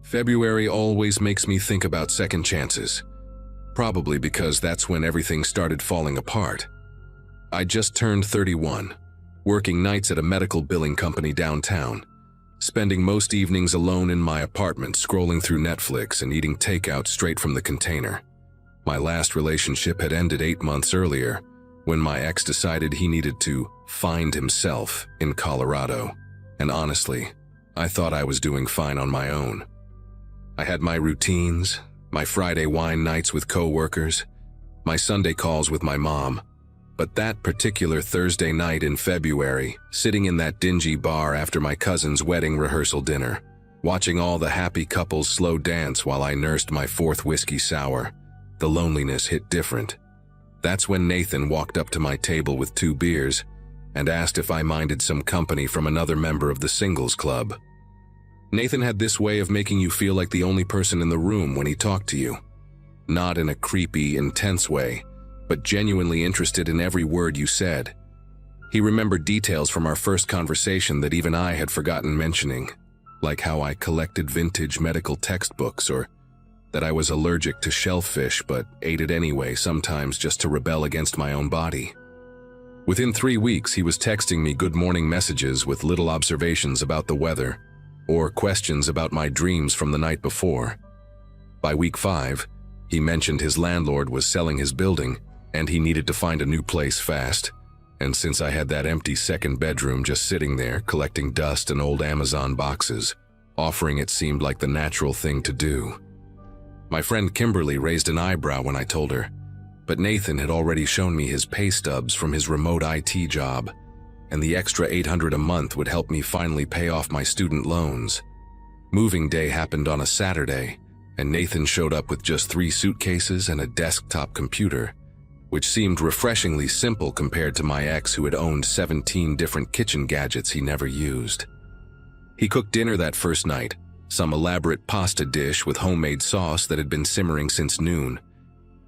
February always makes me think about second chances. Probably because that's when everything started falling apart. I just turned 31, working nights at a medical billing company downtown, spending most evenings alone in my apartment scrolling through Netflix and eating takeout straight from the container. My last relationship had ended 8 months earlier, when my ex decided he needed to find himself in Colorado. And honestly, I thought I was doing fine on my own. I had my routines, my Friday wine nights with coworkers, my Sunday calls with my mom. But that particular Thursday night in February, sitting in that dingy bar after my cousin's wedding rehearsal dinner, watching all the happy couples slow dance while I nursed my 4th whiskey sour, the loneliness hit different. That's when Nathan walked up to my table with 2 beers and asked if I minded some company from another member of the singles club. Nathan had this way of making you feel like the only person in the room when he talked to you. Not in a creepy, intense way, but genuinely interested in every word you said. He remembered details from our first conversation that even I had forgotten mentioning, like how I collected vintage medical textbooks or that I was allergic to shellfish but ate it anyway sometimes just to rebel against my own body. Within 3 weeks, he was texting me good morning messages with little observations about the weather or questions about my dreams from the night before. By week 5, he mentioned his landlord was selling his building and he needed to find a new place fast. And since I had that empty second bedroom just sitting there collecting dust and old Amazon boxes, offering it seemed like the natural thing to do. My friend Kimberly raised an eyebrow when I told her, but Nathan had already shown me his pay stubs from his remote IT job, and the extra $800 a month would help me finally pay off my student loans. Moving day happened on a Saturday, and Nathan showed up with just 3 suitcases and a desktop computer, which seemed refreshingly simple compared to my ex who had owned 17 different kitchen gadgets he never used. He cooked dinner that first night, some elaborate pasta dish with homemade sauce that had been simmering since noon,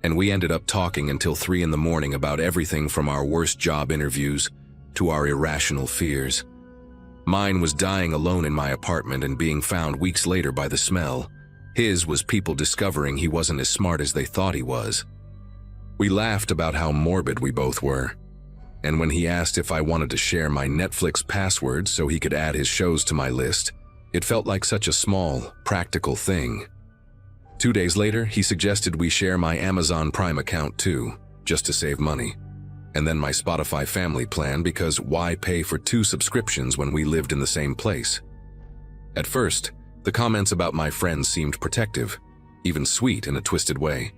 and we ended up talking until 3 in the morning about everything from our worst job interviews to our irrational fears. Mine was dying alone in my apartment and being found weeks later by the smell. His was people discovering he wasn't as smart as they thought he was. We laughed about how morbid we both were, and when he asked if I wanted to share my Netflix password so he could add his shows to my list, it felt like such a small, practical thing. 2 days later, he suggested we share my Amazon Prime account too, just to save money, and then my Spotify family plan because why pay for 2 subscriptions when we lived in the same place? At first, the comments about my friends seemed protective, even sweet in a twisted way.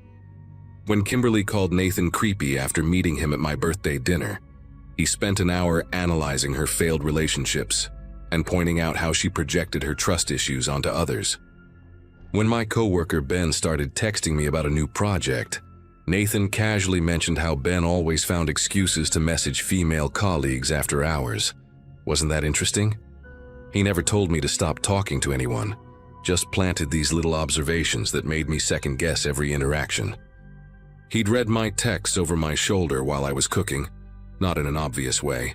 When Kimberly called Nathan creepy after meeting him at my birthday dinner, he spent an hour analyzing her failed relationships and pointing out how she projected her trust issues onto others. When my coworker Ben started texting me about a new project, Nathan casually mentioned how Ben always found excuses to message female colleagues after hours. Wasn't that interesting? He never told me to stop talking to anyone, just planted these little observations that made me second-guess every interaction. He'd read my texts over my shoulder while I was cooking, not in an obvious way,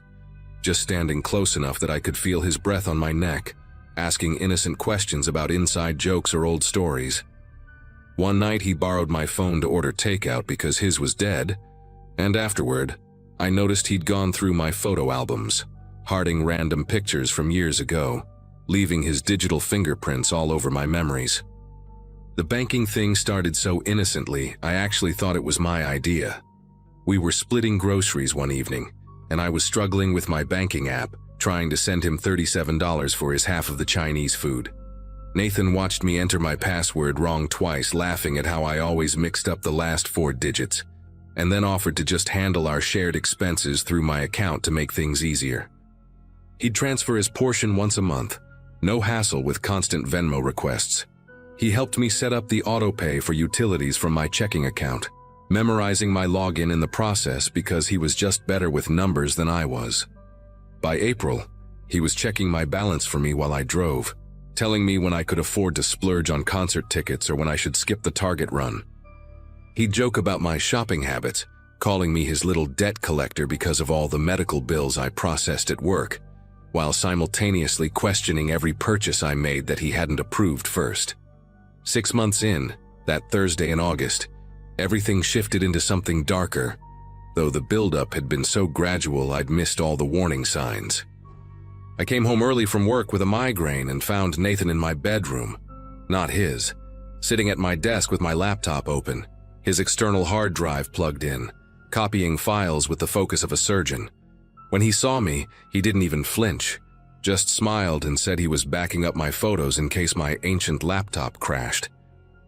just standing close enough that I could feel his breath on my neck, asking innocent questions about inside jokes or old stories. One night he borrowed my phone to order takeout because his was dead, and afterward, I noticed he'd gone through my photo albums, hearting random pictures from years ago, leaving his digital fingerprints all over my memories. The banking thing started so innocently, I actually thought it was my idea. We were splitting groceries one evening, and I was struggling with my banking app, trying to send him $37 for his half of the Chinese food. Nathan watched me enter my password wrong twice, laughing at how I always mixed up the last 4 digits, and then offered to just handle our shared expenses through my account to make things easier. He'd transfer his portion once a month, no hassle with constant Venmo requests. He helped me set up the autopay for utilities from my checking account, memorizing my login in the process because he was just better with numbers than I was. By April, he was checking my balance for me while I drove, telling me when I could afford to splurge on concert tickets or when I should skip the Target run. He'd joke about my shopping habits, calling me his little debt collector because of all the medical bills I processed at work, while simultaneously questioning every purchase I made that he hadn't approved first. 6 months in, that Thursday in August, everything shifted into something darker, though the buildup had been so gradual I'd missed all the warning signs. I came home early from work with a migraine and found Nathan in my bedroom, not his, sitting at my desk with my laptop open, his external hard drive plugged in, copying files with the focus of a surgeon. When he saw me, he didn't even flinch, just smiled and said he was backing up my photos in case my ancient laptop crashed.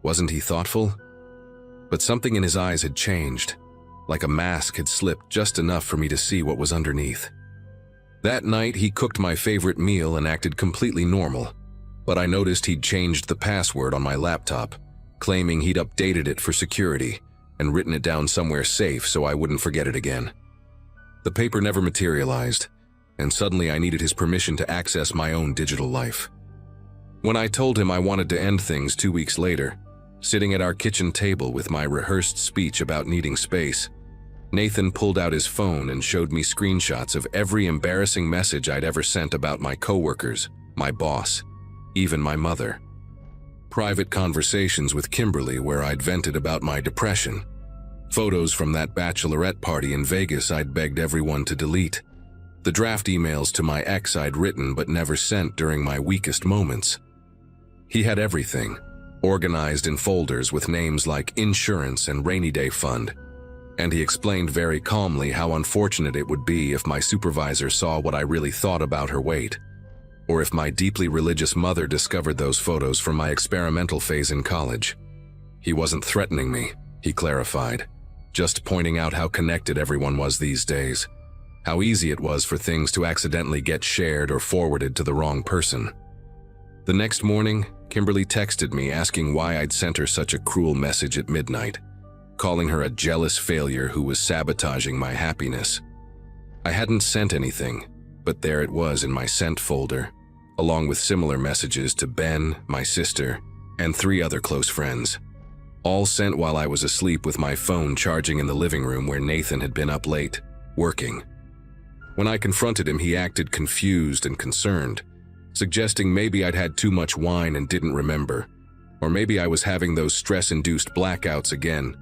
Wasn't he thoughtful? But something in his eyes had changed, like a mask had slipped just enough for me to see what was underneath. That night, he cooked my favorite meal and acted completely normal, but I noticed he'd changed the password on my laptop, claiming he'd updated it for security and written it down somewhere safe so I wouldn't forget it again. The paper never materialized, and suddenly I needed his permission to access my own digital life. When I told him I wanted to end things 2 weeks later, sitting at our kitchen table with my rehearsed speech about needing space, Nathan pulled out his phone and showed me screenshots of every embarrassing message I'd ever sent about my coworkers, my boss, even my mother. Private conversations with Kimberly where I'd vented about my depression. Photos from that bachelorette party in Vegas I'd begged everyone to delete. The draft emails to my ex I'd written but never sent during my weakest moments. He had everything, organized in folders with names like insurance and rainy day fund. And he explained very calmly how unfortunate it would be if my supervisor saw what I really thought about her weight, or if my deeply religious mother discovered those photos from my experimental phase in college. He wasn't threatening me, he clarified, just pointing out how connected everyone was these days, how easy it was for things to accidentally get shared or forwarded to the wrong person. The next morning, Kimberly texted me asking why I'd sent her such a cruel message at midnight, calling her a jealous failure who was sabotaging my happiness. I hadn't sent anything, but there it was in my sent folder, along with similar messages to Ben, my sister, and 3 other close friends, all sent while I was asleep with my phone charging in the living room where Nathan had been up late, working. When I confronted him, he acted confused and concerned, suggesting maybe I'd had too much wine and didn't remember, or maybe I was having those stress-induced blackouts again,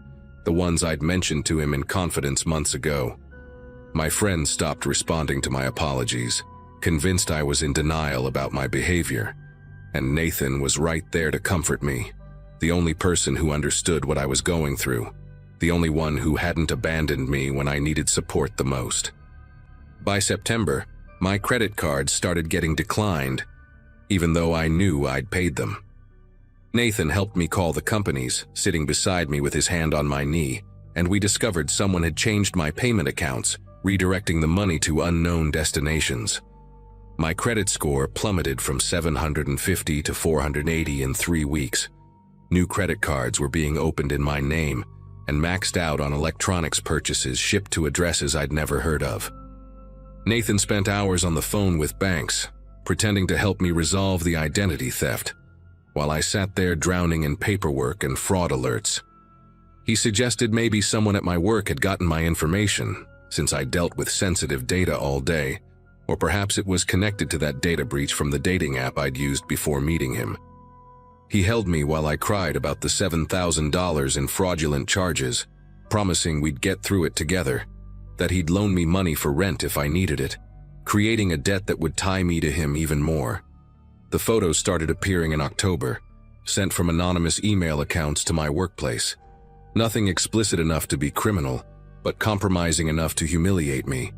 the ones I'd mentioned to him in confidence months ago. My friends stopped responding to my apologies, convinced I was in denial about my behavior, and Nathan was right there to comfort me, the only person who understood what I was going through, the only one who hadn't abandoned me when I needed support the most. By September, my credit cards started getting declined, even though I knew I'd paid them. Nathan helped me call the companies, sitting beside me with his hand on my knee, and we discovered someone had changed my payment accounts, redirecting the money to unknown destinations. My credit score plummeted from 750 to 480 in 3 weeks. New credit cards were being opened in my name and maxed out on electronics purchases shipped to addresses I'd never heard of. Nathan spent hours on the phone with banks, pretending to help me resolve the identity theft, while I sat there drowning in paperwork and fraud alerts. He suggested maybe someone at my work had gotten my information, since I dealt with sensitive data all day, or perhaps it was connected to that data breach from the dating app I'd used before meeting him. He held me while I cried about the $7,000 in fraudulent charges, promising we'd get through it together, that he'd loan me money for rent if I needed it, creating a debt that would tie me to him even more. The photos started appearing in October, sent from anonymous email accounts to my workplace. Nothing explicit enough to be criminal, but compromising enough to humiliate me.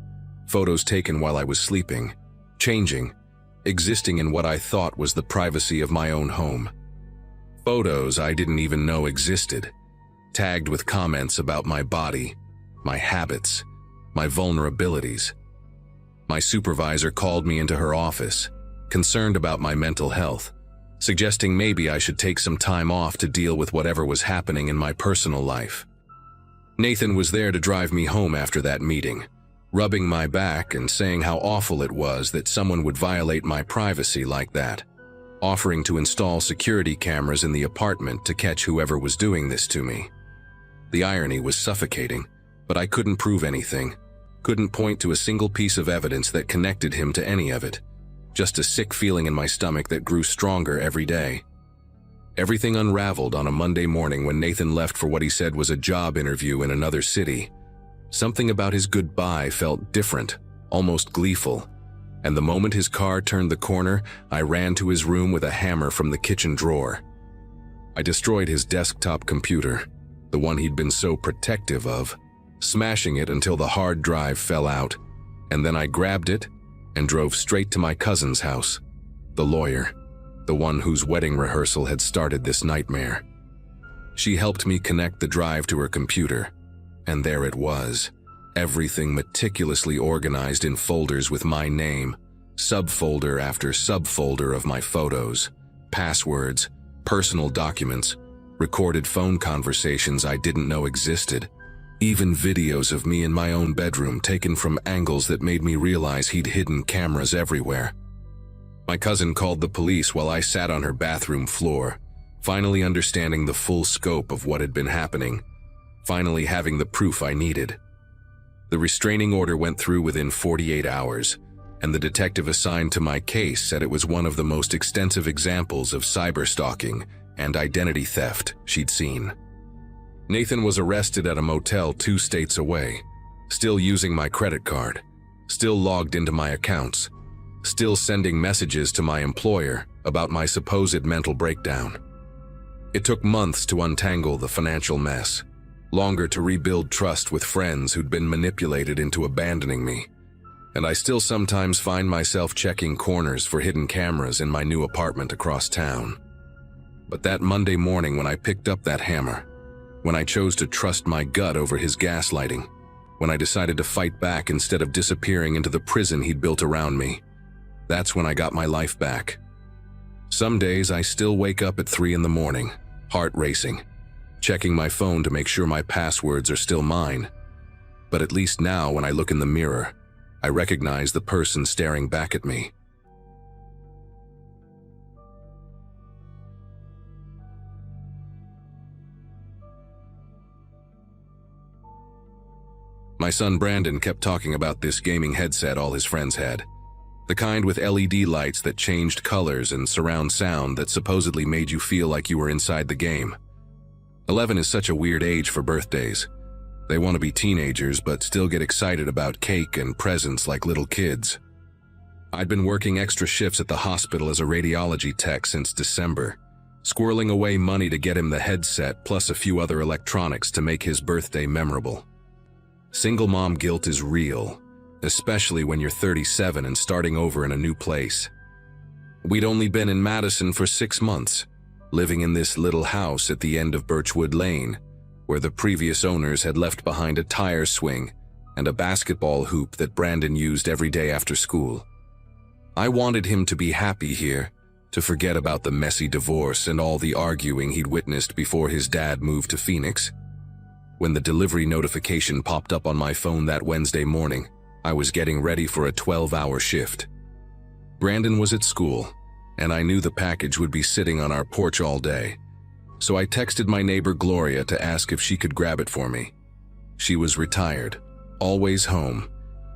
Photos taken while I was sleeping, changing, existing in what I thought was the privacy of my own home. Photos I didn't even know existed, tagged with comments about my body, my habits, my vulnerabilities. My supervisor called me into her office, concerned about my mental health, suggesting maybe I should take some time off to deal with whatever was happening in my personal life. Nathan was there to drive me home after that meeting, rubbing my back and saying how awful it was that someone would violate my privacy like that, offering to install security cameras in the apartment to catch whoever was doing this to me. The irony was suffocating, but I couldn't prove anything, couldn't point to a single piece of evidence that connected him to any of it. Just a sick feeling in my stomach that grew stronger every day. Everything unraveled on a Monday morning when Nathan left for what he said was a job interview in another city. Something about his goodbye felt different, almost gleeful, and the moment his car turned the corner, I ran to his room with a hammer from the kitchen drawer. I destroyed his desktop computer, the one he'd been so protective of, smashing it until the hard drive fell out, and then I grabbed it and drove straight to my cousin's house, the lawyer, the one whose wedding rehearsal had started this nightmare. She helped me connect the drive to her computer, and there it was, everything meticulously organized in folders with my name, subfolder after subfolder of my photos, passwords, personal documents, recorded phone conversations I didn't know existed, even videos of me in my own bedroom taken from angles that made me realize he'd hidden cameras everywhere. My cousin called the police while I sat on her bathroom floor, finally understanding the full scope of what had been happening, finally having the proof I needed. The restraining order went through within 48 hours, and the detective assigned to my case said it was one of the most extensive examples of cyberstalking and identity theft she'd seen. Nathan was arrested at a motel 2 states away, still using my credit card, still logged into my accounts, still sending messages to my employer about my supposed mental breakdown. It took months to untangle the financial mess, longer to rebuild trust with friends who'd been manipulated into abandoning me, and I still sometimes find myself checking corners for hidden cameras in my new apartment across town. But that Monday morning when I picked up that hammer, when I chose to trust my gut over his gaslighting, when I decided to fight back instead of disappearing into the prison he'd built around me, that's when I got my life back. Some days I still wake up at 3 in the morning, heart racing, checking my phone to make sure my passwords are still mine. But at least now when I look in the mirror, I recognize the person staring back at me. My son Brandon kept talking about this gaming headset all his friends had. The kind with LED lights that changed colors and surround sound that supposedly made you feel like you were inside the game. 11 is such a weird age for birthdays. They want to be teenagers but still get excited about cake and presents like little kids. I'd been working extra shifts at the hospital as a radiology tech since December, squirreling away money to get him the headset plus a few other electronics to make his birthday memorable. Single mom guilt is real, especially when you're 37 and starting over in a new place. We'd only been in Madison for 6 months, living in this little house at the end of Birchwood Lane, where the previous owners had left behind a tire swing and a basketball hoop that Brandon used every day after school. I wanted him to be happy here, to forget about the messy divorce and all the arguing he'd witnessed before his dad moved to Phoenix. When the delivery notification popped up on my phone that Wednesday morning, I was getting ready for a 12-hour shift. Brandon was at school, and I knew the package would be sitting on our porch all day, so I texted my neighbor Gloria to ask if she could grab it for me. She was retired, always home,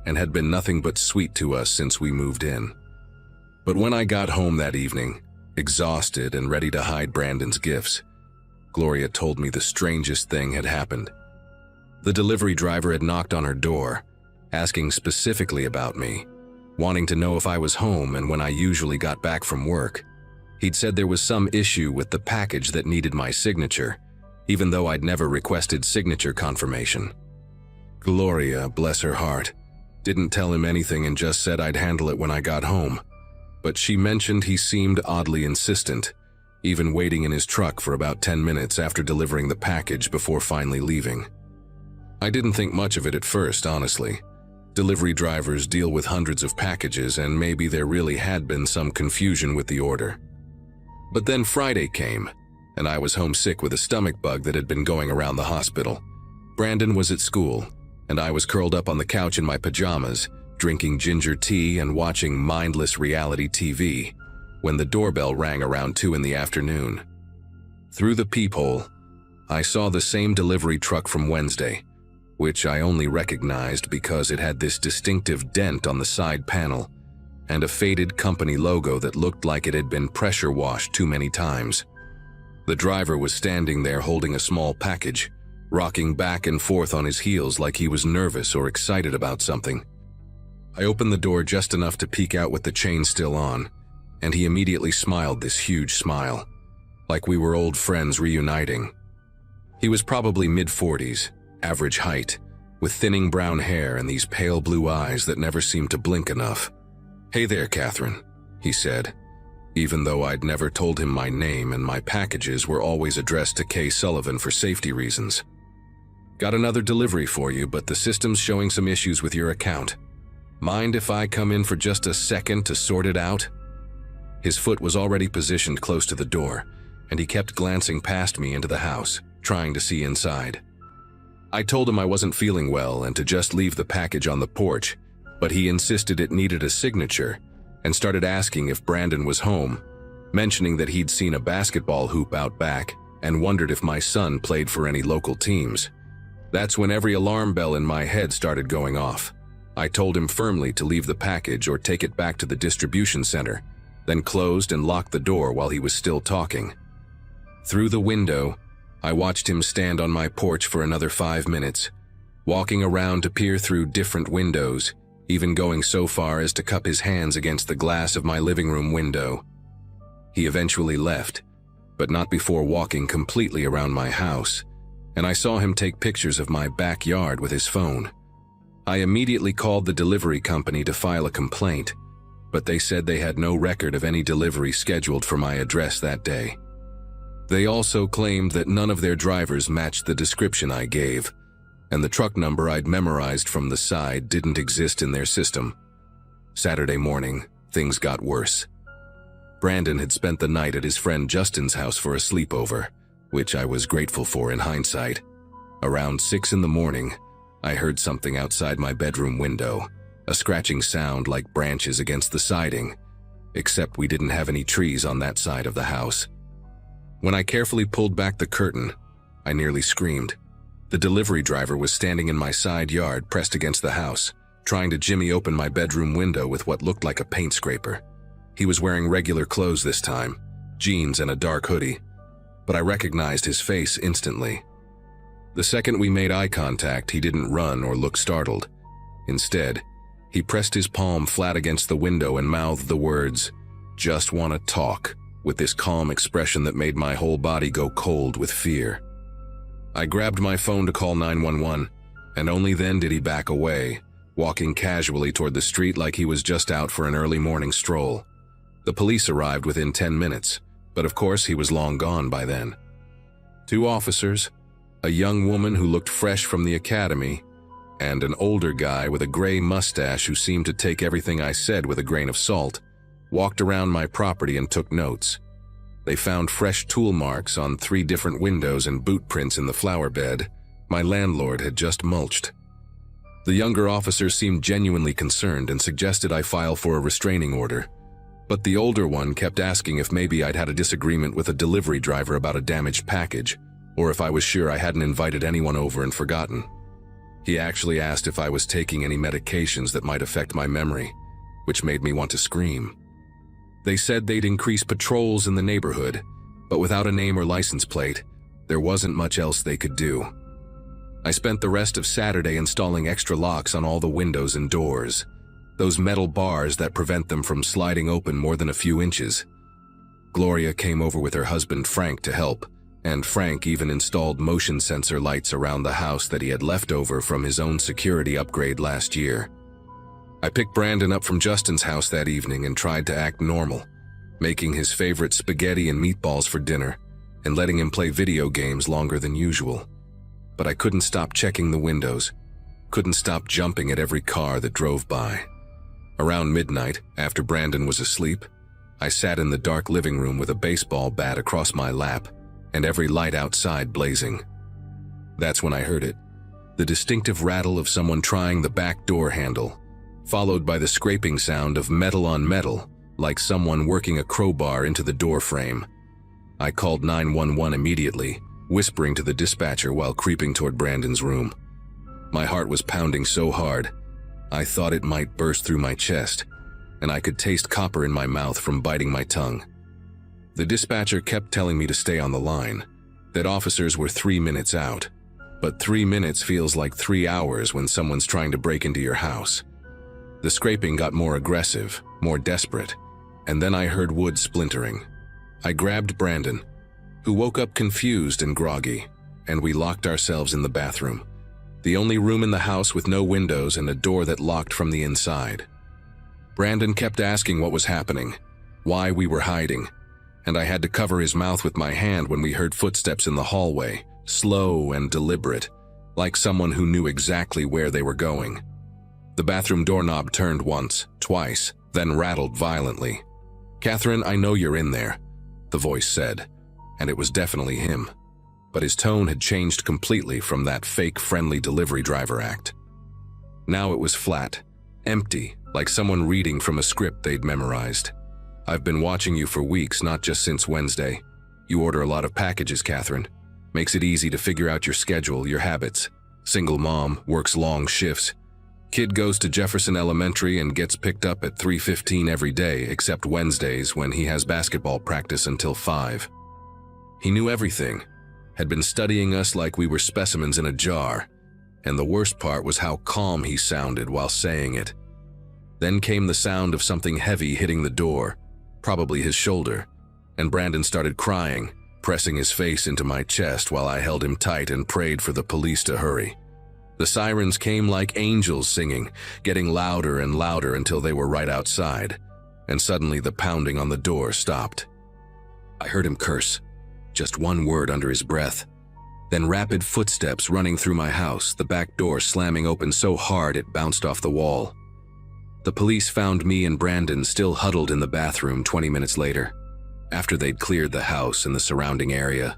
and had been nothing but sweet to us since we moved in. But when I got home that evening, exhausted and ready to hide Brandon's gifts, Gloria told me the strangest thing had happened. The delivery driver had knocked on her door, asking specifically about me, wanting to know if I was home and when I usually got back from work. He'd said there was some issue with the package that needed my signature, even though I'd never requested signature confirmation. Gloria, bless her heart, didn't tell him anything and just said I'd handle it when I got home, but she mentioned he seemed oddly insistent, even waiting in his truck for about 10 minutes after delivering the package before finally leaving. I didn't think much of it at first, honestly. Delivery drivers deal with hundreds of packages and maybe there really had been some confusion with the order. But then Friday came, and I was homesick with a stomach bug that had been going around the hospital. Brandon was at school, and I was curled up on the couch in my pajamas, drinking ginger tea and watching mindless reality TV, when the doorbell rang around 2 in the afternoon. Through the peephole, I saw the same delivery truck from Wednesday, which I only recognized because it had this distinctive dent on the side panel and a faded company logo that looked like it had been pressure washed too many times. The driver was standing there holding a small package, rocking back and forth on his heels like he was nervous or excited about something. I opened the door just enough to peek out with the chain still on, and he immediately smiled this huge smile, like we were old friends reuniting. He was probably mid-40s, average height, with thinning brown hair and these pale blue eyes that never seemed to blink enough. "Hey there, Catherine," he said, even though I'd never told him my name and my packages were always addressed to K. Sullivan for safety reasons. "Got another delivery for you, but the system's showing some issues with your account. Mind if I come in for just a second to sort it out?" His foot was already positioned close to the door, and he kept glancing past me into the house, trying to see inside. I told him I wasn't feeling well and to just leave the package on the porch, but he insisted it needed a signature and started asking if Brandon was home, mentioning that he'd seen a basketball hoop out back and wondered if my son played for any local teams. That's when every alarm bell in my head started going off. I told him firmly to leave the package or take it back to the distribution center, then closed and locked the door while he was still talking. Through the window, I watched him stand on my porch for another 5 minutes, walking around to peer through different windows, even going so far as to cup his hands against the glass of my living room window. He eventually left, but not before walking completely around my house, and I saw him take pictures of my backyard with his phone. I immediately called the delivery company to file a complaint, but they said they had no record of any delivery scheduled for my address that day. They also claimed that none of their drivers matched the description I gave, and the truck number I'd memorized from the side didn't exist in their system. Saturday morning, things got worse. Brandon had spent the night at his friend Justin's house for a sleepover, which I was grateful for in hindsight. Around 6 in the morning, I heard something outside my bedroom window, a scratching sound like branches against the siding, except we didn't have any trees on that side of the house. When I carefully pulled back the curtain, I nearly screamed. The delivery driver was standing in my side yard pressed against the house, trying to jimmy open my bedroom window with what looked like a paint scraper. He was wearing regular clothes this time, jeans and a dark hoodie, but I recognized his face instantly. The second we made eye contact, he didn't run or look startled. Instead, he pressed his palm flat against the window and mouthed the words, "Just wanna talk," with this calm expression that made my whole body go cold with fear. I grabbed my phone to call 911, and only then did he back away, walking casually toward the street like he was just out for an early morning stroll. The police arrived within 10 minutes, but of course he was long gone by then. 2 officers, a young woman who looked fresh from the academy, and an older guy with a gray mustache who seemed to take everything I said with a grain of salt, walked around my property and took notes. They found fresh tool marks on 3 different windows and boot prints in the flower bed my landlord had just mulched. The younger officer seemed genuinely concerned and suggested I file for a restraining order, but the older one kept asking if maybe I'd had a disagreement with a delivery driver about a damaged package, or if I was sure I hadn't invited anyone over and forgotten. He actually asked if I was taking any medications that might affect my memory, which made me want to scream. They said they'd increase patrols in the neighborhood, but without a name or license plate, there wasn't much else they could do. I spent the rest of Saturday installing extra locks on all the windows and doors, those metal bars that prevent them from sliding open more than a few inches. Gloria came over with her husband Frank to help, and Frank even installed motion sensor lights around the house that he had left over from his own security upgrade last year. I picked Brandon up from Justin's house that evening and tried to act normal, making his favorite spaghetti and meatballs for dinner and letting him play video games longer than usual. But I couldn't stop checking the windows, couldn't stop jumping at every car that drove by. Around midnight, after Brandon was asleep, I sat in the dark living room with a baseball bat across my lap and every light outside blazing. That's when I heard it, the distinctive rattle of someone trying the back door handle, followed by the scraping sound of metal on metal, like someone working a crowbar into the door frame. I called 911 immediately, whispering to the dispatcher while creeping toward Brandon's room. My heart was pounding so hard, I thought it might burst through my chest, and I could taste copper in my mouth from biting my tongue. The dispatcher kept telling me to stay on the line, that officers were 3 minutes out. But 3 minutes feels like 3 hours when someone's trying to break into your house. The scraping got more aggressive, more desperate, and then I heard wood splintering. I grabbed Brandon, who woke up confused and groggy, and we locked ourselves in the bathroom, the only room in the house with no windows and a door that locked from the inside. Brandon kept asking what was happening, why we were hiding, and I had to cover his mouth with my hand when we heard footsteps in the hallway, slow and deliberate, like someone who knew exactly where they were going. The bathroom doorknob turned once, twice, then rattled violently. "Catherine, I know you're in there," the voice said, and it was definitely him. But his tone had changed completely from that fake friendly delivery driver act. Now it was flat, empty, like someone reading from a script they'd memorized. "I've been watching you for weeks, not just since Wednesday. You order a lot of packages, Catherine. Makes it easy to figure out your schedule, your habits. Single mom, works long shifts. Kid goes to Jefferson Elementary and gets picked up at 3:15 every day, except Wednesdays when he has basketball practice until 5. He knew everything, had been studying us like we were specimens in a jar, and the worst part was how calm he sounded while saying it. Then came the sound of something heavy hitting the door, probably his shoulder, and Brandon started crying, pressing his face into my chest while I held him tight and prayed for the police to hurry. The sirens came like angels singing, getting louder and louder until they were right outside, and suddenly the pounding on the door stopped. I heard him curse, just one word under his breath. Then rapid footsteps running through my house, the back door slamming open so hard it bounced off the wall. The police found me and Brandon still huddled in the bathroom 20 minutes later. After they'd cleared the house and the surrounding area,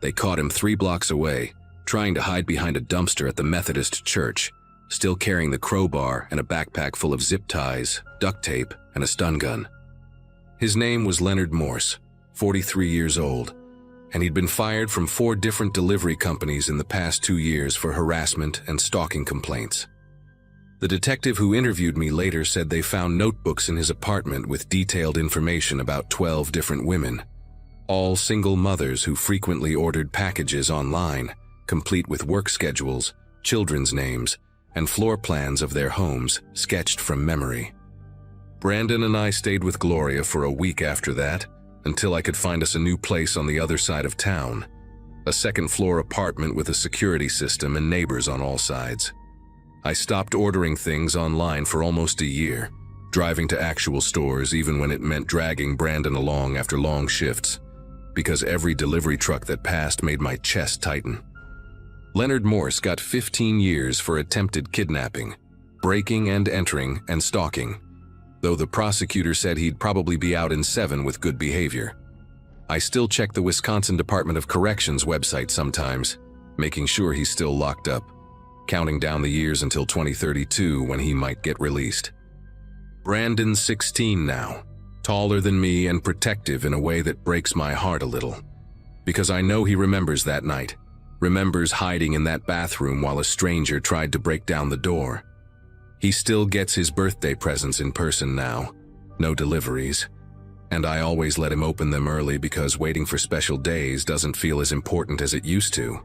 they caught him 3 blocks away, trying to hide behind a dumpster at the Methodist church, still carrying the crowbar and a backpack full of zip ties, duct tape, and a stun gun. His name was Leonard Morse, 43 years old, and he'd been fired from 4 different delivery companies in the past 2 years for harassment and stalking complaints. The detective who interviewed me later said they found notebooks in his apartment with detailed information about 12 different women, all single mothers who frequently ordered packages online, complete with work schedules, children's names, and floor plans of their homes sketched from memory. Brandon and I stayed with Gloria for a week after that, until I could find us a new place on the other side of town, a second-floor apartment with a security system and neighbors on all sides. I stopped ordering things online for almost a year, driving to actual stores even when it meant dragging Brandon along after long shifts, because every delivery truck that passed made my chest tighten. Leonard Morse got 15 years for attempted kidnapping, breaking and entering, and stalking, though the prosecutor said he'd probably be out in 7 with good behavior. I still check the Wisconsin Department of Corrections website sometimes, making sure he's still locked up, counting down the years until 2032 when he might get released. Brandon's 16 now, taller than me and protective in a way that breaks my heart a little, because I know he remembers that night, remembers hiding in that bathroom while a stranger tried to break down the door. He still gets his birthday presents in person now, no deliveries, and I always let him open them early because waiting for special days doesn't feel as important as it used to.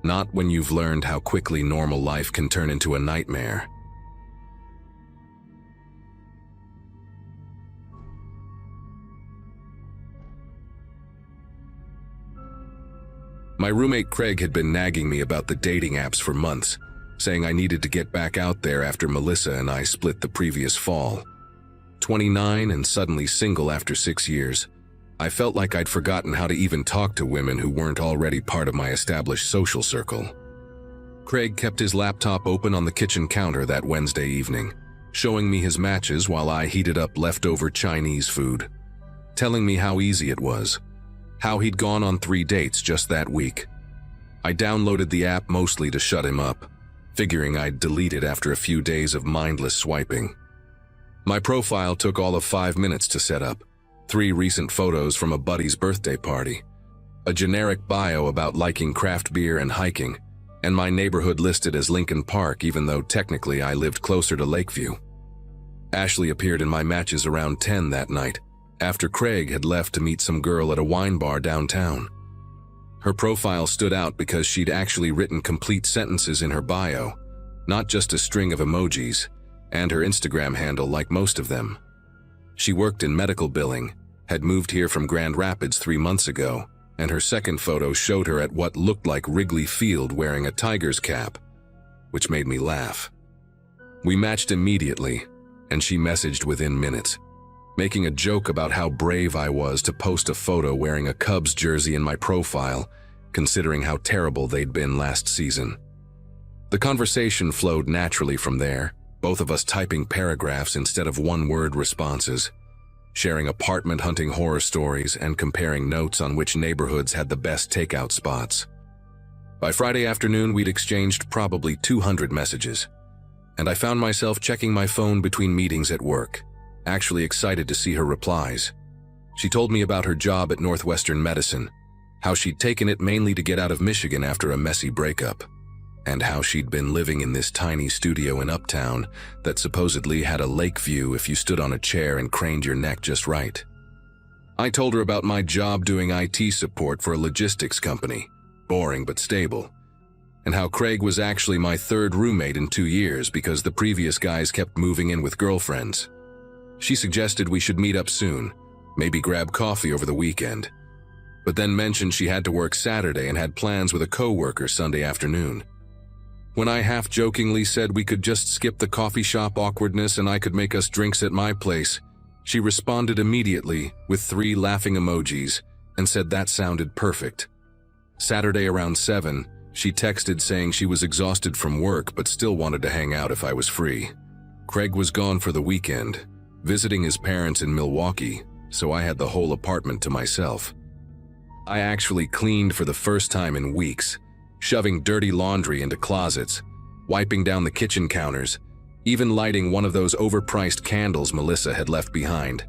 Not when you've learned how quickly normal life can turn into a nightmare. My roommate Craig had been nagging me about the dating apps for months, saying I needed to get back out there after Melissa and I split the previous fall. 29 and suddenly single after 6 years, I felt like I'd forgotten how to even talk to women who weren't already part of my established social circle. Craig kept his laptop open on the kitchen counter that Wednesday evening, showing me his matches while I heated up leftover Chinese food, telling me how easy it was, how he'd gone on 3 dates just that week. I downloaded the app mostly to shut him up, figuring I'd delete it after a few days of mindless swiping. My profile took all of 5 minutes to set up. 3 recent photos from a buddy's birthday party, a generic bio about liking craft beer and hiking, and my neighborhood listed as Lincoln Park even though technically I lived closer to Lakeview. Ashley appeared in my matches around 10 that night, after Craig had left to meet some girl at a wine bar downtown. Her profile stood out because she'd actually written complete sentences in her bio, not just a string of emojis, and her Instagram handle like most of them. She worked in medical billing, had moved here from Grand Rapids 3 months ago, and her second photo showed her at what looked like Wrigley Field wearing a Tiger's cap, which made me laugh. We matched immediately, and she messaged within minutes, making a joke about how brave I was to post a photo wearing a Cubs jersey in my profile, considering how terrible they'd been last season. The conversation flowed naturally from there, both of us typing paragraphs instead of one-word responses, sharing apartment hunting horror stories and comparing notes on which neighborhoods had the best takeout spots. By Friday afternoon, we'd exchanged probably 200 messages, and I found myself checking my phone between meetings at work, actually excited to see her replies. She told me about her job at Northwestern Medicine, how she'd taken it mainly to get out of Michigan after a messy breakup, and how she'd been living in this tiny studio in Uptown that supposedly had a lake view if you stood on a chair and craned your neck just right. I told her about my job doing IT support for a logistics company, boring but stable, and how Craig was actually my third roommate in 2 years because the previous guys kept moving in with girlfriends. She suggested we should meet up soon, maybe grab coffee over the weekend, but then mentioned she had to work Saturday and had plans with a coworker Sunday afternoon. When I half-jokingly said we could just skip the coffee shop awkwardness and I could make us drinks at my place, she responded immediately with 3 laughing emojis and said that sounded perfect. Saturday around 7, she texted saying she was exhausted from work but still wanted to hang out if I was free. Craig was gone for the weekend, visiting his parents in Milwaukee, so I had the whole apartment to myself. I actually cleaned for the first time in weeks, shoving dirty laundry into closets, wiping down the kitchen counters, even lighting one of those overpriced candles Melissa had left behind.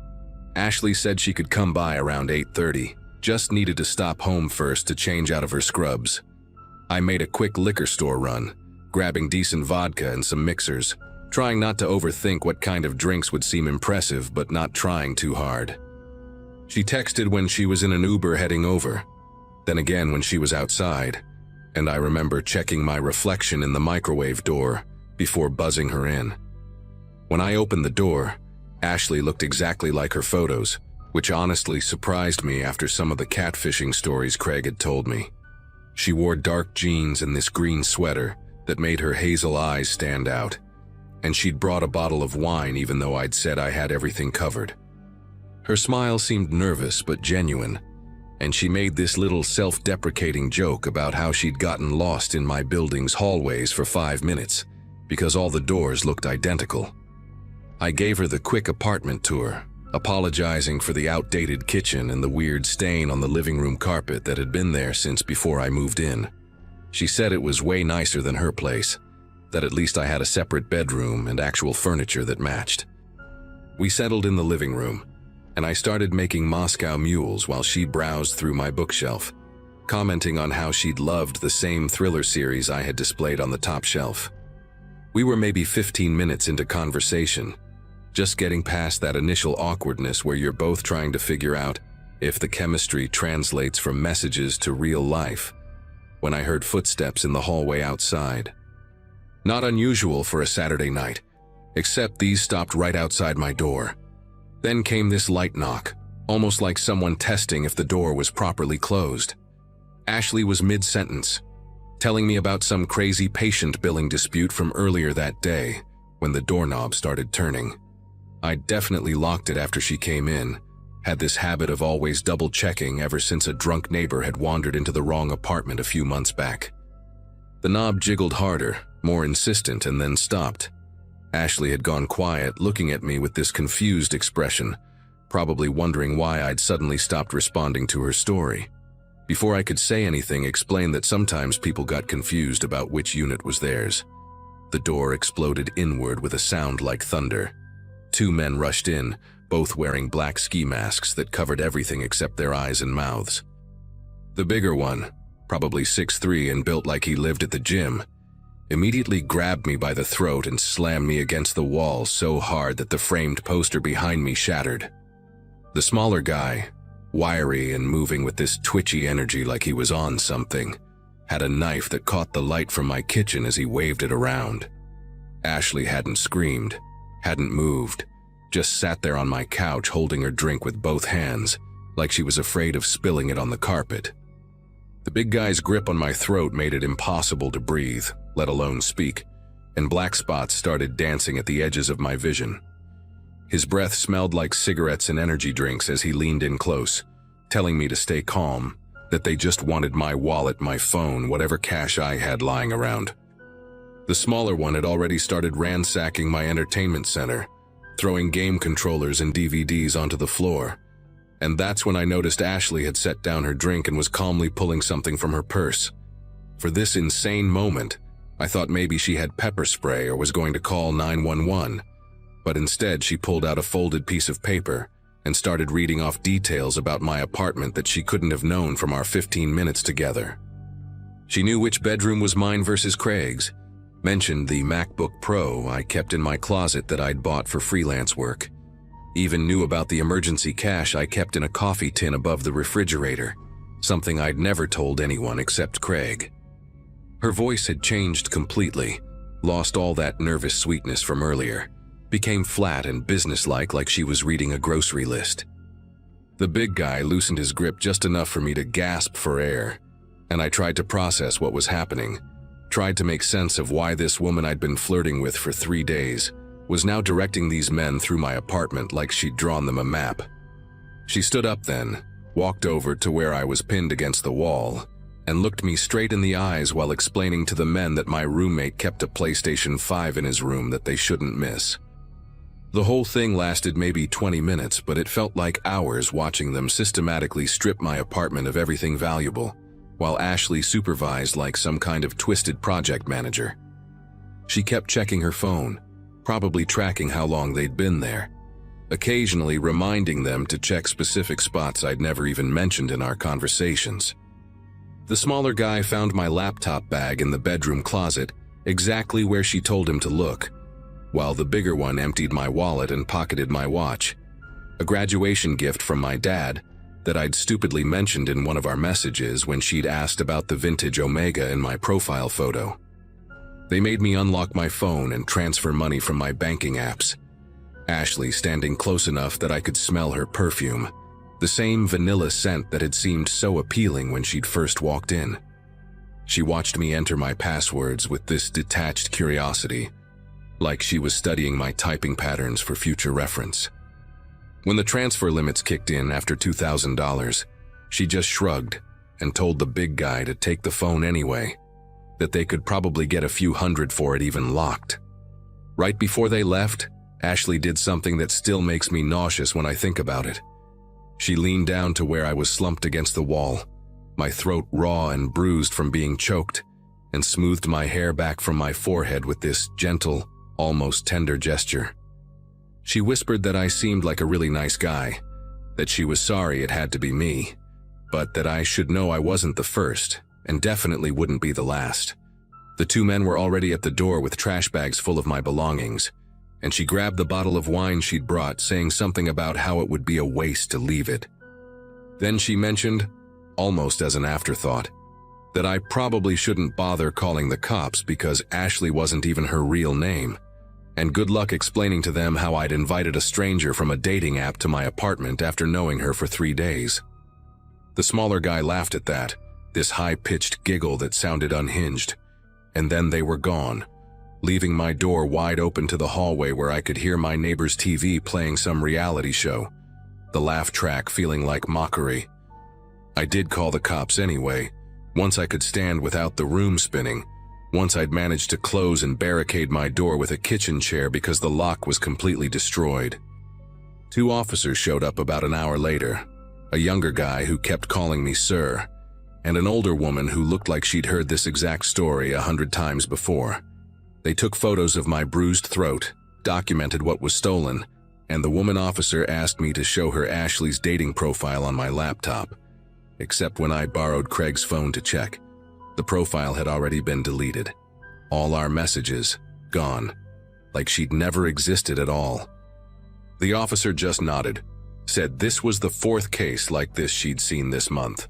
Ashley said she could come by around 8:30, just needed to stop home first to change out of her scrubs. I made a quick liquor store run, grabbing decent vodka and some mixers, trying not to overthink what kind of drinks would seem impressive but not trying too hard. She texted when she was in an Uber heading over, then again when she was outside, and I remember checking my reflection in the microwave door before buzzing her in. When I opened the door, Ashley looked exactly like her photos, which honestly surprised me after some of the catfishing stories Craig had told me. She wore dark jeans and this green sweater that made her hazel eyes stand out, and she'd brought a bottle of wine even though I'd said I had everything covered. Her smile seemed nervous but genuine, and she made this little self-deprecating joke about how she'd gotten lost in my building's hallways for 5 minutes because all the doors looked identical. I gave her the quick apartment tour, apologizing for the outdated kitchen and the weird stain on the living room carpet that had been there since before I moved in. She said it was way nicer than her place, that at least I had a separate bedroom and actual furniture that matched. We settled in the living room, and I started making Moscow mules while she browsed through my bookshelf, commenting on how she'd loved the same thriller series I had displayed on the top shelf. We were maybe 15 minutes into conversation, just getting past that initial awkwardness where you're both trying to figure out if the chemistry translates from messages to real life, when I heard footsteps in the hallway outside. Not unusual for a Saturday night, except these stopped right outside my door. Then came this light knock, almost like someone testing if the door was properly closed. Ashley was mid-sentence, telling me about some crazy patient billing dispute from earlier that day when the doorknob started turning. I'd definitely locked it after she came in, had this habit of always double-checking ever since a drunk neighbor had wandered into the wrong apartment a few months back. The knob jiggled harder, more insistent, and then stopped. Ashley had gone quiet, looking at me with this confused expression, probably wondering why I'd suddenly stopped responding to her story. Before I could say anything, explained that sometimes people got confused about which unit was theirs. The door exploded inward with a sound like thunder. 2 men rushed in, both wearing black ski masks that covered everything except their eyes and mouths. The bigger one, probably 6'3" and built like he lived at the gym, immediately grabbed me by the throat and slammed me against the wall so hard that the framed poster behind me shattered. The smaller guy, wiry and moving with this twitchy energy like he was on something, had a knife that caught the light from my kitchen as he waved it around. Ashley hadn't screamed, hadn't moved, just sat there on my couch holding her drink with both hands, like she was afraid of spilling it on the carpet. The big guy's grip on my throat made it impossible to breathe, let alone speak, and black spots started dancing at the edges of my vision. His breath smelled like cigarettes and energy drinks as he leaned in close, telling me to stay calm, that they just wanted my wallet, my phone, whatever cash I had lying around. The smaller one had already started ransacking my entertainment center, throwing game controllers and DVDs onto the floor. And that's when I noticed Ashley had set down her drink and was calmly pulling something from her purse. For this insane moment, I thought maybe she had pepper spray or was going to call 911, but instead she pulled out a folded piece of paper and started reading off details about my apartment that she couldn't have known from our 15 minutes together. She knew which bedroom was mine versus Craig's, mentioned the MacBook Pro I kept in my closet that I'd bought for freelance work, even knew about the emergency cash I kept in a coffee tin above the refrigerator, something I'd never told anyone except Craig. Her voice had changed completely, lost all that nervous sweetness from earlier, became flat and businesslike like she was reading a grocery list. The big guy loosened his grip just enough for me to gasp for air, and I tried to process what was happening, tried to make sense of why this woman I'd been flirting with for 3 days was now directing these men through my apartment like she'd drawn them a map. She stood up then, walked over to where I was pinned against the wall, and looked me straight in the eyes while explaining to the men that my roommate kept a PlayStation 5 in his room that they shouldn't miss. The whole thing lasted maybe 20 minutes, but it felt like hours watching them systematically strip my apartment of everything valuable, while Ashley supervised like some kind of twisted project manager. She kept checking her phone, probably tracking how long they'd been there, occasionally reminding them to check specific spots I'd never even mentioned in our conversations. The smaller guy found my laptop bag in the bedroom closet, exactly where she told him to look, while the bigger one emptied my wallet and pocketed my watch, a graduation gift from my dad that I'd stupidly mentioned in one of our messages when she'd asked about the vintage Omega in my profile photo. They made me unlock my phone and transfer money from my banking apps, Ashley standing close enough that I could smell her perfume, the same vanilla scent that had seemed so appealing when she'd first walked in. She watched me enter my passwords with this detached curiosity, like she was studying my typing patterns for future reference. When the transfer limits kicked in after $2,000, she just shrugged and told the big guy to take the phone anyway, that they could probably get a few hundred for it even locked. Right before they left, Ashley did something that still makes me nauseous when I think about it. She leaned down to where I was slumped against the wall, my throat raw and bruised from being choked, and smoothed my hair back from my forehead with this gentle, almost tender gesture. She whispered that I seemed like a really nice guy, that she was sorry it had to be me, but that I should know I wasn't the first, and definitely wouldn't be the last. The 2 men were already at the door with trash bags full of my belongings, and she grabbed the bottle of wine she'd brought, saying something about how it would be a waste to leave it. Then she mentioned, almost as an afterthought, that I probably shouldn't bother calling the cops because Ashley wasn't even her real name, and good luck explaining to them how I'd invited a stranger from a dating app to my apartment after knowing her for 3 days. The smaller guy laughed at that, this high-pitched giggle that sounded unhinged, and then they were gone, leaving my door wide open to the hallway where I could hear my neighbor's TV playing some reality show, the laugh track feeling like mockery. I did call the cops anyway, once I could stand without the room spinning, once I'd managed to close and barricade my door with a kitchen chair because the lock was completely destroyed. 2 officers showed up about an hour later, a younger guy who kept calling me sir, and an older woman who looked like she'd heard this exact story 100 times before. They took photos of my bruised throat, documented what was stolen, and the woman officer asked me to show her Ashley's dating profile on my laptop, except when I borrowed Craig's phone to check. The profile had already been deleted. All our messages, gone, like she'd never existed at all. The officer just nodded, said this was the fourth case like this she'd seen this month,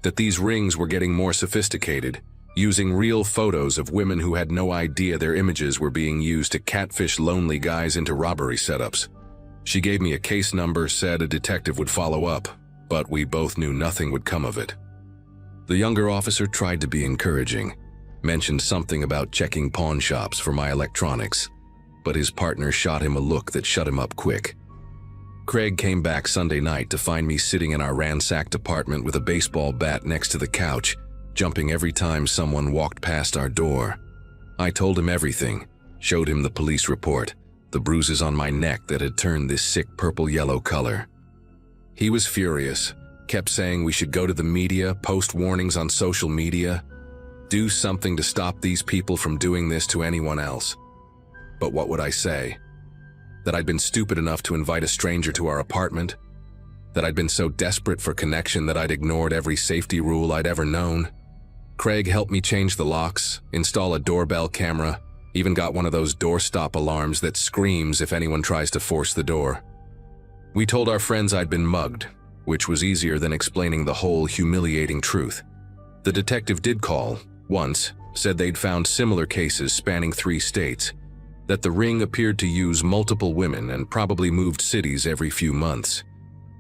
that these rings were getting more sophisticated, using real photos of women who had no idea their images were being used to catfish lonely guys into robbery setups. She gave me a case number, said a detective would follow up, but we both knew nothing would come of it. The younger officer tried to be encouraging, mentioned something about checking pawn shops for my electronics, but his partner shot him a look that shut him up quick. Craig came back Sunday night to find me sitting in our ransacked apartment with a baseball bat next to the couch, jumping every time someone walked past our door. I told him everything, showed him the police report, the bruises on my neck that had turned this sick purple-yellow color. He was furious, kept saying we should go to the media, post warnings on social media, do something to stop these people from doing this to anyone else. But what would I say? That I'd been stupid enough to invite a stranger to our apartment? That I'd been so desperate for connection that I'd ignored every safety rule I'd ever known? Craig helped me change the locks, install a doorbell camera, even got one of those doorstop alarms that screams if anyone tries to force the door. We told our friends I'd been mugged, which was easier than explaining the whole humiliating truth. The detective did call, once, said they'd found similar cases spanning 3 states, that the ring appeared to use multiple women and probably moved cities every few months.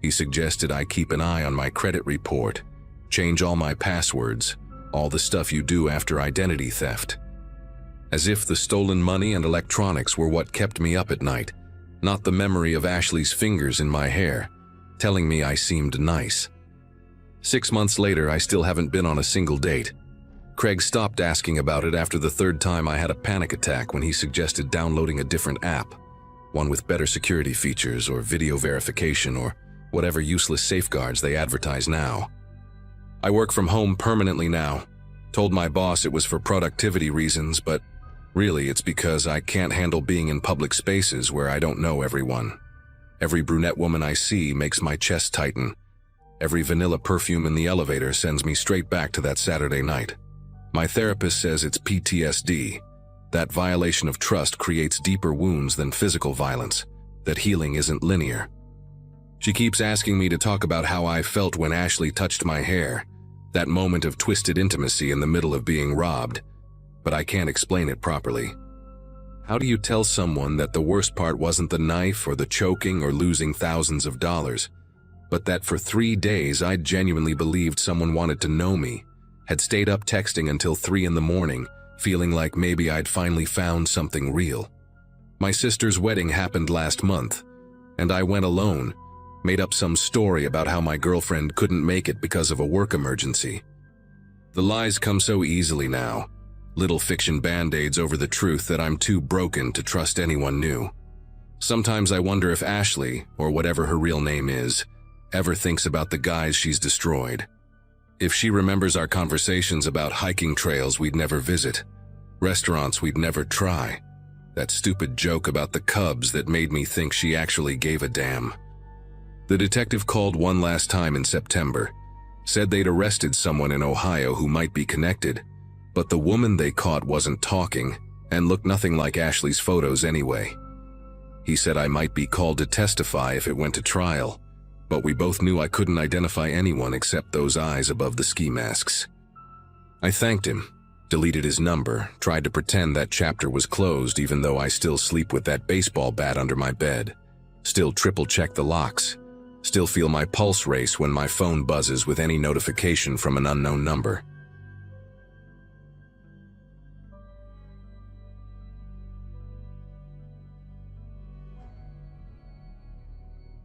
He suggested I keep an eye on my credit report, change all my passwords, all the stuff you do after identity theft. As if the stolen money and electronics were what kept me up at night, not the memory of Ashley's fingers in my hair, telling me I seemed nice. 6 months later, I still haven't been on a single date. Craig stopped asking about it after the 3rd time I had a panic attack when he suggested downloading a different app, one with better security features or video verification or whatever useless safeguards they advertise now. I work from home permanently now. Told my boss it was for productivity reasons, but really it's because I can't handle being in public spaces where I don't know everyone. Every brunette woman I see makes my chest tighten. Every vanilla perfume in the elevator sends me straight back to that Saturday night. My therapist says it's PTSD. That violation of trust creates deeper wounds than physical violence, that healing isn't linear. She keeps asking me to talk about how I felt when Ashley touched my hair, that moment of twisted intimacy in the middle of being robbed, but I can't explain it properly. How do you tell someone that the worst part wasn't the knife or the choking or losing thousands of dollars, but that for 3 days I genuinely believed someone wanted to know me, had stayed up texting until 3 in the morning, feeling like maybe I'd finally found something real. My sister's wedding happened last month, and I went alone, made up some story about how my girlfriend couldn't make it because of a work emergency. The lies come so easily now, little fiction band-aids over the truth that I'm too broken to trust anyone new. Sometimes I wonder if Ashley, or whatever her real name is, ever thinks about the guys she's destroyed. If she remembers our conversations about hiking trails we'd never visit, restaurants we'd never try, that stupid joke about the Cubs that made me think she actually gave a damn. The detective called one last time in September, said they'd arrested someone in Ohio who might be connected, but the woman they caught wasn't talking and looked nothing like Ashley's photos anyway. He said I might be called to testify if it went to trial, but we both knew I couldn't identify anyone except those eyes above the ski masks. I thanked him, deleted his number, tried to pretend that chapter was closed even though I still sleep with that baseball bat under my bed, still triple-check the locks, still feel my pulse race when my phone buzzes with any notification from an unknown number.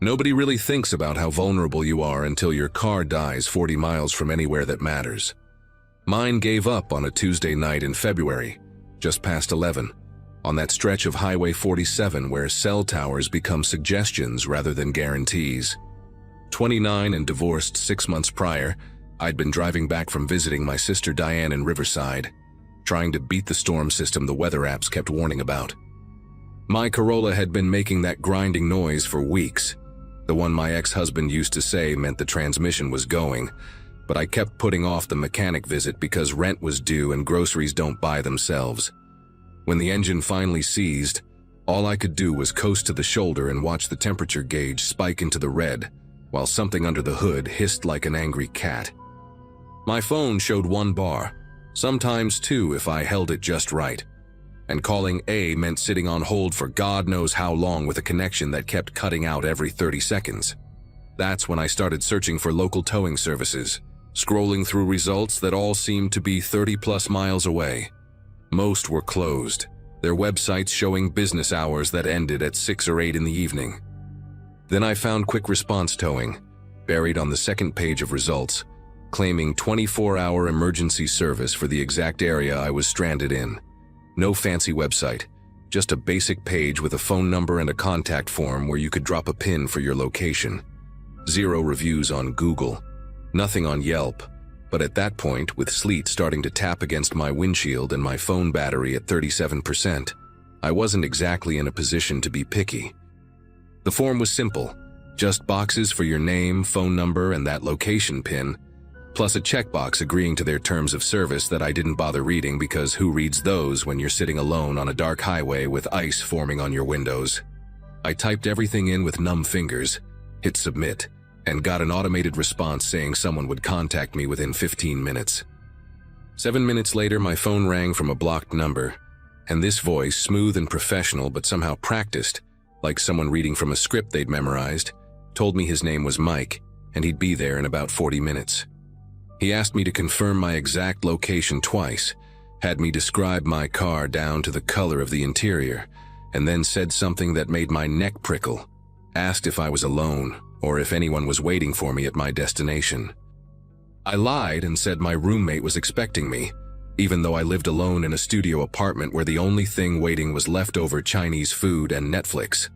Nobody really thinks about how vulnerable you are until your car dies 40 miles from anywhere that matters. Mine gave up on a Tuesday night in February, just past 11, on that stretch of Highway 47 where cell towers become suggestions rather than guarantees. 29 and divorced 6 months prior, I'd been driving back from visiting my sister Diane in Riverside, trying to beat the storm system the weather apps kept warning about. My Corolla had been making that grinding noise for weeks, the one my ex-husband used to say meant the transmission was going, but I kept putting off the mechanic visit because rent was due and groceries don't buy themselves. When the engine finally seized, All I could do was coast to the shoulder and watch the temperature gauge spike into the red, while something under the hood hissed like an angry cat. My phone showed 1 bar, sometimes 2 if I held it just right, and calling A meant sitting on hold for God knows how long with a connection that kept cutting out every 30 seconds. That's when I started searching for local towing services, scrolling through results that all seemed to be 30+ miles away. Most were closed, their websites showing business hours that ended at 6 or 8 in the evening. Then I found quick response towing, buried on the second page of results, claiming 24-hour emergency service for the exact area I was stranded in. No fancy website, just a basic page with a phone number and a contact form where you could drop a pin for your location. 0 reviews on Google, nothing on Yelp, but at that point, with sleet starting to tap against my windshield and my phone battery at 37%, I wasn't exactly in a position to be picky. The form was simple, just boxes for your name, phone number, and that location pin, plus a checkbox agreeing to their terms of service that I didn't bother reading because who reads those when you're sitting alone on a dark highway with ice forming on your windows? I typed everything in with numb fingers, hit submit, and got an automated response saying someone would contact me within 15 minutes. 7 minutes later, my phone rang from a blocked number, and this voice, smooth and professional but somehow practiced, like someone reading from a script they'd memorized, told me his name was Mike, and he'd be there in about 40 minutes. He asked me to confirm my exact location twice, had me describe my car down to the color of the interior, and then said something that made my neck prickle, asked if I was alone, or if anyone was waiting for me at my destination. I lied and said my roommate was expecting me, even though I lived alone in a studio apartment where the only thing waiting was leftover Chinese food and Netflix.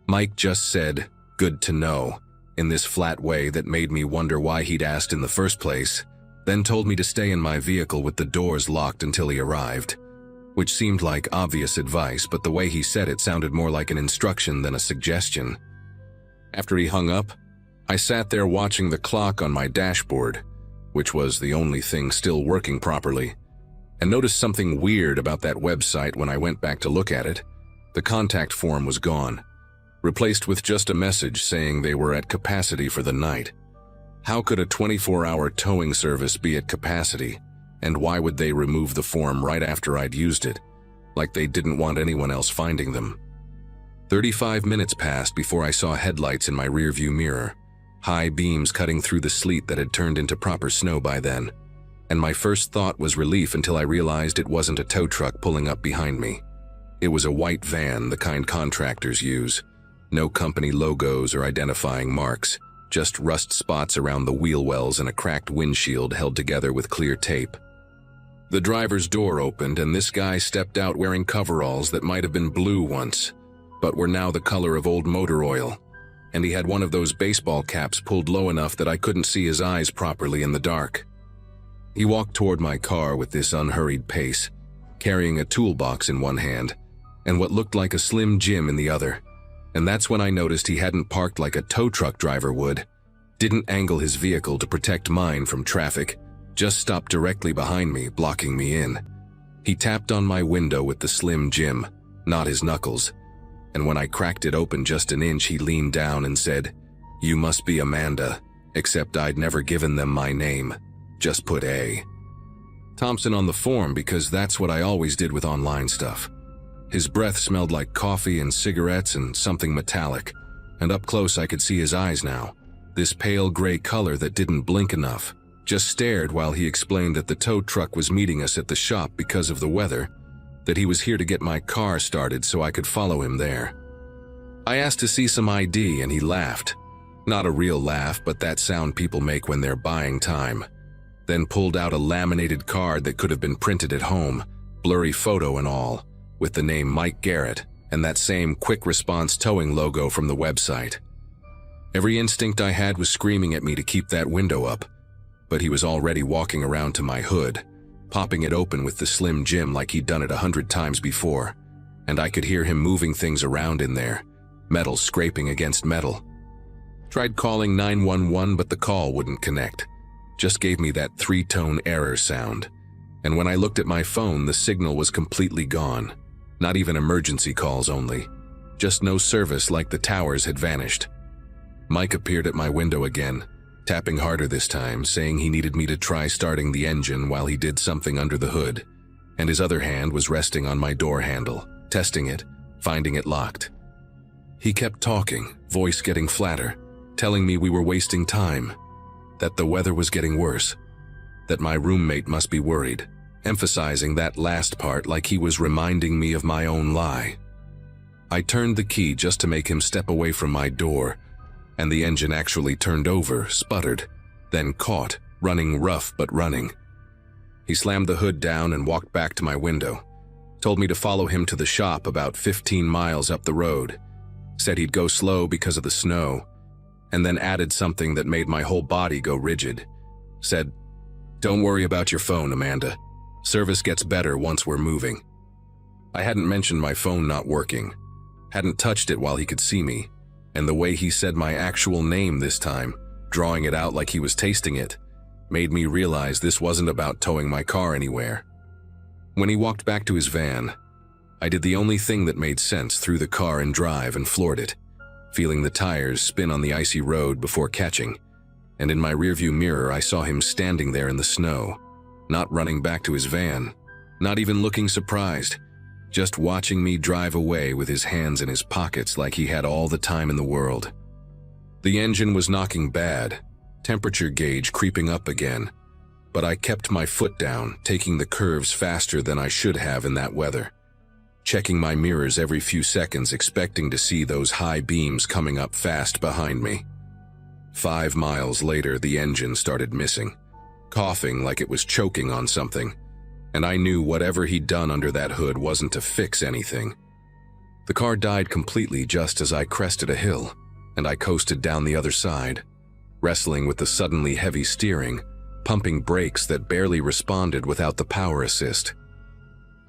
Mike just said, "Good to know," in this flat way that made me wonder why he'd asked in the first place, then told me to stay in my vehicle with the doors locked until he arrived, which seemed like obvious advice, but the way he said it sounded more like an instruction than a suggestion. After he hung up, I sat there watching the clock on my dashboard, which was the only thing still working properly, and noticed something weird about that website when I went back to look at it. The contact form was gone, replaced with just a message saying they were at capacity for the night. How could a 24-hour towing service be at capacity, and why would they remove the form right after I'd used it, like they didn't want anyone else finding them? 35 minutes passed before I saw headlights in my rearview mirror, high beams cutting through the sleet that had turned into proper snow by then, and my first thought was relief until I realized it wasn't a tow truck pulling up behind me. It was a white van, the kind contractors use. No company logos or identifying marks, just rust spots around the wheel wells and a cracked windshield held together with clear tape. The driver's door opened and this guy stepped out wearing coveralls that might have been blue once, but were now the color of old motor oil, and he had one of those baseball caps pulled low enough that I couldn't see his eyes properly in the dark. He walked toward my car with this unhurried pace, carrying a toolbox in one hand and what looked like a Slim Jim in the other, and that's when I noticed he hadn't parked like a tow truck driver would, didn't angle his vehicle to protect mine from traffic, just stopped directly behind me, blocking me in. He tapped on my window with the Slim Jim, not his knuckles, and when I cracked it open just an inch, he leaned down and said, "You must be Amanda," except I'd never given them my name, just put A. Thompson on the form because that's what I always did with online stuff. His breath smelled like coffee and cigarettes and something metallic, and up close I could see his eyes now, this pale gray color that didn't blink enough, just stared while he explained that the tow truck was meeting us at the shop because of the weather, that he was here to get my car started so I could follow him there. I asked to see some ID and he laughed. Not a real laugh, but that sound people make when they're buying time. Then pulled out a laminated card that could have been printed at home, blurry photo and all, with the name Mike Garrett and that same quick response towing logo from the website. Every instinct I had was screaming at me to keep that window up, but he was already walking around to my hood, popping it open with the Slim Jim like he'd done it 100 times before, and I could hear him moving things around in there, metal scraping against metal. Tried calling 911, but the call wouldn't connect, just gave me that 3-tone error sound, and when I looked at my phone, the signal was completely gone. Not even emergency calls only. Just no service, like the towers had vanished. Mike appeared at my window again, tapping harder this time, saying he needed me to try starting the engine while he did something under the hood, and his other hand was resting on my door handle, testing it, finding it locked. He kept talking, voice getting flatter, telling me we were wasting time, that the weather was getting worse, that my roommate must be worried, emphasizing that last part like he was reminding me of my own lie. I turned the key just to make him step away from my door, and the engine actually turned over, sputtered, then caught, running rough but running. He slammed the hood down and walked back to my window, told me to follow him to the shop about 15 miles up the road, said he'd go slow because of the snow, and then added something that made my whole body go rigid. Said, "Don't worry about your phone, Amanda. Service gets better once we're moving." I hadn't mentioned my phone not working, hadn't touched it while he could see me, and the way he said my actual name this time, drawing it out like he was tasting it, made me realize this wasn't about towing my car anywhere. When he walked back to his van, I did the only thing that made sense, threw the car in drive and floored it, feeling the tires spin on the icy road before catching, and in my rearview mirror I saw him standing there in the snow, not running back to his van, not even looking surprised, just watching me drive away with his hands in his pockets like he had all the time in the world. The engine was knocking bad, temperature gauge creeping up again, but I kept my foot down, taking the curves faster than I should have in that weather, checking my mirrors every few seconds, expecting to see those high beams coming up fast behind me. 5 miles later, the engine started missing, coughing like it was choking on something, and I knew whatever he'd done under that hood wasn't to fix anything. The car died completely just as I crested a hill, and I coasted down the other side, wrestling with the suddenly heavy steering, pumping brakes that barely responded without the power assist.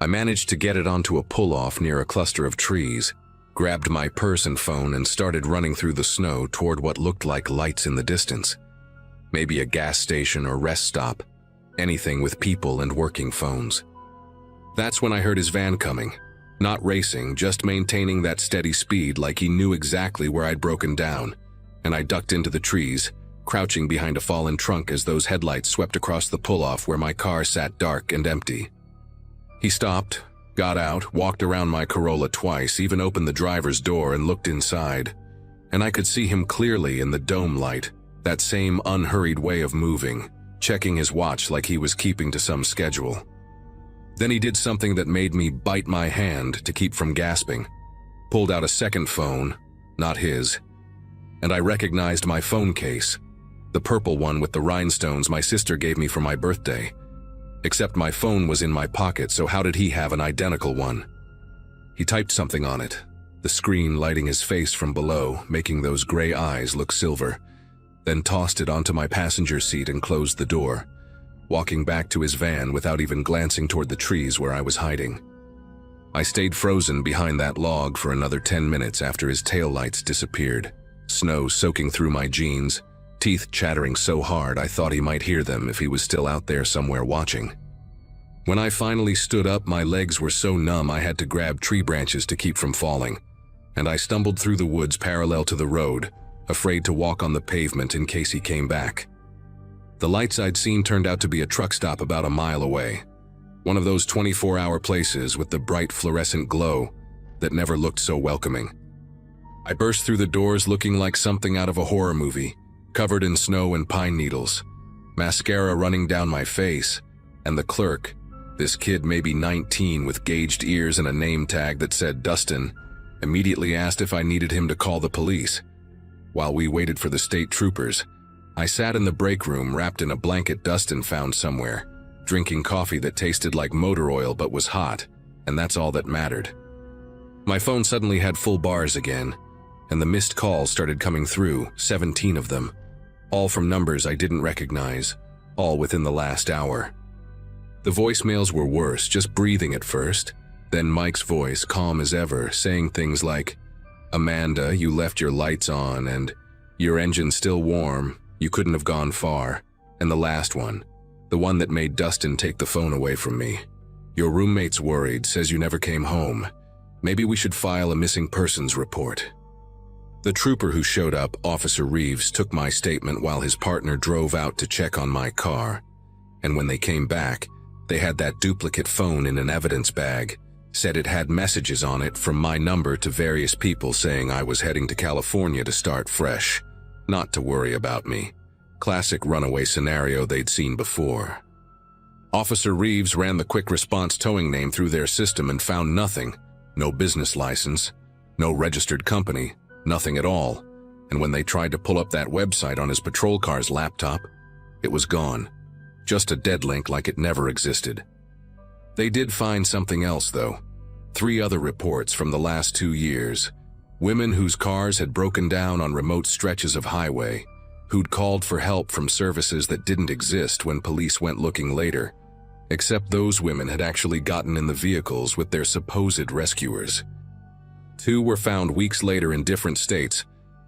I managed to get it onto a pull-off near a cluster of trees, grabbed my purse and phone and started running through the snow toward what looked like lights in the distance. Maybe a gas station or rest stop, anything with people and working phones. That's when I heard his van coming, not racing, just maintaining that steady speed like he knew exactly where I'd broken down, and I ducked into the trees, crouching behind a fallen trunk as those headlights swept across the pull-off where my car sat dark and empty. He stopped, got out, walked around my Corolla twice, even opened the driver's door and looked inside, and I could see him clearly in the dome light, that same unhurried way of moving, checking his watch like he was keeping to some schedule. Then he did something that made me bite my hand to keep from gasping, pulled out a second phone, not his, and I recognized my phone case, the purple one with the rhinestones my sister gave me for my birthday. Except my phone was in my pocket, so how did he have an identical one? He typed something on it, the screen lighting his face from below, making those gray eyes look silver, then tossed it onto my passenger seat and closed the door, walking back to his van without even glancing toward the trees where I was hiding. I stayed frozen behind that log for another 10 minutes after his taillights disappeared, snow soaking through my jeans, teeth chattering so hard I thought he might hear them if he was still out there somewhere watching. When I finally stood up, my legs were so numb I had to grab tree branches to keep from falling, and I stumbled through the woods parallel to the road, afraid to walk on the pavement in case he came back. The lights I'd seen turned out to be a truck stop about a mile away, one of those 24-hour places with the bright fluorescent glow that never looked so welcoming. I burst through the doors looking like something out of a horror movie, covered in snow and pine needles, mascara running down my face, and the clerk, this kid maybe 19 with gauged ears and a name tag that said Dustin, immediately asked if I needed him to call the police. While we waited for the state troopers, I sat in the break room wrapped in a blanket Dustin found somewhere, drinking coffee that tasted like motor oil but was hot, and that's all that mattered. My phone suddenly had full bars again, and the missed calls started coming through, 17 of them, all from numbers I didn't recognize, all within the last hour. The voicemails were worse, just breathing at first, then Mike's voice, calm as ever, saying things like, "Amanda, you left your lights on, and your engine's still warm, you couldn't have gone far," and the last one, the one that made Dustin take the phone away from me, "Your roommate's worried, says you never came home. Maybe we should file a missing persons report. The trooper who showed up, Officer Reeves, took my statement while his partner drove out to check on my car. And when they came back, they had that duplicate phone in an evidence bag, said it had messages on it from my number to various people saying I was heading to California to start fresh, not to worry about me. Classic runaway scenario they'd seen before. Officer Reeves ran the quick response towing name through their system and found nothing. No business license, no registered company, nothing at all. And when they tried to pull up that website on his patrol car's laptop, it was gone. Just a dead link like it never existed. They did find something else though. 3 other reports from the last 2 years. Women whose cars had broken down on remote stretches of highway, who'd called for help from services that didn't exist when police went looking later. Except those women had actually gotten in the vehicles with their supposed rescuers. 2 were found weeks later in different states,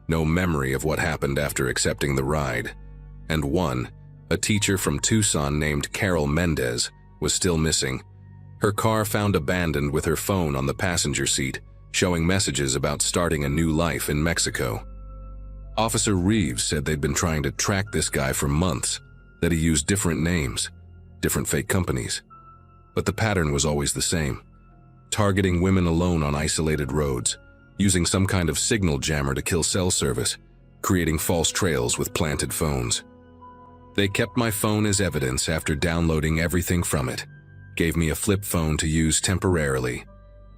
no memory of what happened after accepting the ride. And 1, a teacher from Tucson named Carol Mendez, was still missing. Her car found abandoned with her phone on the passenger seat, showing messages about starting a new life in Mexico. Officer Reeves said they'd been trying to track this guy for months, that he used different names, different fake companies. But the pattern was always the same. Targeting women alone on isolated roads, using some kind of signal jammer to kill cell service, creating false trails with planted phones. They kept my phone as evidence after downloading everything from it, gave me a flip phone to use temporarily,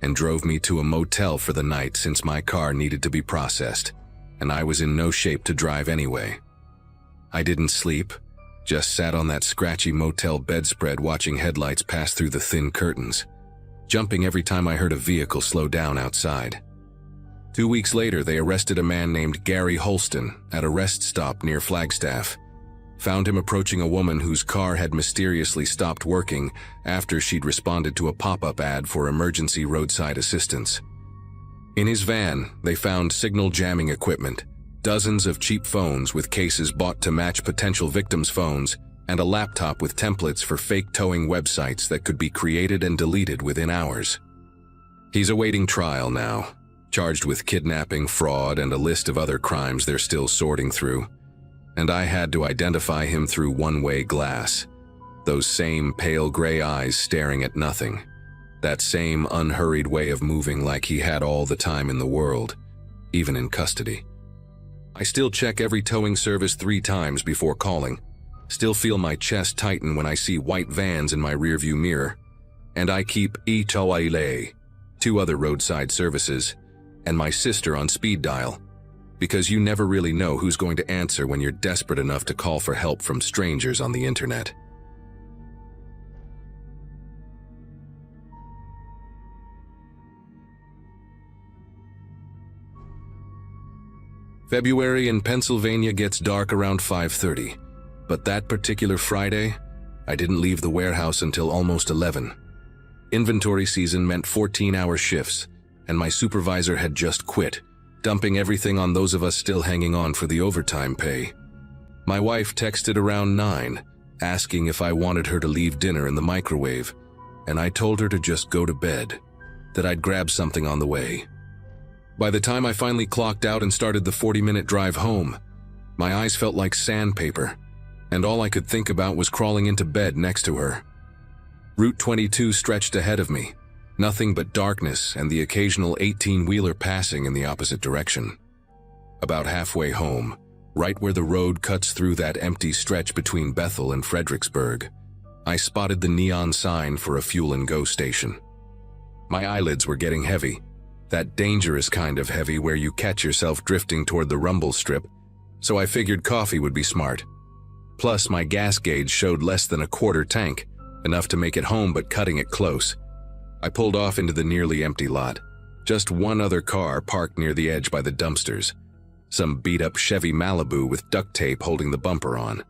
and drove me to a motel for the night since my car needed to be processed, and I was in no shape to drive anyway. I didn't sleep, just sat on that scratchy motel bedspread watching headlights pass through the thin curtains, jumping every time I heard a vehicle slow down outside. 2 weeks later, they arrested a man named Gary Holston at a rest stop near Flagstaff. Found him approaching a woman whose car had mysteriously stopped working after she'd responded to a pop-up ad for emergency roadside assistance. In his van, they found signal jamming equipment, dozens of cheap phones with cases bought to match potential victims' phones, and a laptop with templates for fake towing websites that could be created and deleted within hours. He's awaiting trial now, charged with kidnapping, fraud, and a list of other crimes they're still sorting through. And I had to identify him through one-way glass. Those same pale gray eyes staring at nothing. That same unhurried way of moving like he had all the time in the world, even in custody. I still check every towing service 3 times before calling. Still feel my chest tighten when I see white vans in my rearview mirror. And I keep Itawaile, 2 other roadside services, and my sister on speed dial. Because you never really know who's going to answer when you're desperate enough to call for help from strangers on the internet. February in Pennsylvania gets dark around 5:30, but that particular Friday, I didn't leave the warehouse until almost 11. Inventory season meant 14-hour shifts, and my supervisor had just quit, dumping everything on those of us still hanging on for the overtime pay. My wife texted around 9, asking if I wanted her to leave dinner in the microwave, and I told her to just go to bed, that I'd grab something on the way. By the time I finally clocked out and started the 40-minute drive home, my eyes felt like sandpaper, and all I could think about was crawling into bed next to her. Route 22 stretched ahead of me, nothing but darkness and the occasional 18-wheeler passing in the opposite direction. About halfway home, right where the road cuts through that empty stretch between Bethel and Fredericksburg, I spotted the neon sign for a fuel-and-go station. My eyelids were getting heavy, that dangerous kind of heavy where you catch yourself drifting toward the rumble strip, so I figured coffee would be smart. Plus, my gas gauge showed less than a quarter tank, enough to make it home but cutting it close. I pulled off into the nearly empty lot. Just one other car parked near the edge by the dumpsters. Some beat-up Chevy Malibu with duct tape holding the bumper on.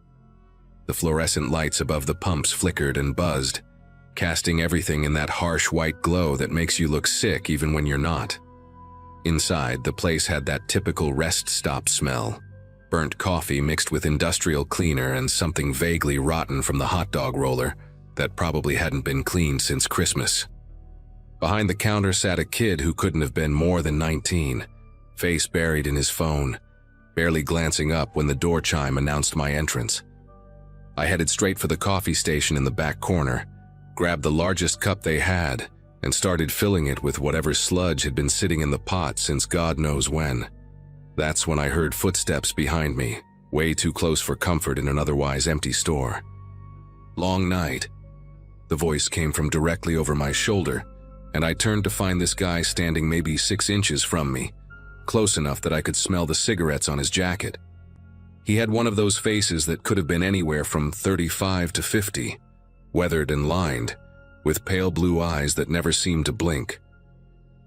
The fluorescent lights above the pumps flickered and buzzed, casting everything in that harsh white glow that makes you look sick even when you're not. Inside, the place had that typical rest stop smell. Burnt coffee mixed with industrial cleaner and something vaguely rotten from the hot dog roller that probably hadn't been cleaned since Christmas. Behind the counter sat a kid who couldn't have been more than 19, face buried in his phone, barely glancing up when the door chime announced my entrance. I headed straight for the coffee station in the back corner, grabbed the largest cup they had, and started filling it with whatever sludge had been sitting in the pot since God knows when. That's when I heard footsteps behind me, way too close for comfort in an otherwise empty store. "Long night." The voice came from directly over my shoulder, and I turned to find this guy standing maybe 6 inches from me, close enough that I could smell the cigarettes on his jacket. He had one of those faces that could have been anywhere from 35 to 50, weathered and lined, with pale blue eyes that never seemed to blink.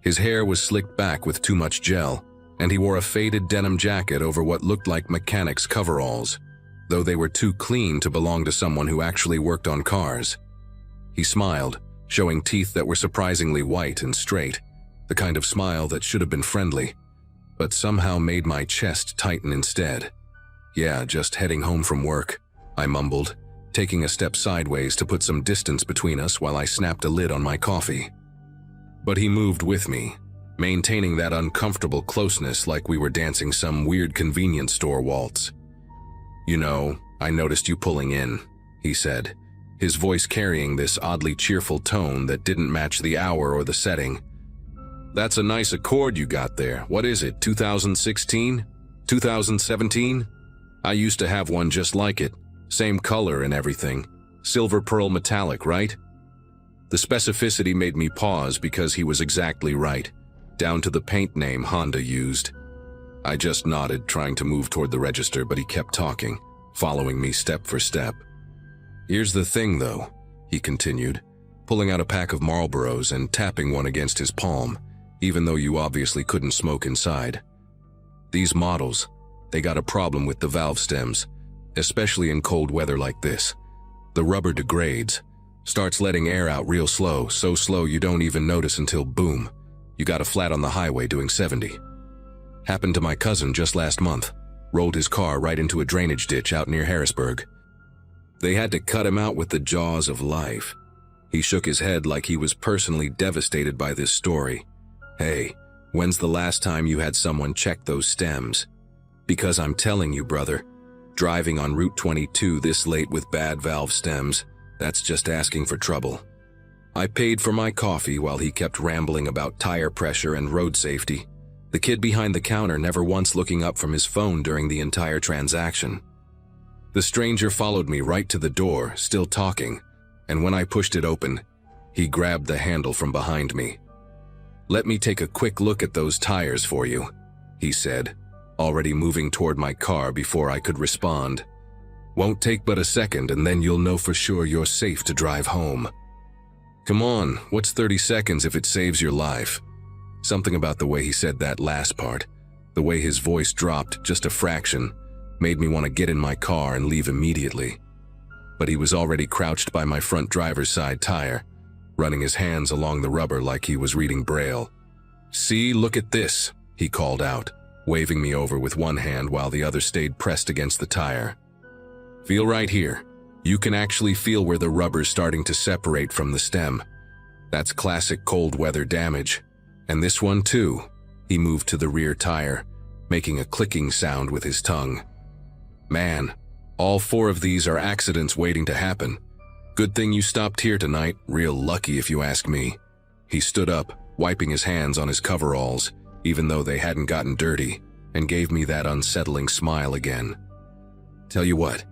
His hair was slicked back with too much gel, and he wore a faded denim jacket over what looked like mechanics' coveralls, though they were too clean to belong to someone who actually worked on cars. He smiled, showing teeth that were surprisingly white and straight, the kind of smile that should have been friendly, but somehow made my chest tighten instead. "Yeah, just heading home from work," I mumbled, taking a step sideways to put some distance between us while I snapped a lid on my coffee. But he moved with me, maintaining that uncomfortable closeness like we were dancing some weird convenience store waltz. "You know, I noticed you pulling in," he said, his voice carrying this oddly cheerful tone that didn't match the hour or the setting. "That's a nice Accord you got there. What is it, 2016? 2017? I used to have one just like it. Same color and everything. Silver pearl metallic, right?" The specificity made me pause because he was exactly right, down to the paint name Honda used. I just nodded, trying to move toward the register, but he kept talking, following me step for step. "Here's the thing, though," he continued, pulling out a pack of Marlboros and tapping one against his palm, even though you obviously couldn't smoke inside. "These models, they got a problem with the valve stems, especially in cold weather like this. The rubber degrades, starts letting air out real slow, so slow you don't even notice until boom, you got a flat on the highway doing 70. Happened to my cousin just last month. Rolled his car right into a drainage ditch out near Harrisburg. They had to cut him out with the jaws of life." He shook his head like he was personally devastated by this story. "Hey, when's the last time you had someone check those stems? Because I'm telling you, brother, driving on Route 22 this late with bad valve stems, that's just asking for trouble." I paid for my coffee while he kept rambling about tire pressure and road safety, the kid behind the counter never once looking up from his phone during the entire transaction. The stranger followed me right to the door, still talking, and when I pushed it open, he grabbed the handle from behind me. "Let me take a quick look at those tires for you," he said, already moving toward my car before I could respond. "Won't take but a second, and then you'll know for sure you're safe to drive home." "Come on, what's 30 seconds if it saves your life?" Something about the way he said that last part, the way his voice dropped just a fraction, made me want to get in my car and leave immediately. But he was already crouched by my front driver's side tire, running his hands along the rubber like he was reading Braille. "See, look at this," he called out, waving me over with one hand while the other stayed pressed against the tire. "Feel right here. You can actually feel where the rubber's starting to separate from the stem. That's classic cold weather damage. And this one too." He moved to the rear tire, making a clicking sound with his tongue. "Man, all 4 of these are accidents waiting to happen. Good thing you stopped here tonight, real lucky if you ask me." He stood up, wiping his hands on his coveralls, even though they hadn't gotten dirty, and gave me that unsettling smile again. "Tell you what,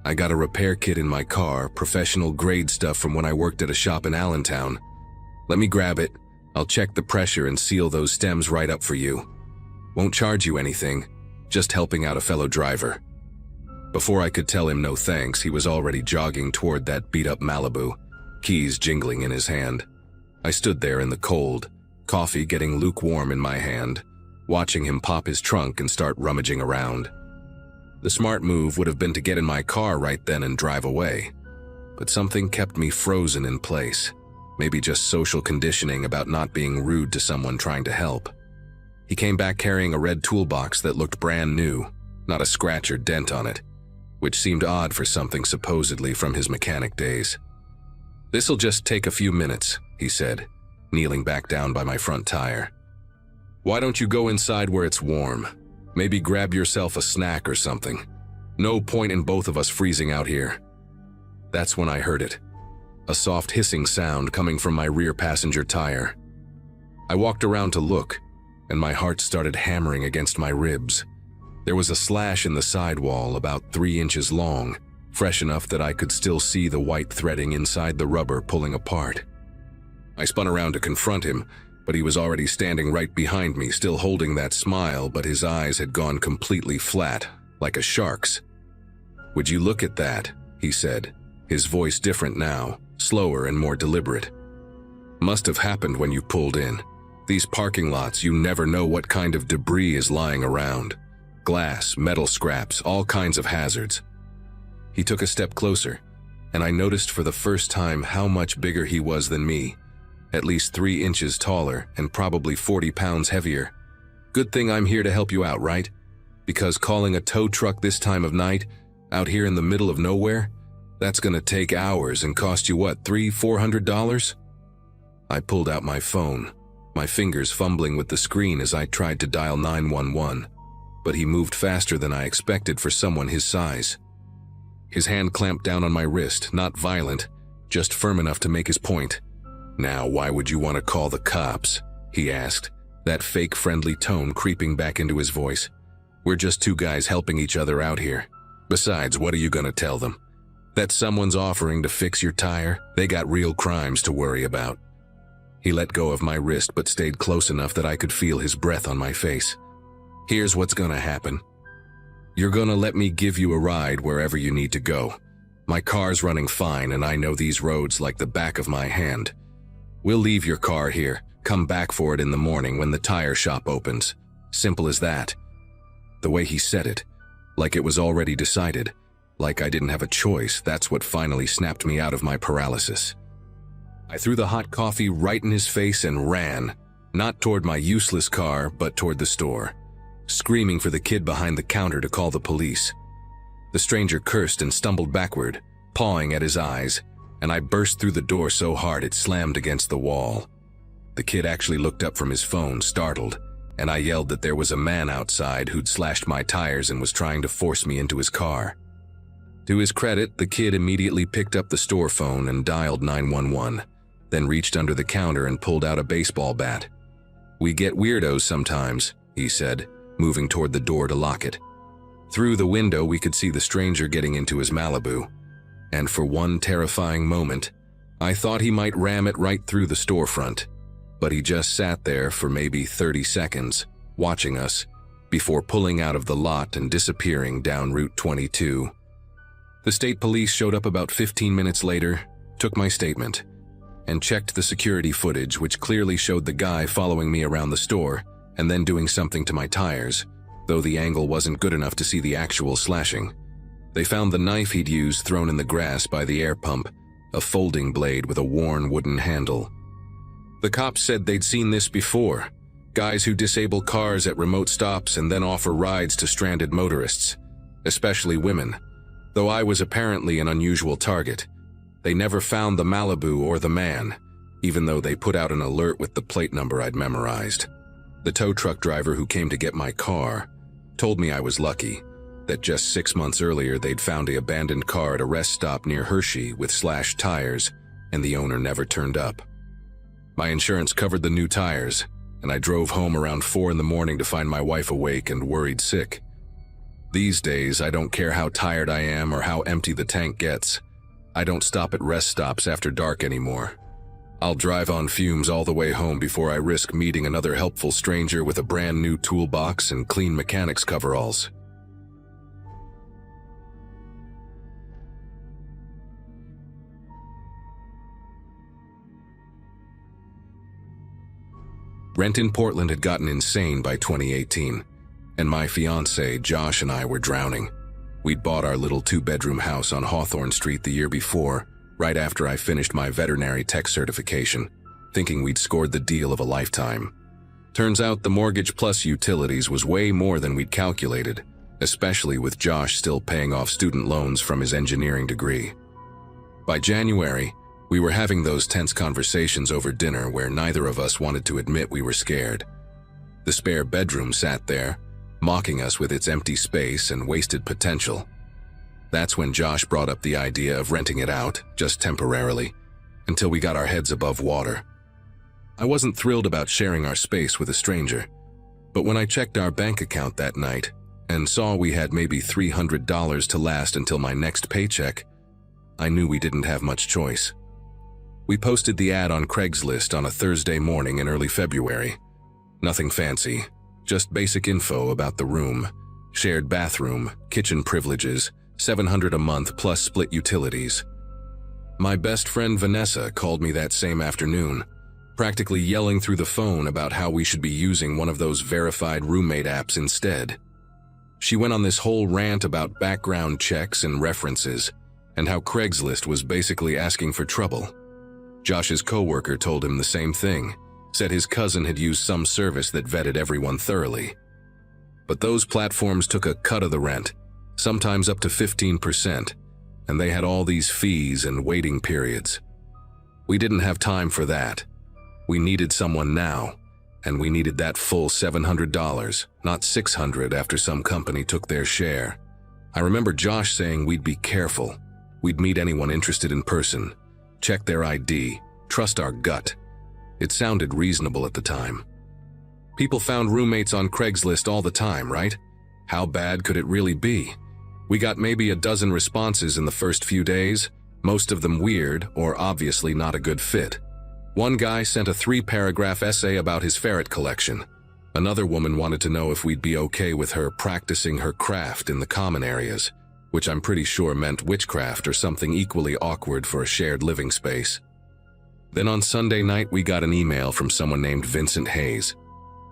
I got a repair kit in my car, professional grade stuff from when I worked at a shop in Allentown. Let me grab it. I'll check the pressure and seal those stems right up for you. Won't charge you anything, just helping out a fellow driver." Before I could tell him no thanks, he was already jogging toward that beat-up Malibu, keys jingling in his hand. I stood there in the cold, coffee getting lukewarm in my hand, watching him pop his trunk and start rummaging around. The smart move would have been to get in my car right then and drive away, but something kept me frozen in place, maybe just social conditioning about not being rude to someone trying to help. He came back carrying a red toolbox that looked brand new, not a scratch or dent on it, which seemed odd for something supposedly from his mechanic days. "This'll just take a few minutes," he said, kneeling back down by my front tire. "Why don't you go inside where it's warm? Maybe grab yourself a snack or something. No point in both of us freezing out here." That's when I heard it. A soft hissing sound coming from my rear passenger tire. I walked around to look, and my heart started hammering against my ribs. There was a slash in the sidewall about 3 inches long, fresh enough that I could still see the white threading inside the rubber pulling apart. I spun around to confront him, but he was already standing right behind me, still holding that smile, but his eyes had gone completely flat, like a shark's. "Would you look at that?" he said, his voice different now, slower and more deliberate. "Must have happened when you pulled in. These parking lots, you never know what kind of debris is lying around. Glass, metal scraps, all kinds of hazards." He took a step closer, and I noticed for the first time how much bigger he was than me. At least 3 inches taller and probably 40 pounds heavier. "Good thing I'm here to help you out, right? Because calling a tow truck this time of night, out here in the middle of nowhere, that's gonna take hours and cost you what, $300–400? I pulled out my phone, my fingers fumbling with the screen as I tried to dial 911, but he moved faster than I expected for someone his size. His hand clamped down on my wrist, not violent, just firm enough to make his point. "Now, why would you want to call the cops?" he asked, that fake friendly tone creeping back into his voice. "We're just two guys helping each other out here. Besides, what are you gonna tell them? That someone's offering to fix your tire? They got real crimes to worry about." He let go of my wrist but stayed close enough that I could feel his breath on my face. "Here's what's gonna happen. You're gonna let me give you a ride wherever you need to go. My car's running fine and I know these roads like the back of my hand. We'll leave your car here, come back for it in the morning when the tire shop opens. Simple as that." The way he said it, like it was already decided, like I didn't have a choice, that's what finally snapped me out of my paralysis. I threw the hot coffee right in his face and ran, not toward my useless car, but toward the store, screaming for the kid behind the counter to call the police. The stranger cursed and stumbled backward, pawing at his eyes, and I burst through the door so hard it slammed against the wall. The kid actually looked up from his phone, startled, and I yelled that there was a man outside who'd slashed my tires and was trying to force me into his car. To his credit, the kid immediately picked up the store phone and dialed 911, then reached under the counter and pulled out a baseball bat. "We get weirdos sometimes," he said, moving toward the door to lock it. Through the window, we could see the stranger getting into his Malibu, and for one terrifying moment, I thought he might ram it right through the storefront, but he just sat there for maybe 30 seconds, watching us, before pulling out of the lot and disappearing down Route 22. The state police showed up about 15 minutes later, took my statement, and checked the security footage, which clearly showed the guy following me around the store and then doing something to my tires, though the angle wasn't good enough to see the actual slashing. They found the knife he'd used thrown in the grass by the air pump, a folding blade with a worn wooden handle. The cops said they'd seen this before, guys who disable cars at remote stops and then offer rides to stranded motorists, especially women, though I was apparently an unusual target. They never found the Malibu or the man, even though they put out an alert with the plate number I'd memorized. The tow truck driver who came to get my car told me I was lucky, that just 6 months earlier they'd found an abandoned car at a rest stop near Hershey with slashed tires, and the owner never turned up. My insurance covered the new tires, and I drove home around 4 in the morning to find my wife awake and worried sick. These days, I don't care how tired I am or how empty the tank gets. I don't stop at rest stops after dark anymore. I'll drive on fumes all the way home before I risk meeting another helpful stranger with a brand new toolbox and clean mechanics coveralls. Rent in Portland had gotten insane by 2018, and my fiancé, Josh, and I were drowning. We'd bought our little 2-bedroom house on Hawthorne Street the year before, right after I finished my veterinary tech certification, thinking we'd scored the deal of a lifetime. Turns out the mortgage plus utilities was way more than we'd calculated, especially with Josh still paying off student loans from his engineering degree. By January, We were having those tense conversations over dinner where neither of us wanted to admit we were scared. The spare bedroom sat there, mocking us with its empty space and wasted potential. That's when Josh brought up the idea of renting it out, just temporarily, until we got our heads above water. I wasn't thrilled about sharing our space with a stranger, but when I checked our bank account that night and saw we had maybe $300 to last until my next paycheck, I knew we didn't have much choice. We posted the ad on Craigslist on a Thursday morning in early February. Nothing fancy, just basic info about the room, shared bathroom, kitchen privileges, $700 a month plus split utilities. My best friend Vanessa called me that same afternoon, practically yelling through the phone about how we should be using one of those verified roommate apps instead. She went on this whole rant about background checks and references, and how Craigslist was basically asking for trouble. Josh's coworker told him the same thing, said his cousin had used some service that vetted everyone thoroughly. But those platforms took a cut of the rent, sometimes up to 15%, and they had all these fees and waiting periods. We didn't have time for that. We needed someone now, and we needed that full $700, not $600 after some company took their share. I remember Josh saying we'd be careful. We'd meet anyone interested in person, check their ID, trust our gut. It sounded reasonable at the time. People found roommates on Craigslist all the time, right? How bad could it really be? We got maybe a dozen responses in the first few days, most of them weird or obviously not a good fit. One guy sent a 3-paragraph essay about his ferret collection. Another woman wanted to know if we'd be okay with her practicing her craft in the common areas, which I'm pretty sure meant witchcraft or something equally awkward for a shared living space. Then on Sunday night, we got an email from someone named Vincent Hayes.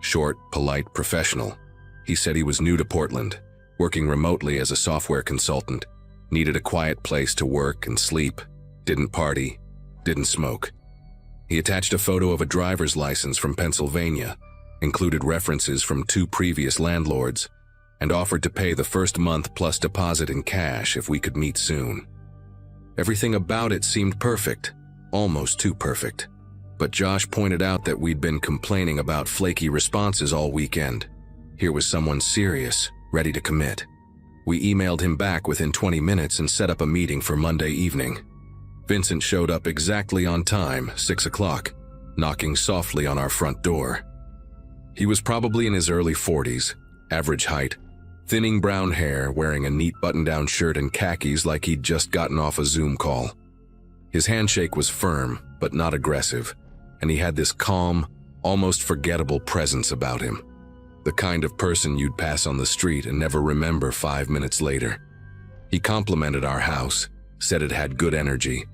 Short, polite, professional. He said he was new to Portland, working remotely as a software consultant, needed a quiet place to work and sleep, didn't party, didn't smoke. He attached a photo of a driver's license from Pennsylvania, included references from 2 previous landlords, and offered to pay the first month plus deposit in cash if we could meet soon. Everything about it seemed perfect, almost too perfect. But Josh pointed out that we'd been complaining about flaky responses all weekend. Here was someone serious, ready to commit. We emailed him back within 20 minutes and set up a meeting for Monday evening. Vincent showed up exactly on time, 6 o'clock, knocking softly on our front door. He was probably in his early 40s, average height, thinning brown hair, wearing a neat button-down shirt and khakis like he'd just gotten off a Zoom call. His handshake was firm, but not aggressive, and he had this calm, almost forgettable presence about him. The kind of person you'd pass on the street and never remember 5 minutes later. He complimented our house, said it had good energy,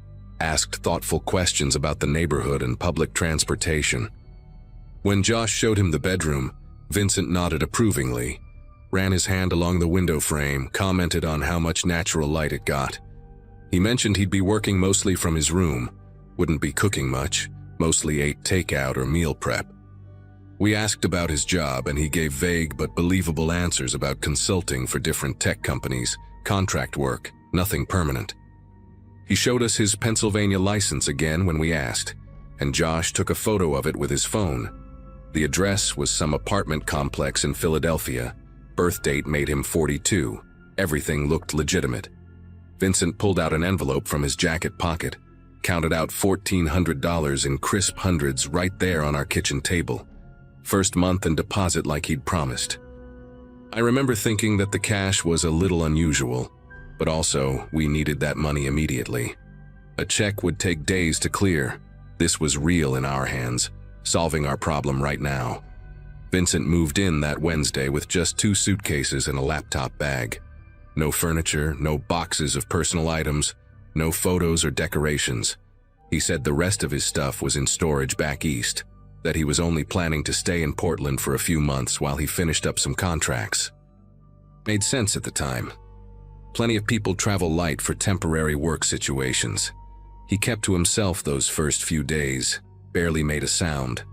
asked thoughtful questions about the neighborhood and public transportation. When Josh showed him the bedroom, Vincent nodded approvingly, ran his hand along the window frame, commented on how much natural light it got. He mentioned he'd be working mostly from his room, wouldn't be cooking much, mostly ate takeout or meal prep. We asked about his job and he gave vague but believable answers about consulting for different tech companies, contract work, nothing permanent. He showed us his Pennsylvania license again when we asked, and Josh took a photo of it with his phone. The address was some apartment complex in Philadelphia. Birth date made him 42. Everything looked legitimate. Vincent pulled out an envelope from his jacket pocket, counted out $1,400 in crisp hundreds right there on our kitchen table. First month and deposit like he'd promised. I remember thinking that the cash was a little unusual, but also we needed that money immediately. A check would take days to clear. This was real in our hands, solving our problem right now. Vincent moved in that Wednesday with just 2 suitcases and a laptop bag. No furniture, no boxes of personal items, no photos or decorations. He said the rest of his stuff was in storage back east, that he was only planning to stay in Portland for a few months while he finished up some contracts. Made sense at the time. Plenty of people travel light for temporary work situations. He kept to himself those first few days, barely made a sound.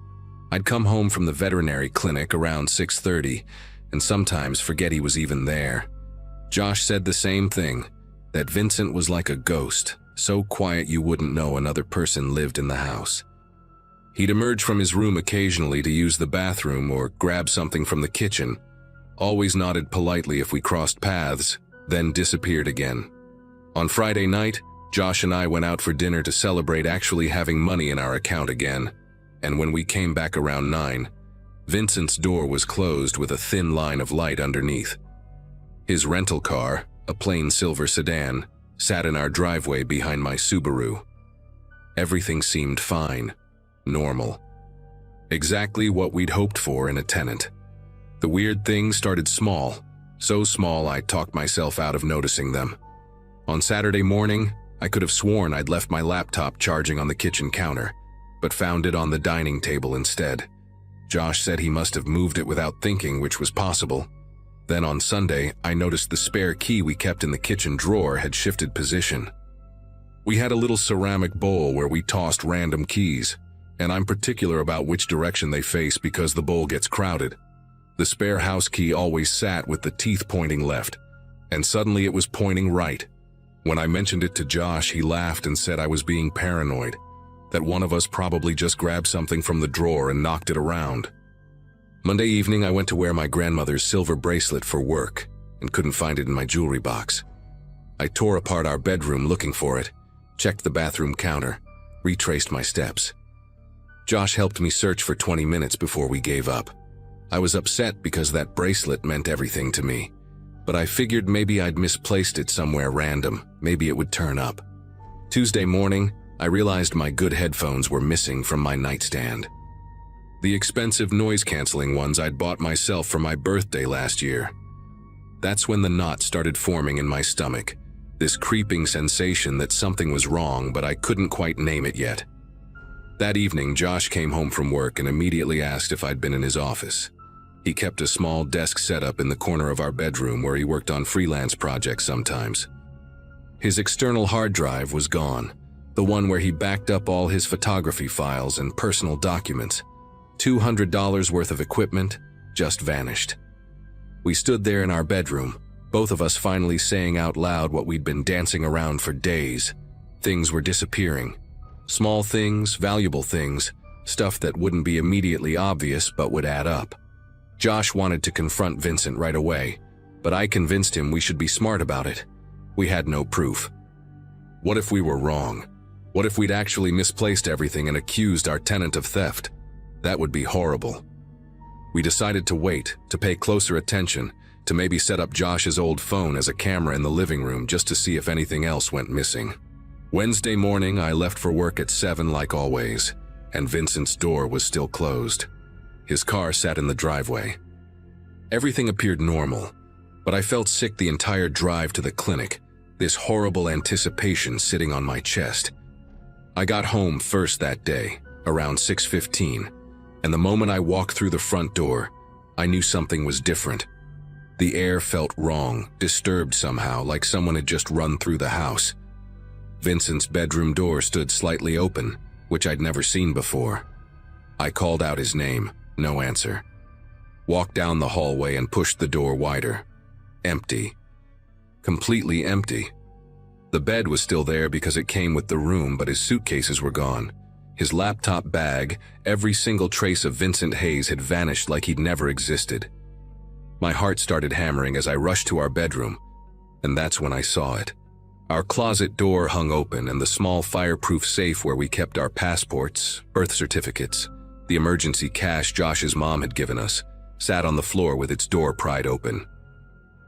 I'd come home from the veterinary clinic around 6:30 and sometimes forget he was even there. Josh said the same thing, that Vincent was like a ghost, so quiet you wouldn't know another person lived in the house. He'd emerge from his room occasionally to use the bathroom or grab something from the kitchen, always nodded politely if we crossed paths, then disappeared again. On Friday night, Josh and I went out for dinner to celebrate actually having money in our account again, and when we came back around 9, Vincent's door was closed with a thin line of light underneath. His rental car, a plain silver sedan, sat in our driveway behind my Subaru. Everything seemed fine, normal. Exactly what we'd hoped for in a tenant. The weird things started small, so small I talked myself out of noticing them. On Saturday morning, I could have sworn I'd left my laptop charging on the kitchen counter, but found it on the dining table instead. Josh said he must have moved it without thinking, which was possible. Then on Sunday, I noticed the spare key we kept in the kitchen drawer had shifted position. We had a little ceramic bowl where we tossed random keys, and I'm particular about which direction they face because the bowl gets crowded. The spare house key always sat with the teeth pointing left, and suddenly it was pointing right. When I mentioned it to Josh, he laughed and said I was being paranoid, that one of us probably just grabbed something from the drawer and knocked it around. Monday evening, I went to wear my grandmother's silver bracelet for work and couldn't find it in my jewelry box. I tore apart our bedroom looking for it, checked the bathroom counter, retraced my steps. Josh helped me search for 20 minutes before we gave up. I was upset because that bracelet meant everything to me, but I figured maybe I'd misplaced it somewhere random, maybe it would turn up. Tuesday morning, I realized my good headphones were missing from my nightstand. The expensive noise-canceling ones I'd bought myself for my birthday last year. That's when the knot started forming in my stomach, this creeping sensation that something was wrong, but I couldn't quite name it yet. That evening, Josh came home from work and immediately asked if I'd been in his office. He kept a small desk set up in the corner of our bedroom where he worked on freelance projects sometimes. His external hard drive was gone, the one where he backed up all his photography files and personal documents. $200 worth of equipment just vanished. We stood there in our bedroom, both of us finally saying out loud what we'd been dancing around for days. Things were disappearing. Small things, valuable things, stuff that wouldn't be immediately obvious but would add up. Josh wanted to confront Vincent right away, but I convinced him we should be smart about it. We had no proof. What if we were wrong? What if we'd actually misplaced everything and accused our tenant of theft? That would be horrible. We decided to wait, to pay closer attention, to maybe set up Josh's old phone as a camera in the living room just to see if anything else went missing. Wednesday morning, I left for work at 7 like always, and Vincent's door was still closed. His car sat in the driveway. Everything appeared normal, but I felt sick the entire drive to the clinic, this horrible anticipation sitting on my chest. I got home first that day, around 6:15, and the moment I walked through the front door, I knew something was different. The air felt wrong, disturbed somehow, like someone had just run through the house. Vincent's bedroom door stood slightly open, which I'd never seen before. I called out his name. No answer. Walked down the hallway and pushed the door wider. Empty. Completely empty. The bed was still there because it came with the room, but his suitcases were gone. His laptop bag, every single trace of Vincent Hayes had vanished like he'd never existed. My heart started hammering as I rushed to our bedroom, and that's when I saw it. Our closet door hung open, and the small fireproof safe where we kept our passports, birth certificates, the emergency cash Josh's mom had given us, sat on the floor with its door pried open.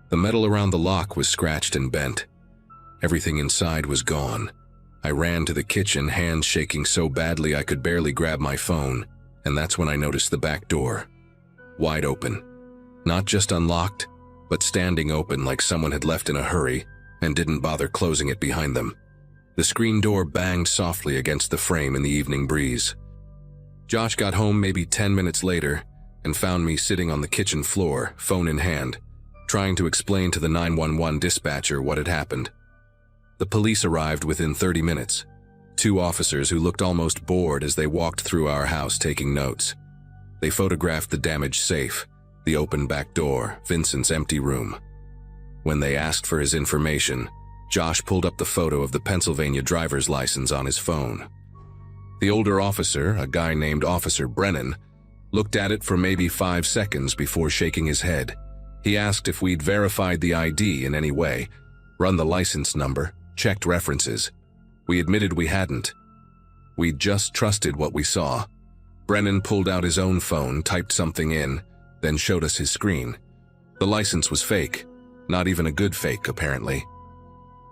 The metal around the lock was scratched and bent. Everything inside was gone. I ran to the kitchen, hands shaking so badly I could barely grab my phone, and that's when I noticed the back door. Wide open. Not just unlocked, but standing open like someone had left in a hurry and didn't bother closing it behind them. The screen door banged softly against the frame in the evening breeze. Josh got home maybe 10 minutes later and found me sitting on the kitchen floor, phone in hand, trying to explain to the 911 dispatcher what had happened. The police arrived within 30 minutes, 2 officers who looked almost bored as they walked through our house taking notes. They photographed the damaged safe, the open back door, Vincent's empty room. When they asked for his information, Josh pulled up the photo of the Pennsylvania driver's license on his phone. The older officer, a guy named Officer Brennan, looked at it for maybe 5 seconds before shaking his head. He asked if we'd verified the ID in any way, run the license number, checked references. We admitted we hadn't. We'd just trusted what we saw. Brennan pulled out his own phone, typed something in, then showed us his screen. The license was fake, not even a good fake, apparently.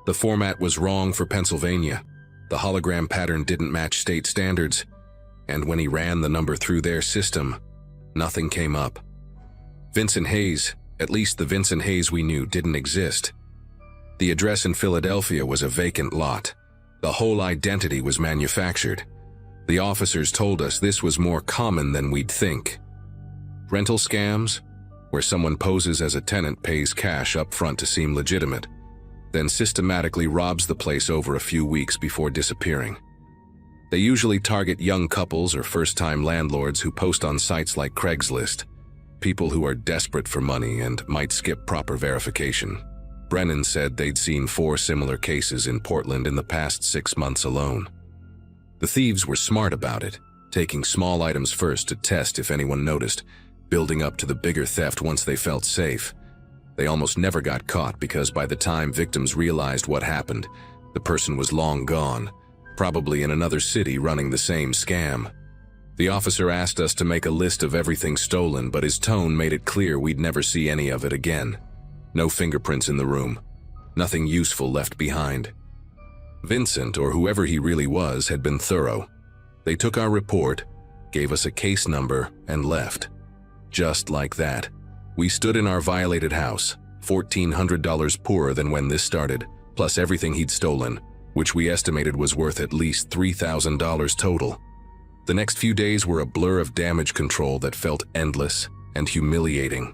The format was wrong for Pennsylvania. The hologram pattern didn't match state standards, and when he ran the number through their system, nothing came up. Vincent Hayes, at least the Vincent Hayes we knew, didn't exist. The address in Philadelphia was a vacant lot. The whole identity was manufactured. The officers told us this was more common than we'd think. Rental scams, where someone poses as a tenant, pays cash up front to seem legitimate, then systematically robs the place over a few weeks before disappearing. They usually target young couples or first-time landlords who post on sites like Craigslist, people who are desperate for money and might skip proper verification. Brennan said they'd seen 4 similar cases in Portland in the past 6 months alone. The thieves were smart about it, taking small items first to test if anyone noticed, building up to the bigger theft once they felt safe. They almost never got caught because by the time victims realized what happened, the person was long gone, probably in another city running the same scam. The officer asked us to make a list of everything stolen, but his tone made it clear we'd never see any of it again. No fingerprints in the room. Nothing useful left behind. Vincent, or whoever he really was, had been thorough. They took our report, gave us a case number, and left. Just like that. We stood in our violated house, $1,400 poorer than when this started, plus everything he'd stolen, which we estimated was worth at least $3,000 total. The next few days were a blur of damage control that felt endless and humiliating.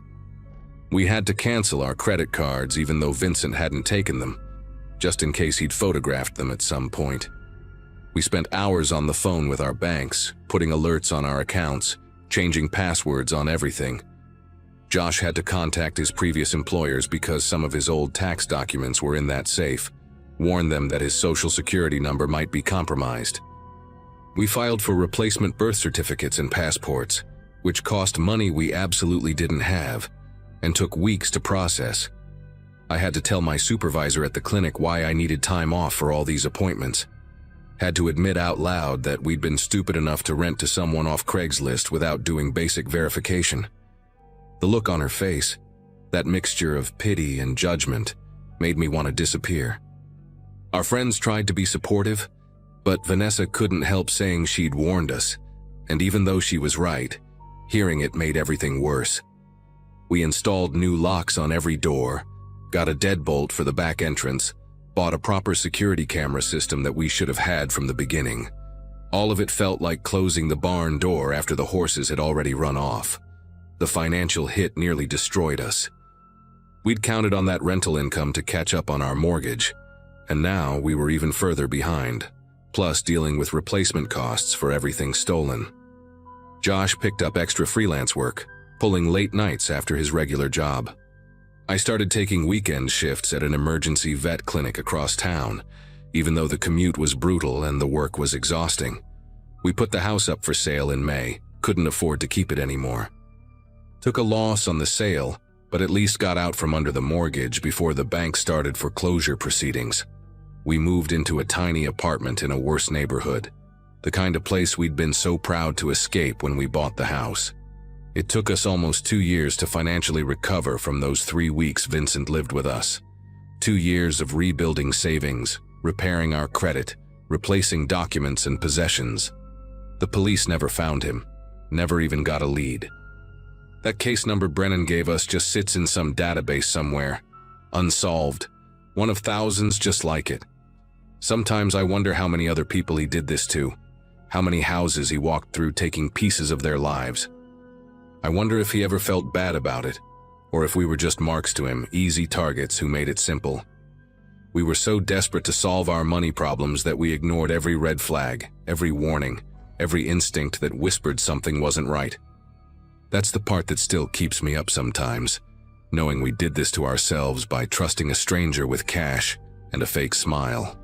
We had to cancel our credit cards even though Vincent hadn't taken them, just in case he'd photographed them at some point. We spent hours on the phone with our banks, putting alerts on our accounts, changing passwords on everything. Josh had to contact his previous employers because some of his old tax documents were in that safe, warn them that his social security number might be compromised. We filed for replacement birth certificates and passports, which cost money we absolutely didn't have, and took weeks to process. I had to tell my supervisor at the clinic why I needed time off for all these appointments. Had to admit out loud that we'd been stupid enough to rent to someone off Craigslist without doing basic verification. The look on her face, that mixture of pity and judgment, made me want to disappear. Our friends tried to be supportive, but Vanessa couldn't help saying she'd warned us, and even though she was right, hearing it made everything worse. We installed new locks on every door, got a deadbolt for the back entrance, bought a proper security camera system that we should have had from the beginning. All of it felt like closing the barn door after the horses had already run off. The financial hit nearly destroyed us. We'd counted on that rental income to catch up on our mortgage, and now we were even further behind, plus dealing with replacement costs for everything stolen. Josh picked up extra freelance work, pulling late nights after his regular job. I started taking weekend shifts at an emergency vet clinic across town, even though the commute was brutal and the work was exhausting. We put the house up for sale in May, couldn't afford to keep it anymore. Took a loss on the sale, but at least got out from under the mortgage before the bank started foreclosure proceedings. We moved into a tiny apartment in a worse neighborhood, the kind of place we'd been so proud to escape when we bought the house. It took us almost 2 years to financially recover from those 3 weeks Vincent lived with us. 2 years of rebuilding savings, repairing our credit, replacing documents and possessions. The police never found him, never even got a lead. That case number Brennan gave us just sits in some database somewhere, unsolved, one of thousands just like it. Sometimes I wonder how many other people he did this to, how many houses he walked through taking pieces of their lives. I wonder if he ever felt bad about it, or if we were just marks to him, easy targets who made it simple. We were so desperate to solve our money problems that we ignored every red flag, every warning, every instinct that whispered something wasn't right. That's the part that still keeps me up sometimes, knowing we did this to ourselves by trusting a stranger with cash and a fake smile.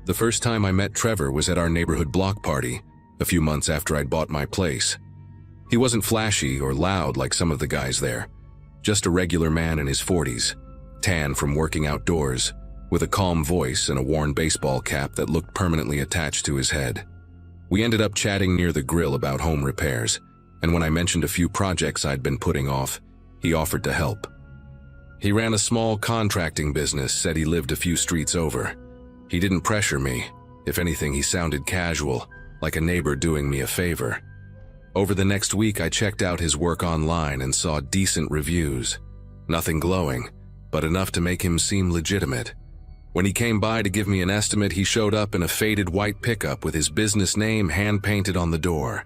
The first time I met Trevor was at our neighborhood block party, a few months after I'd bought my place. He wasn't flashy or loud like some of the guys there, just a regular man in his 40s, tan from working outdoors, with a calm voice and a worn baseball cap that looked permanently attached to his head. We ended up chatting near the grill about home repairs, and when I mentioned a few projects I'd been putting off, he offered to help. He ran a small contracting business, said he lived a few streets over. He didn't pressure me. If anything, he sounded casual, like a neighbor doing me a favor. Over the next week, I checked out his work online and saw decent reviews. Nothing glowing, but enough to make him seem legitimate. When he came by to give me an estimate, he showed up in a faded white pickup with his business name hand-painted on the door.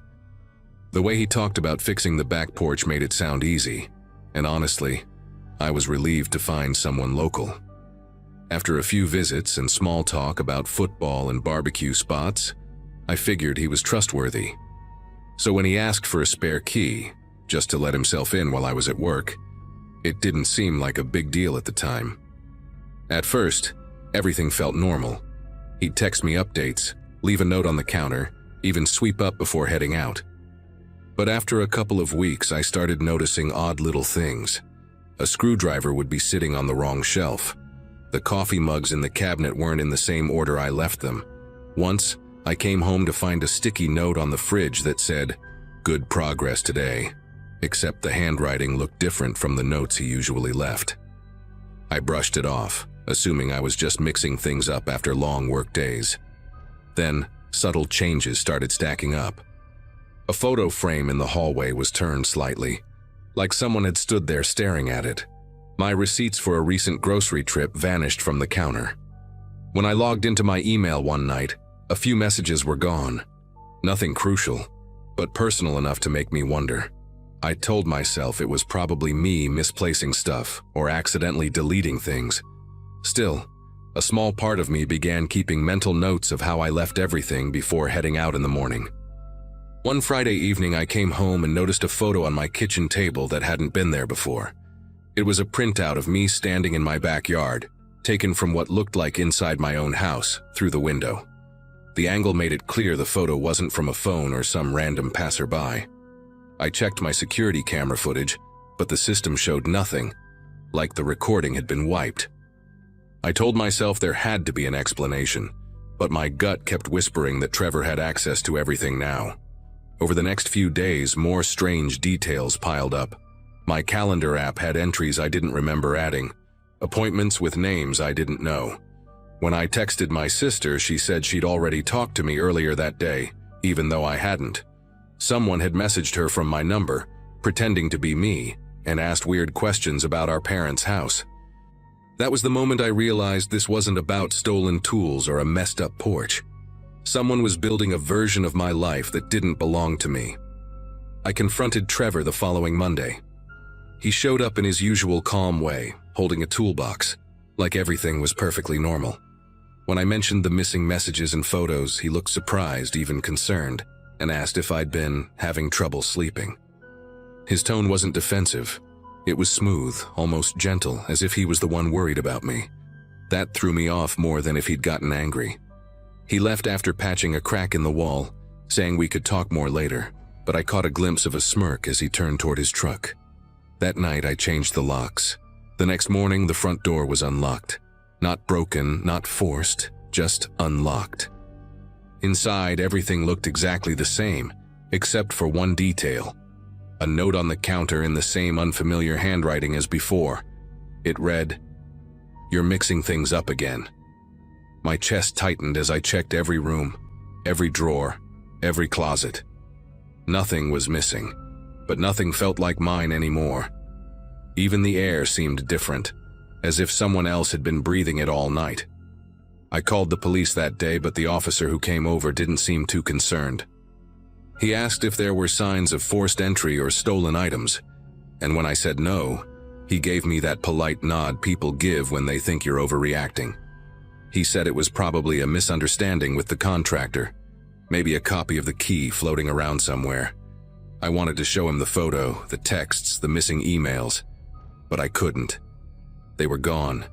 The way he talked about fixing the back porch made it sound easy, and honestly, I was relieved to find someone local. After a few visits and small talk about football and barbecue spots, I figured he was trustworthy. So when he asked for a spare key, just to let himself in while I was at work, it didn't seem like a big deal at the time. At first, everything felt normal. He'd text me updates, leave a note on the counter, even sweep up before heading out. But after a couple of weeks, I started noticing odd little things. A screwdriver would be sitting on the wrong shelf. The coffee mugs in the cabinet weren't in the same order I left them. Once, I came home to find a sticky note on the fridge that said, "Good progress today," except the handwriting looked different from the notes he usually left. I brushed it off, assuming I was just mixing things up after long work days. Then, subtle changes started stacking up. A photo frame in the hallway was turned slightly, like someone had stood there staring at it. My receipts for a recent grocery trip vanished from the counter. When I logged into my email one night, a few messages were gone. Nothing crucial, but personal enough to make me wonder. I told myself it was probably me misplacing stuff or accidentally deleting things. Still, a small part of me began keeping mental notes of how I left everything before heading out in the morning. One Friday evening, I came home and noticed a photo on my kitchen table that hadn't been there before. It was a printout of me standing in my backyard, taken from what looked like inside my own house, through the window. The angle made it clear the photo wasn't from a phone or some random passerby. I checked my security camera footage, but the system showed nothing, like the recording had been wiped. I told myself there had to be an explanation, but my gut kept whispering that Trevor had access to everything now. Over the next few days, more strange details piled up. My calendar app had entries I didn't remember adding, appointments with names I didn't know. When I texted my sister, she said she'd already talked to me earlier that day, even though I hadn't. Someone had messaged her from my number, pretending to be me, and asked weird questions about our parents' house. That was the moment I realized this wasn't about stolen tools or a messed up porch. Someone was building a version of my life that didn't belong to me. I confronted Trevor the following Monday. He showed up in his usual calm way, holding a toolbox, like everything was perfectly normal. When I mentioned the missing messages and photos, he looked surprised, even concerned, and asked if I'd been having trouble sleeping. His tone wasn't defensive. It was smooth, almost gentle, as if he was the one worried about me. That threw me off more than if he'd gotten angry. He left after patching a crack in the wall, saying we could talk more later, but I caught a glimpse of a smirk as he turned toward his truck. That night, I changed the locks. The next morning, the front door was unlocked. Not broken, not forced, just unlocked. Inside, everything looked exactly the same, except for one detail. A note on the counter in the same unfamiliar handwriting as before. It read, "You're mixing things up again." My chest tightened as I checked every room, every drawer, every closet. Nothing was missing, but nothing felt like mine anymore. Even the air seemed different, as if someone else had been breathing it all night. I called the police that day, but the officer who came over didn't seem too concerned. He asked if there were signs of forced entry or stolen items, and when I said no, he gave me that polite nod people give when they think you're overreacting. He said it was probably a misunderstanding with the contractor. maybe a copy of the key floating around somewhere. I wanted to show him the photo, the texts, the missing emails, but I couldn't. They were gone.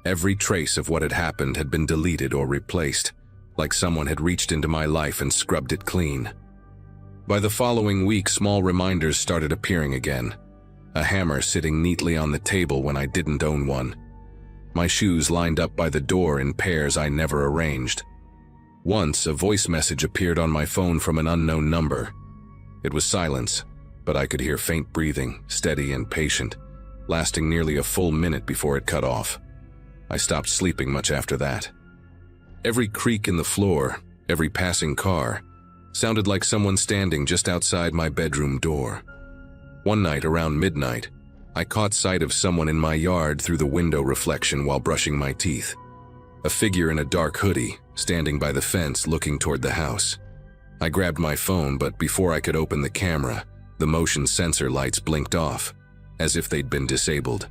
Every trace of what had happened had been deleted or replaced, like someone had reached into my life and scrubbed it clean. By the following week, small reminders started appearing again. A hammer sitting neatly on the table when I didn't own one. My shoes lined up by the door in pairs I never arranged. Once, a voice message appeared on my phone from an unknown number. It was silence, but I could hear faint breathing, steady and patient, lasting nearly a full minute before it cut off. I stopped sleeping much after that. Every creak in the floor, every passing car, sounded like someone standing just outside my bedroom door. One night around midnight, I caught sight of someone in my yard through the window reflection while brushing my teeth. A figure in a dark hoodie, standing by the fence looking toward the house. I grabbed my phone, but before I could open the camera, the motion sensor lights blinked off, as if they'd been disabled.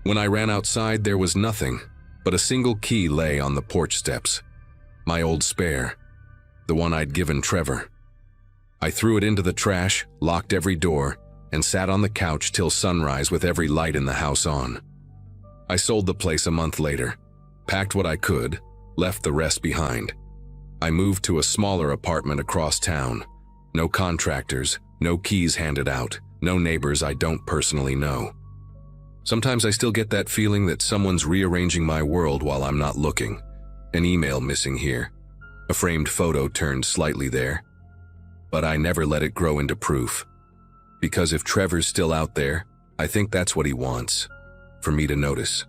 When I ran outside, there was nothing, but a single key lay on the porch steps. My old spare, the one I'd given Trevor. I threw it into the trash, locked every door, and sat on the couch till sunrise with every light in the house on. I sold the place a month later, packed what I could, left the rest behind. I moved to a smaller apartment across town. No contractors, no keys handed out, no neighbors I don't personally know. Sometimes I still get that feeling that someone's rearranging my world while I'm not looking. An email missing here, a framed photo turned slightly there. But I never let it grow into proof. Because if Trevor's still out there, I think that's what he wants, for me to notice.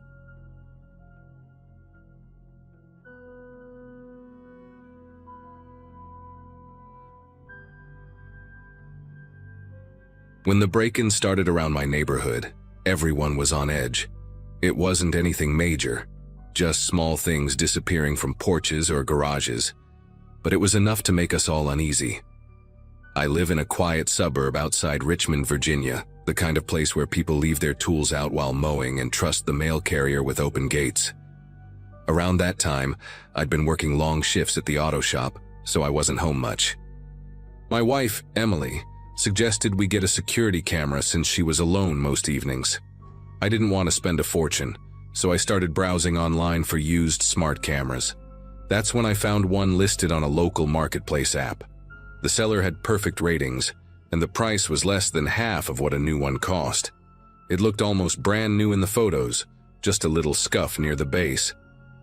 When the break-in started around my neighborhood, everyone was on edge. It wasn't anything major, just small things disappearing from porches or garages, but it was enough to make us all uneasy. I live in a quiet suburb outside Richmond, Virginia, the kind of place where people leave their tools out while mowing and trust the mail carrier with open gates. Around that time, I'd been working long shifts at the auto shop, so I wasn't home much. My wife, Emily, suggested we get a security camera since she was alone most evenings. I didn't want to spend a fortune, so I started browsing online for used smart cameras. That's when I found one listed on a local marketplace app. The seller had perfect ratings, and the price was less than half of what a new one cost. It looked almost brand new in the photos, just a little scuff near the base.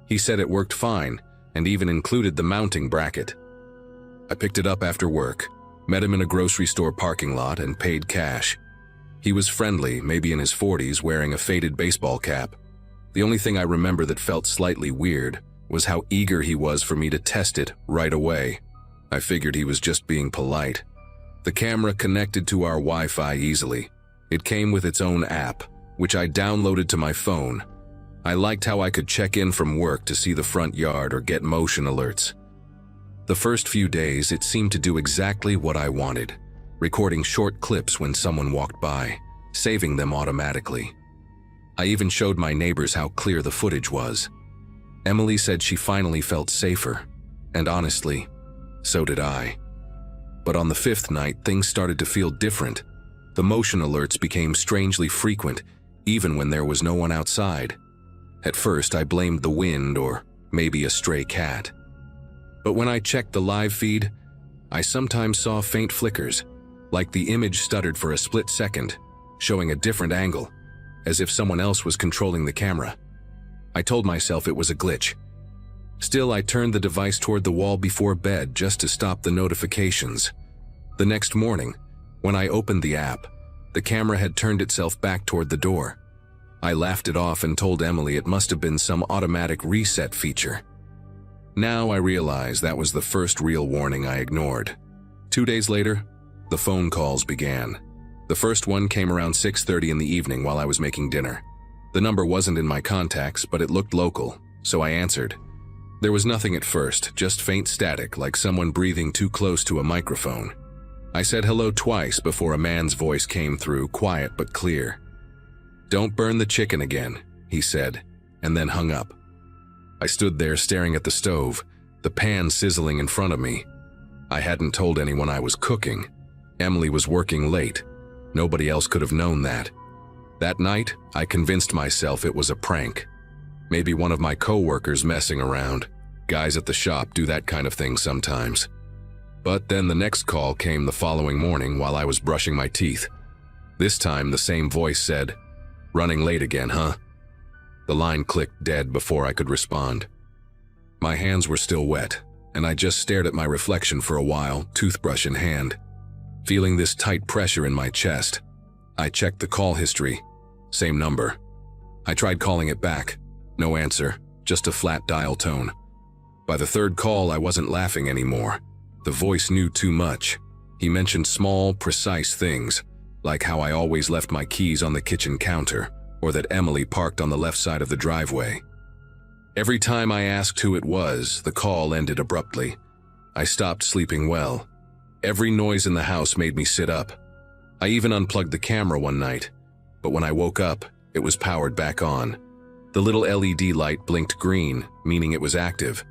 He said it worked fine, and even included the mounting bracket. I picked it up after work, met him in a grocery store parking lot, and paid cash. He was friendly, maybe in his 40s, wearing a faded baseball cap. The only thing I remember that felt slightly weird was how eager he was for me to test it right away. I figured he was just being polite. The camera connected to our Wi-Fi easily. It came with its own app, which I downloaded to my phone. I liked how I could check in from work to see the front yard or get motion alerts. The first few days, it seemed to do exactly what I wanted, recording short clips when someone walked by, saving them automatically. I even showed my neighbors how clear the footage was. Emily said she finally felt safer, and honestly, so did I. But on the 5th night, things started to feel different. The motion alerts became strangely frequent, even when there was no one outside. At first, I blamed the wind or maybe a stray cat. But when I checked the live feed, I sometimes saw faint flickers, like the image stuttered for a split second, showing a different angle, as if someone else was controlling the camera. I told myself it was a glitch. Still, I turned the device toward the wall before bed just to stop the notifications. The next morning, when I opened the app, the camera had turned itself back toward the door. I laughed it off and told Emily it must have been some automatic reset feature. Now I realize that was the first real warning I ignored. 2 days later, the phone calls began. The first one came around 6:30 in the evening while I was making dinner. The number wasn't in my contacts, but it looked local, so I answered. There was nothing at first, just faint static like someone breathing too close to a microphone. I said hello twice before a man's voice came through, quiet but clear. "Don't burn the chicken again," he said, and then hung up. I stood there staring at the stove, the pan sizzling in front of me. I hadn't told anyone I was cooking. Emily was working late. Nobody else could have known that. That night, I convinced myself it was a prank. Maybe one of my coworkers messing around. Guys at the shop do that kind of thing sometimes. But then the next call came the following morning while I was brushing my teeth. This time the same voice said, "Running late again, huh?" The line clicked dead before I could respond. My hands were still wet, and I just stared at my reflection for a while, toothbrush in hand. Feeling this tight pressure in my chest, I checked the call history. Same number. I tried calling it back. No answer, just a flat dial tone. By the third call, I wasn't laughing anymore. The voice knew too much. He mentioned small, precise things, like how I always left my keys on the kitchen counter, or that Emily parked on the left side of the driveway. Every time I asked who it was, the call ended abruptly. I stopped sleeping well. Every noise in the house made me sit up. I even unplugged the camera one night, but when I woke up, it was powered back on. The little LED light blinked green, meaning it was active.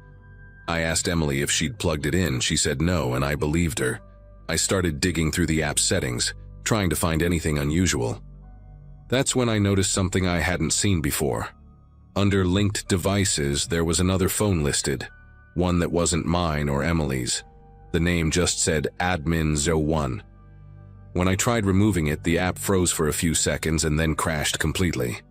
I asked Emily if she'd plugged it in. She said no, and I believed her. I started digging through the app's settings, trying to find anything unusual. That's when I noticed something I hadn't seen before. Under linked devices, there was another phone listed, one that wasn't mine or Emily's. The name just said Admin01. When I tried removing it, the app froze for a few seconds and then crashed completely.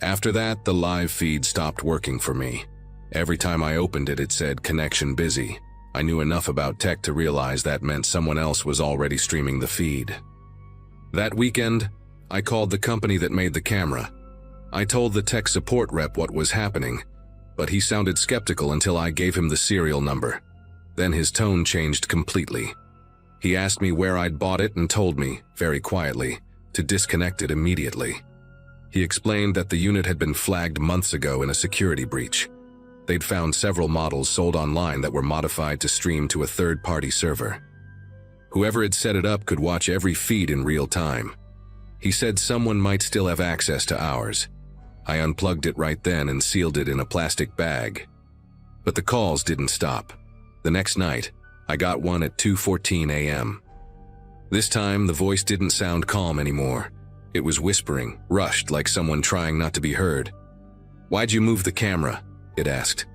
After that, the live feed stopped working for me. Every time I opened it, it said connection busy. I knew enough about tech to realize that meant someone else was already streaming the feed. That weekend, I called the company that made the camera. I told the tech support rep what was happening, but he sounded skeptical until I gave him the serial number. Then his tone changed completely. He asked me where I'd bought it and told me, very quietly, to disconnect it immediately. He explained that the unit had been flagged months ago in a security breach. They'd found several models sold online that were modified to stream to a third-party server. Whoever had set it up could watch every feed in real time. He said someone might still have access to ours. I unplugged it right then and sealed it in a plastic bag. But the calls didn't stop. The next night, I got one at 2:14 a.m. This time, the voice didn't sound calm anymore. It was whispering, rushed, like someone trying not to be heard. "Why'd you move the camera?" it asked.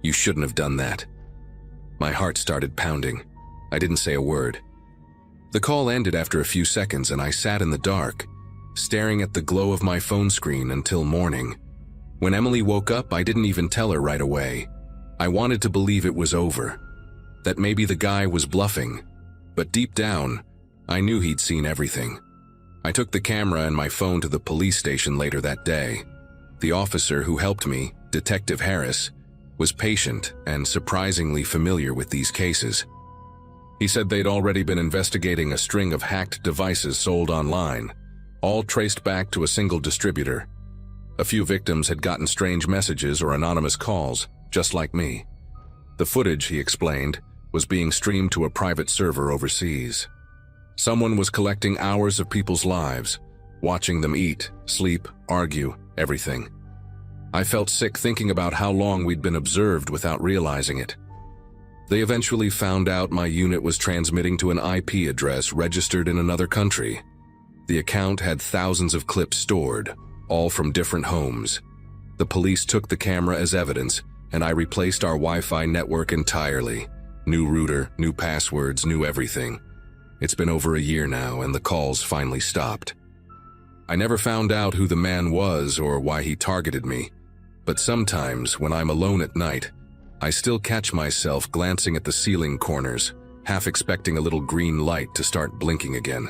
"You shouldn't have done that." My heart started pounding. I didn't say a word. The call ended after a few seconds and I sat in the dark, staring at the glow of my phone screen until morning. When Emily woke up, I didn't even tell her right away. I wanted to believe it was over, that maybe the guy was bluffing, but deep down, I knew he'd seen everything. I took the camera and my phone to the police station later that day. The officer who helped me, Detective Harris, was patient and surprisingly familiar with these cases. He said they'd already been investigating a string of hacked devices sold online, all traced back to a single distributor. A few victims had gotten strange messages or anonymous calls, just like me. The footage, he explained, was being streamed to a private server overseas. Someone was collecting hours of people's lives, watching them eat, sleep, argue, everything. I felt sick thinking about how long we'd been observed without realizing it. They eventually found out my unit was transmitting to an IP address registered in another country. The account had thousands of clips stored, all from different homes. The police took the camera as evidence, and I replaced our Wi-Fi network entirely. New router, new passwords, new everything. It's been over a year now, and the calls finally stopped. I never found out who the man was or why he targeted me, but sometimes when I'm alone at night, I still catch myself glancing at the ceiling corners, half expecting a little green light to start blinking again.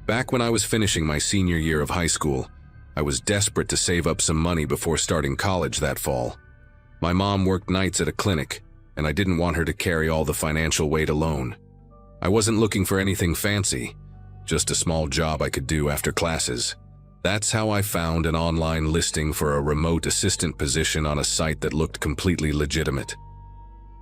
Back when I was finishing my senior year of high school, I was desperate to save up some money before starting college that fall. My mom worked nights at a clinic, and I didn't want her to carry all the financial weight alone. I wasn't looking for anything fancy, just a small job I could do after classes. That's how I found an online listing for a remote assistant position on a site that looked completely legitimate.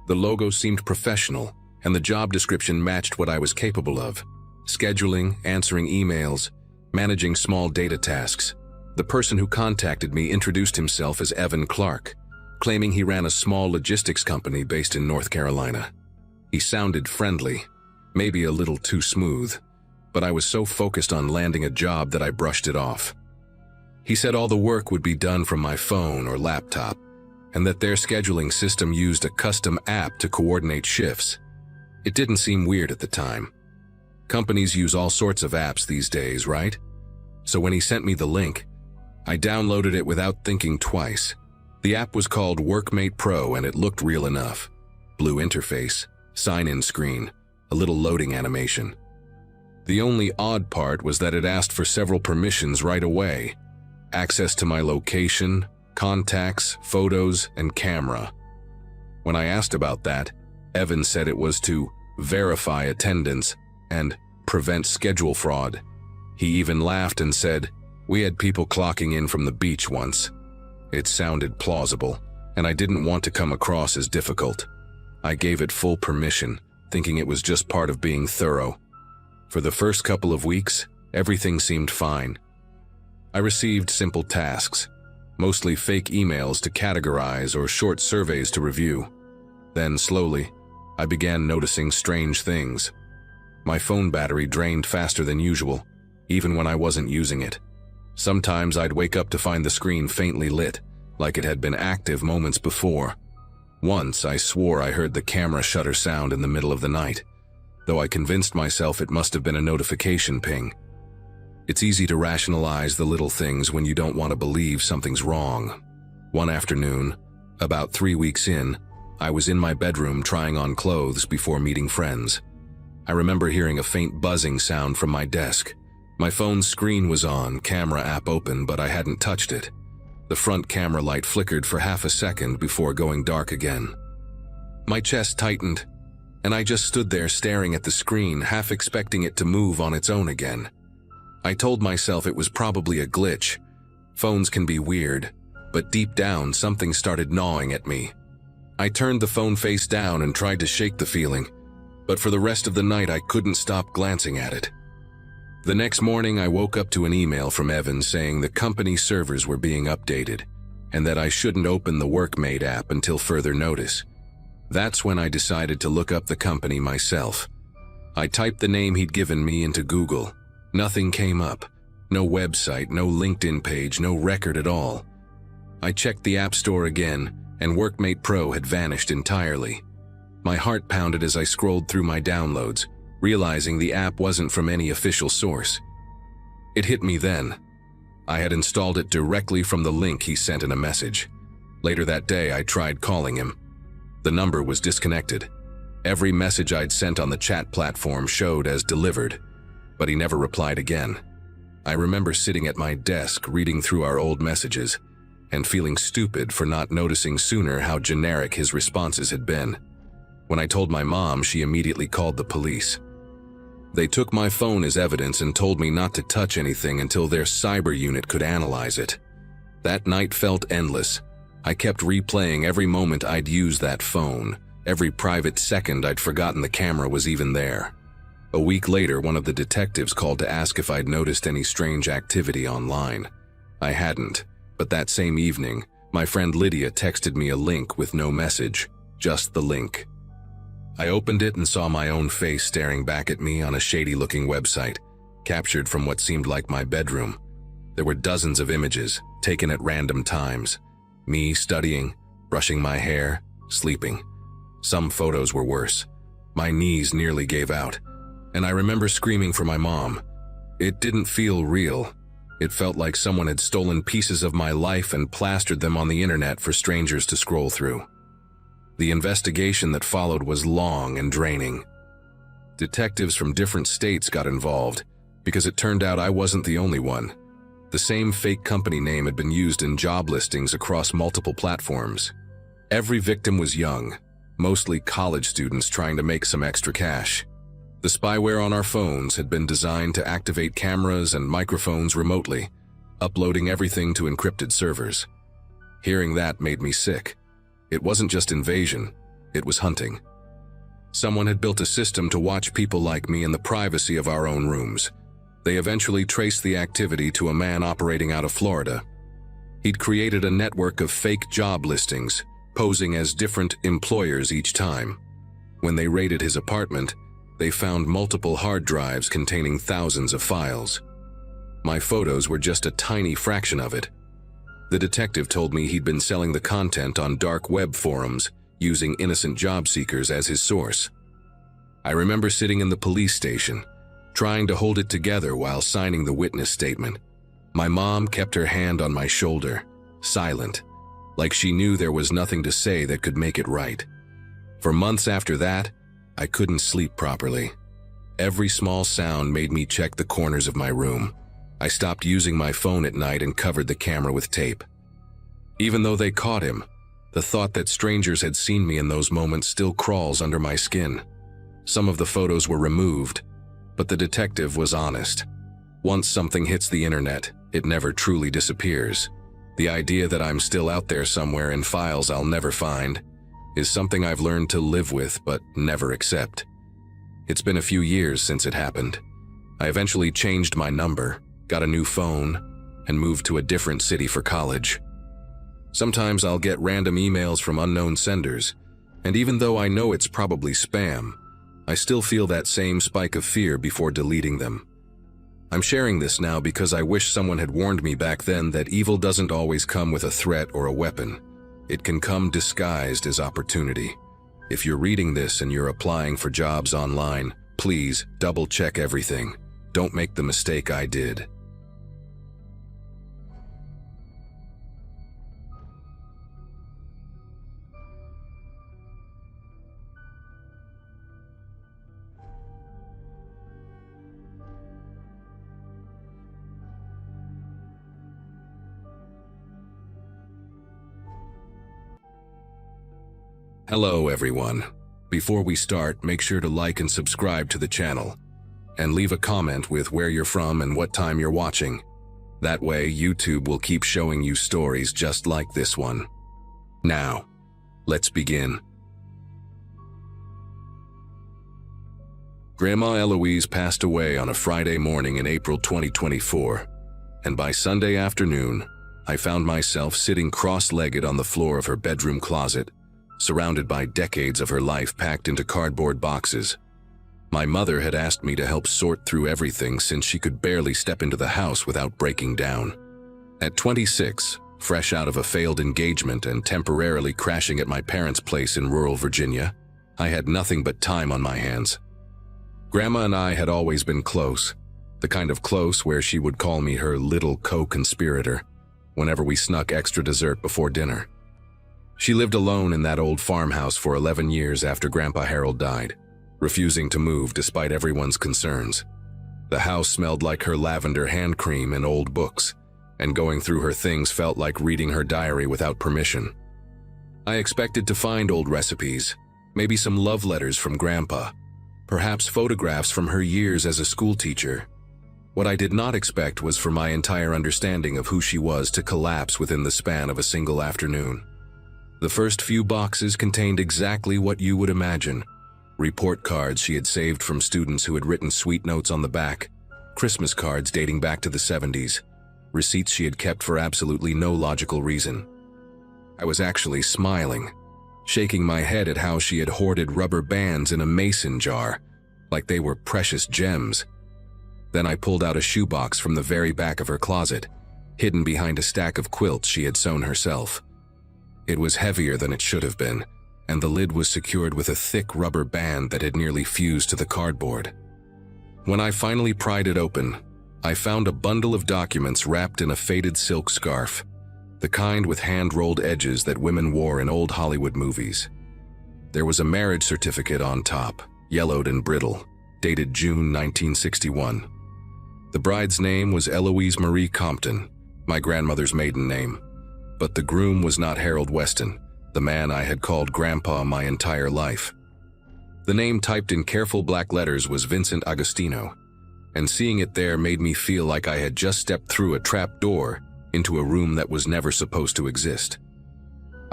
The logo seemed professional, and the job description matched what I was capable of. Scheduling, answering emails, managing small data tasks. The person who contacted me introduced himself as Evan Clark, claiming he ran a small logistics company based in North Carolina. He sounded friendly, maybe a little too smooth, but I was so focused on landing a job that I brushed it off. He said all the work would be done from my phone or laptop, and that their scheduling system used a custom app to coordinate shifts. It didn't seem weird at the time. Companies use all sorts of apps these days, right? So when he sent me the link, I downloaded it without thinking twice. The app was called Workmate Pro and it looked real enough. Blue interface, sign-in screen, a little loading animation. The only odd part was that it asked for several permissions right away. Access to my location, contacts, photos, and camera. When I asked about that, Evan said it was to verify attendance and prevent schedule fraud. He even laughed and said, "We had people clocking in from the beach once." It sounded plausible, and I didn't want to come across as difficult. I gave it full permission, thinking it was just part of being thorough. For the first couple of weeks, everything seemed fine. I received simple tasks, mostly fake emails to categorize or short surveys to review. Then, slowly, I began noticing strange things. My phone battery drained faster than usual, even when I wasn't using it. Sometimes I'd wake up to find the screen faintly lit, like it had been active moments before. Once I swore I heard the camera shutter sound in the middle of the night, though I convinced myself it must have been a notification ping. It's easy to rationalize the little things when you don't want to believe something's wrong. One afternoon, about 3 weeks in, I was in my bedroom trying on clothes before meeting friends. I remember hearing a faint buzzing sound from my desk. My phone's screen was on, camera app open, but I hadn't touched it. The front camera light flickered for half a second before going dark again. My chest tightened, and I just stood there staring at the screen, half expecting it to move on its own again. I told myself it was probably a glitch. Phones can be weird, but deep down something started gnawing at me. I turned the phone face down and tried to shake the feeling, but for the rest of the night I couldn't stop glancing at it. The next morning I woke up to an email from Evan saying the company servers were being updated, and that I shouldn't open the Workmate app until further notice. That's when I decided to look up the company myself. I typed the name he'd given me into Google. Nothing came up. No website, no LinkedIn page, no record at all. I checked the App Store again, and Workmate Pro had vanished entirely. My heart pounded as I scrolled through my downloads, realizing the app wasn't from any official source. It hit me then. I had installed it directly from the link he sent in a message. Later that day, I tried calling him. The number was disconnected. Every message I'd sent on the chat platform showed as delivered, but he never replied again. I remember sitting at my desk reading through our old messages and feeling stupid for not noticing sooner how generic his responses had been. When I told my mom, she immediately called the police. They took my phone as evidence and told me not to touch anything until their cyber unit could analyze it. That night felt endless. I kept replaying every moment I'd used that phone, every private second I'd forgotten the camera was even there. A week later, one of the detectives called to ask if I'd noticed any strange activity online. I hadn't, but that same evening, my friend Lydia texted me a link with no message, just the link. I opened it and saw my own face staring back at me on a shady-looking website, captured from what seemed like my bedroom. There were dozens of images, taken at random times. Me studying, brushing my hair, sleeping. Some photos were worse. My knees nearly gave out, and I remember screaming for my mom. It didn't feel real. It felt like someone had stolen pieces of my life and plastered them on the internet for strangers to scroll through. The investigation that followed was long and draining. Detectives from different states got involved, because it turned out I wasn't the only one. The same fake company name had been used in job listings across multiple platforms. Every victim was young, mostly college students trying to make some extra cash. The spyware on our phones had been designed to activate cameras and microphones remotely, uploading everything to encrypted servers. Hearing that made me sick. It wasn't just invasion, it was hunting. Someone had built a system to watch people like me in the privacy of our own rooms. They eventually traced the activity to a man operating out of Florida. He'd created a network of fake job listings, posing as different employers each time. When they raided his apartment, they found multiple hard drives containing thousands of files. My photos were just a tiny fraction of it. The detective told me he'd been selling the content on dark web forums, using innocent job seekers as his source. I remember sitting in the police station, trying to hold it together while signing the witness statement. My mom kept her hand on my shoulder, silent, like she knew there was nothing to say that could make it right. For months after that, I couldn't sleep properly. Every small sound made me check the corners of my room. I stopped using my phone at night and covered the camera with tape. Even though they caught him, the thought that strangers had seen me in those moments still crawls under my skin. Some of the photos were removed, but the detective was honest. Once something hits the internet, it never truly disappears. The idea that I'm still out there somewhere in files I'll never find is something I've learned to live with but never accept. It's been a few years since it happened. I eventually changed my number, got a new phone, and moved to a different city for college. Sometimes I'll get random emails from unknown senders, and even though I know it's probably spam, I still feel that same spike of fear before deleting them. I'm sharing this now because I wish someone had warned me back then that evil doesn't always come with a threat or a weapon. It can come disguised as opportunity. If you're reading this and you're applying for jobs online, please double-check everything. Don't make the mistake I did. Hello everyone. Before we start, make sure to like and subscribe to the channel, and leave a comment with where you're from and what time you're watching. That way, YouTube will keep showing you stories just like this one. Now, let's begin. Grandma Eloise passed away on a Friday morning in April 2024, and by Sunday afternoon, I found myself sitting cross-legged on the floor of her bedroom closet, surrounded by decades of her life packed into cardboard boxes. My mother had asked me to help sort through everything since she could barely step into the house without breaking down. At 26, fresh out of a failed engagement and temporarily crashing at my parents' place in rural Virginia, I had nothing but time on my hands. Grandma and I had always been close, the kind of close where she would call me her little co-conspirator whenever we snuck extra dessert before dinner. She lived alone in that old farmhouse for 11 years after Grandpa Harold died, refusing to move despite everyone's concerns. The house smelled like her lavender hand cream and old books, and going through her things felt like reading her diary without permission. I expected to find old recipes, maybe some love letters from Grandpa, perhaps photographs from her years as a school teacher. What I did not expect was for my entire understanding of who she was to collapse within the span of a single afternoon. The first few boxes contained exactly what you would imagine. Report cards she had saved from students who had written sweet notes on the back, Christmas cards dating back to the 70s, receipts she had kept for absolutely no logical reason. I was actually smiling, shaking my head at how she had hoarded rubber bands in a mason jar, like they were precious gems. Then I pulled out a shoebox from the very back of her closet, hidden behind a stack of quilts she had sewn herself. It was heavier than it should have been, and the lid was secured with a thick rubber band that had nearly fused to the cardboard. When I finally pried it open, I found a bundle of documents wrapped in a faded silk scarf, the kind with hand-rolled edges that women wore in old Hollywood movies. There was a marriage certificate on top, yellowed and brittle, dated June 1961. The bride's name was Eloise Marie Compton, my grandmother's maiden name. But the groom was not Harold Weston, the man I had called Grandpa my entire life. The name typed in careful black letters was Vincent Agostino, and seeing it there made me feel like I had just stepped through a trap door into a room that was never supposed to exist.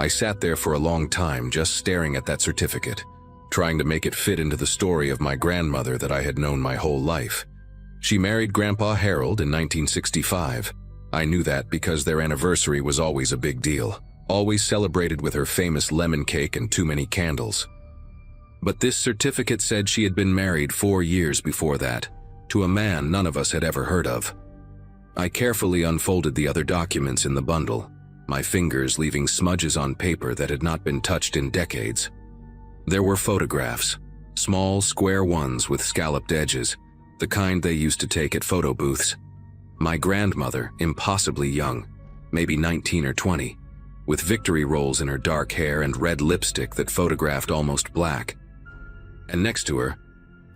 I sat there for a long time just staring at that certificate, trying to make it fit into the story of my grandmother that I had known my whole life. She married Grandpa Harold in 1965. I knew that because their anniversary was always a big deal, always celebrated with her famous lemon cake and too many candles. But this certificate said she had been married 4 years before that, to a man none of us had ever heard of. I carefully unfolded the other documents in the bundle, my fingers leaving smudges on paper that had not been touched in decades. There were photographs, small square ones with scalloped edges, the kind they used to take at photo booths. My grandmother, impossibly young, maybe 19 or 20, with victory rolls in her dark hair and red lipstick that photographed almost black. And next to her,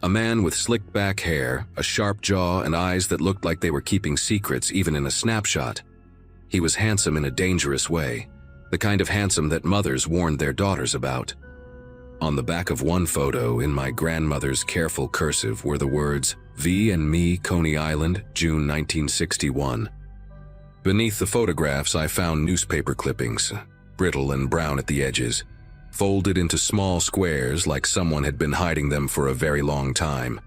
a man with slicked back hair, a sharp jaw, and eyes that looked like they were keeping secrets even in a snapshot. He was handsome in a dangerous way, the kind of handsome that mothers warned their daughters about. On the back of one photo, in my grandmother's careful cursive, were the words, "V and me, Coney Island, June 1961. Beneath the photographs, I found newspaper clippings, brittle and brown at the edges, folded into small squares like someone had been hiding them for a very long time.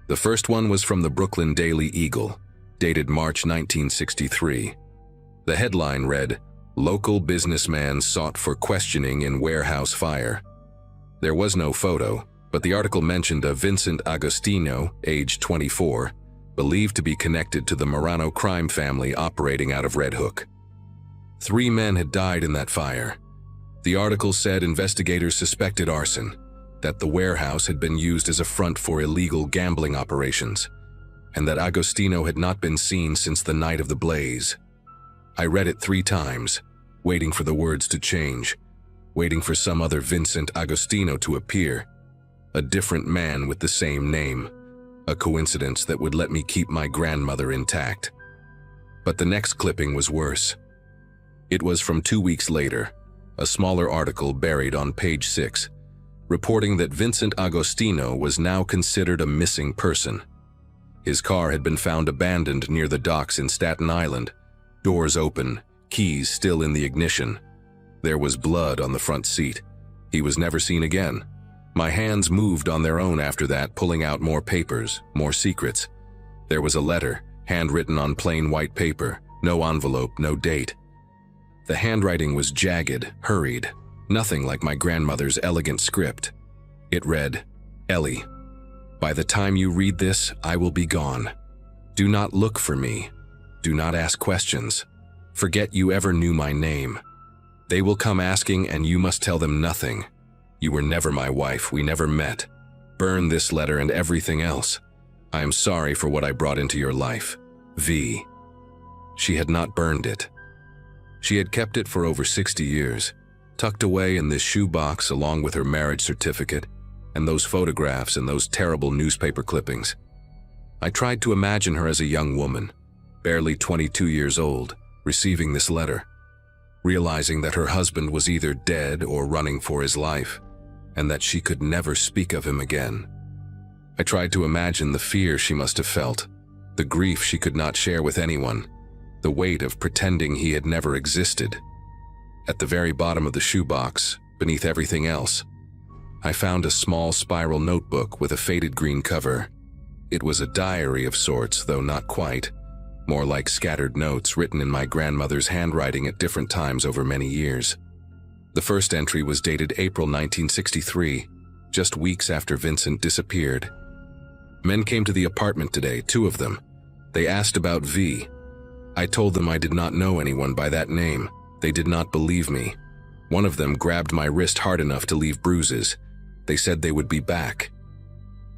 The first one was from the Brooklyn Daily Eagle, dated March 1963. The headline read, "Local businessman sought for questioning in warehouse fire." There was no photo, but the article mentioned a Vincent Agostino, age 24, believed to be connected to the Marano crime family operating out of Red Hook. 3 men had died in that fire. The article said investigators suspected arson, that the warehouse had been used as a front for illegal gambling operations, and that Agostino had not been seen since the night of the blaze. I read it 3 times, waiting for the words to change, waiting for some other Vincent Agostino to appear, a different man with the same name, a coincidence that would let me keep my grandmother intact. But the next clipping was worse. It was from 2 weeks later, a smaller article buried on page 6, reporting that Vincent Agostino was now considered a missing person. His car had been found abandoned near the docks in Staten Island, doors open, keys still in the ignition. There was blood on the front seat. He was never seen again. My hands moved on their own after that, pulling out more papers, more secrets. There was a letter, handwritten on plain white paper, no envelope, no date. The handwriting was jagged, hurried, nothing like my grandmother's elegant script. It read, "Ellie, by the time you read this, I will be gone. Do not look for me. Do not ask questions. Forget you ever knew my name. They will come asking and you must tell them nothing. You were never my wife, we never met. Burn this letter and everything else. I am sorry for what I brought into your life. V." She had not burned it. She had kept it for over 60 years, tucked away in this shoebox along with her marriage certificate and those photographs and those terrible newspaper clippings. I tried to imagine her as a young woman, barely 22 years old, receiving this letter, realizing that her husband was either dead or running for his life, and that she could never speak of him again. I tried to imagine the fear she must have felt, the grief she could not share with anyone, the weight of pretending he had never existed. At the very bottom of the shoebox, beneath everything else, I found a small spiral notebook with a faded green cover. It was a diary of sorts, though not quite, more like scattered notes written in my grandmother's handwriting at different times over many years. The first entry was dated April 1963, just weeks after Vincent disappeared. "Men came to the apartment today, 2 of them. They asked about V. I told them I did not know anyone by that name. They did not believe me. One of them grabbed my wrist hard enough to leave bruises. They said they would be back."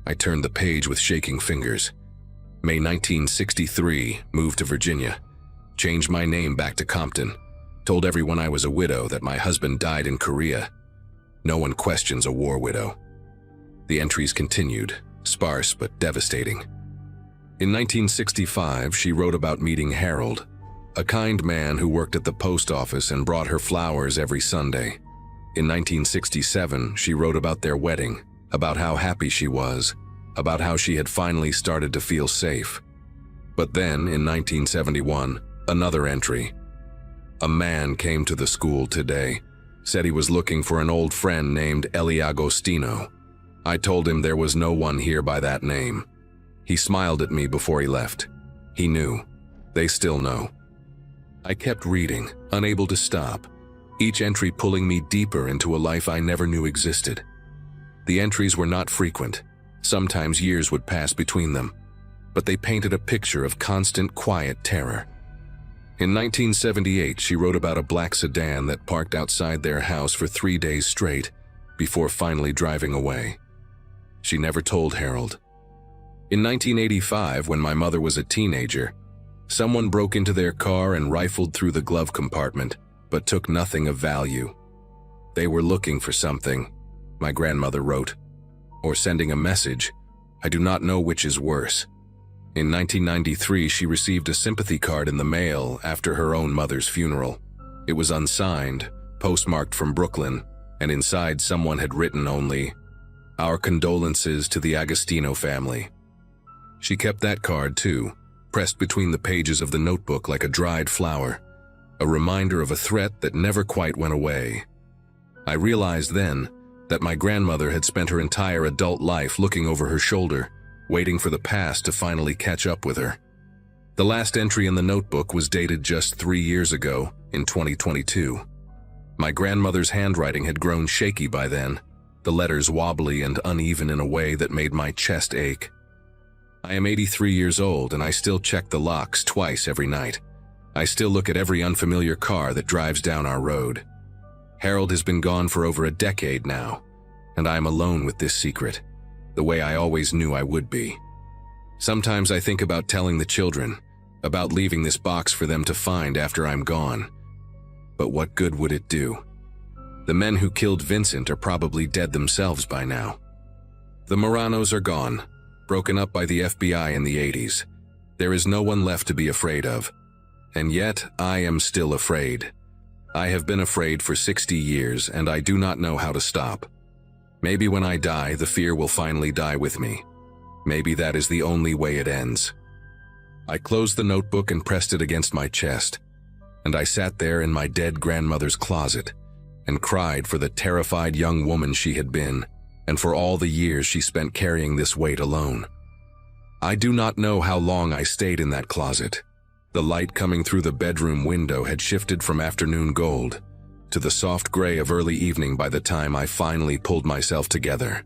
I turned the page with shaking fingers. May 1963, moved to Virginia. Changed my name back to Compton. Told everyone I was a widow, that my husband died in Korea. No one questions a war widow. The entries continued, sparse but devastating. In 1965, she wrote about meeting Harold, a kind man who worked at the post office and brought her flowers every Sunday. In 1967, she wrote about their wedding, about how happy she was, about how she had finally started to feel safe. But then, in 1971, another entry. "A man came to the school today, said he was looking for an old friend named Ellie Agostino. I told him there was no one here by that name. He smiled at me before he left. He knew. They still know. I kept reading, unable to stop, each entry pulling me deeper into a life I never knew existed. The entries were not frequent. Sometimes years would pass between them, but they painted a picture of constant, quiet terror. In 1978, she wrote about a black sedan that parked outside their house for 3 days straight before finally driving away. She never told Harold. In 1985, when my mother was a teenager, someone broke into their car and rifled through the glove compartment, but took nothing of value. They were looking for something, my grandmother wrote, or sending a message. I do not know which is worse. In 1993, she received a sympathy card in the mail after her own mother's funeral. It was unsigned, postmarked from Brooklyn, and inside someone had written only, "Our condolences to the Agostino family." She kept that card too, pressed between the pages of the notebook like a dried flower, a reminder of a threat that never quite went away. I realized then that my grandmother had spent her entire adult life looking over her shoulder, waiting for the past to finally catch up with her. The last entry in the notebook was dated just 3 years ago, in 2022. My grandmother's handwriting had grown shaky by then, the letters wobbly and uneven in a way that made my chest ache. I am 83 years old and I still check the locks twice every night. I still look at every unfamiliar car that drives down our road. Harold has been gone for over a decade now, and I am alone with this secret, the way I always knew I would be. Sometimes I think about telling the children, about leaving this box for them to find after I'm gone. But what good would it do? The men who killed Vincent are probably dead themselves by now. The Moranos are gone, broken up by the FBI in the 80s. There is no one left to be afraid of. And yet, I am still afraid. I have been afraid for 60 years, and I do not know how to stop. Maybe when I die, the fear will finally die with me. Maybe that is the only way it ends. I closed the notebook and pressed it against my chest, and I sat there in my dead grandmother's closet and cried for the terrified young woman she had been, and for all the years she spent carrying this weight alone. I do not know how long I stayed in that closet. The light coming through the bedroom window had shifted from afternoon gold to the soft gray of early evening by the time I finally pulled myself together.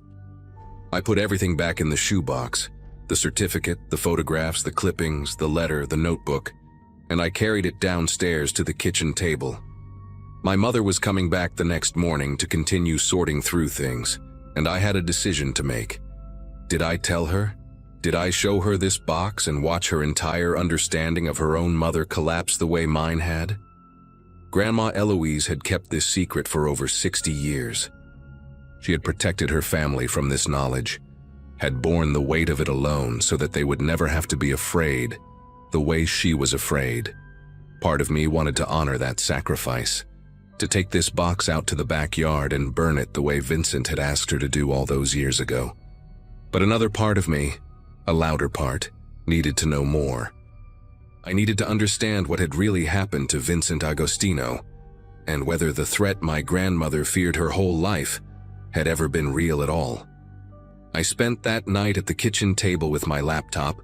I put everything back in the shoebox, the certificate, the photographs, the clippings, the letter, the notebook, and I carried it downstairs to the kitchen table. My mother was coming back the next morning to continue sorting through things, and I had a decision to make. Did I tell her? Did I show her this box and watch her entire understanding of her own mother collapse the way mine had? Grandma Eloise had kept this secret for over 60 years. She had protected her family from this knowledge, had borne the weight of it alone so that they would never have to be afraid the way she was afraid. Part of me wanted to honor that sacrifice, to take this box out to the backyard and burn it the way Vincent had asked her to do all those years ago. But another part of me, a louder part, needed to know more. I needed to understand what had really happened to Vincent Agostino, and whether the threat my grandmother feared her whole life had ever been real at all. I spent that night at the kitchen table with my laptop,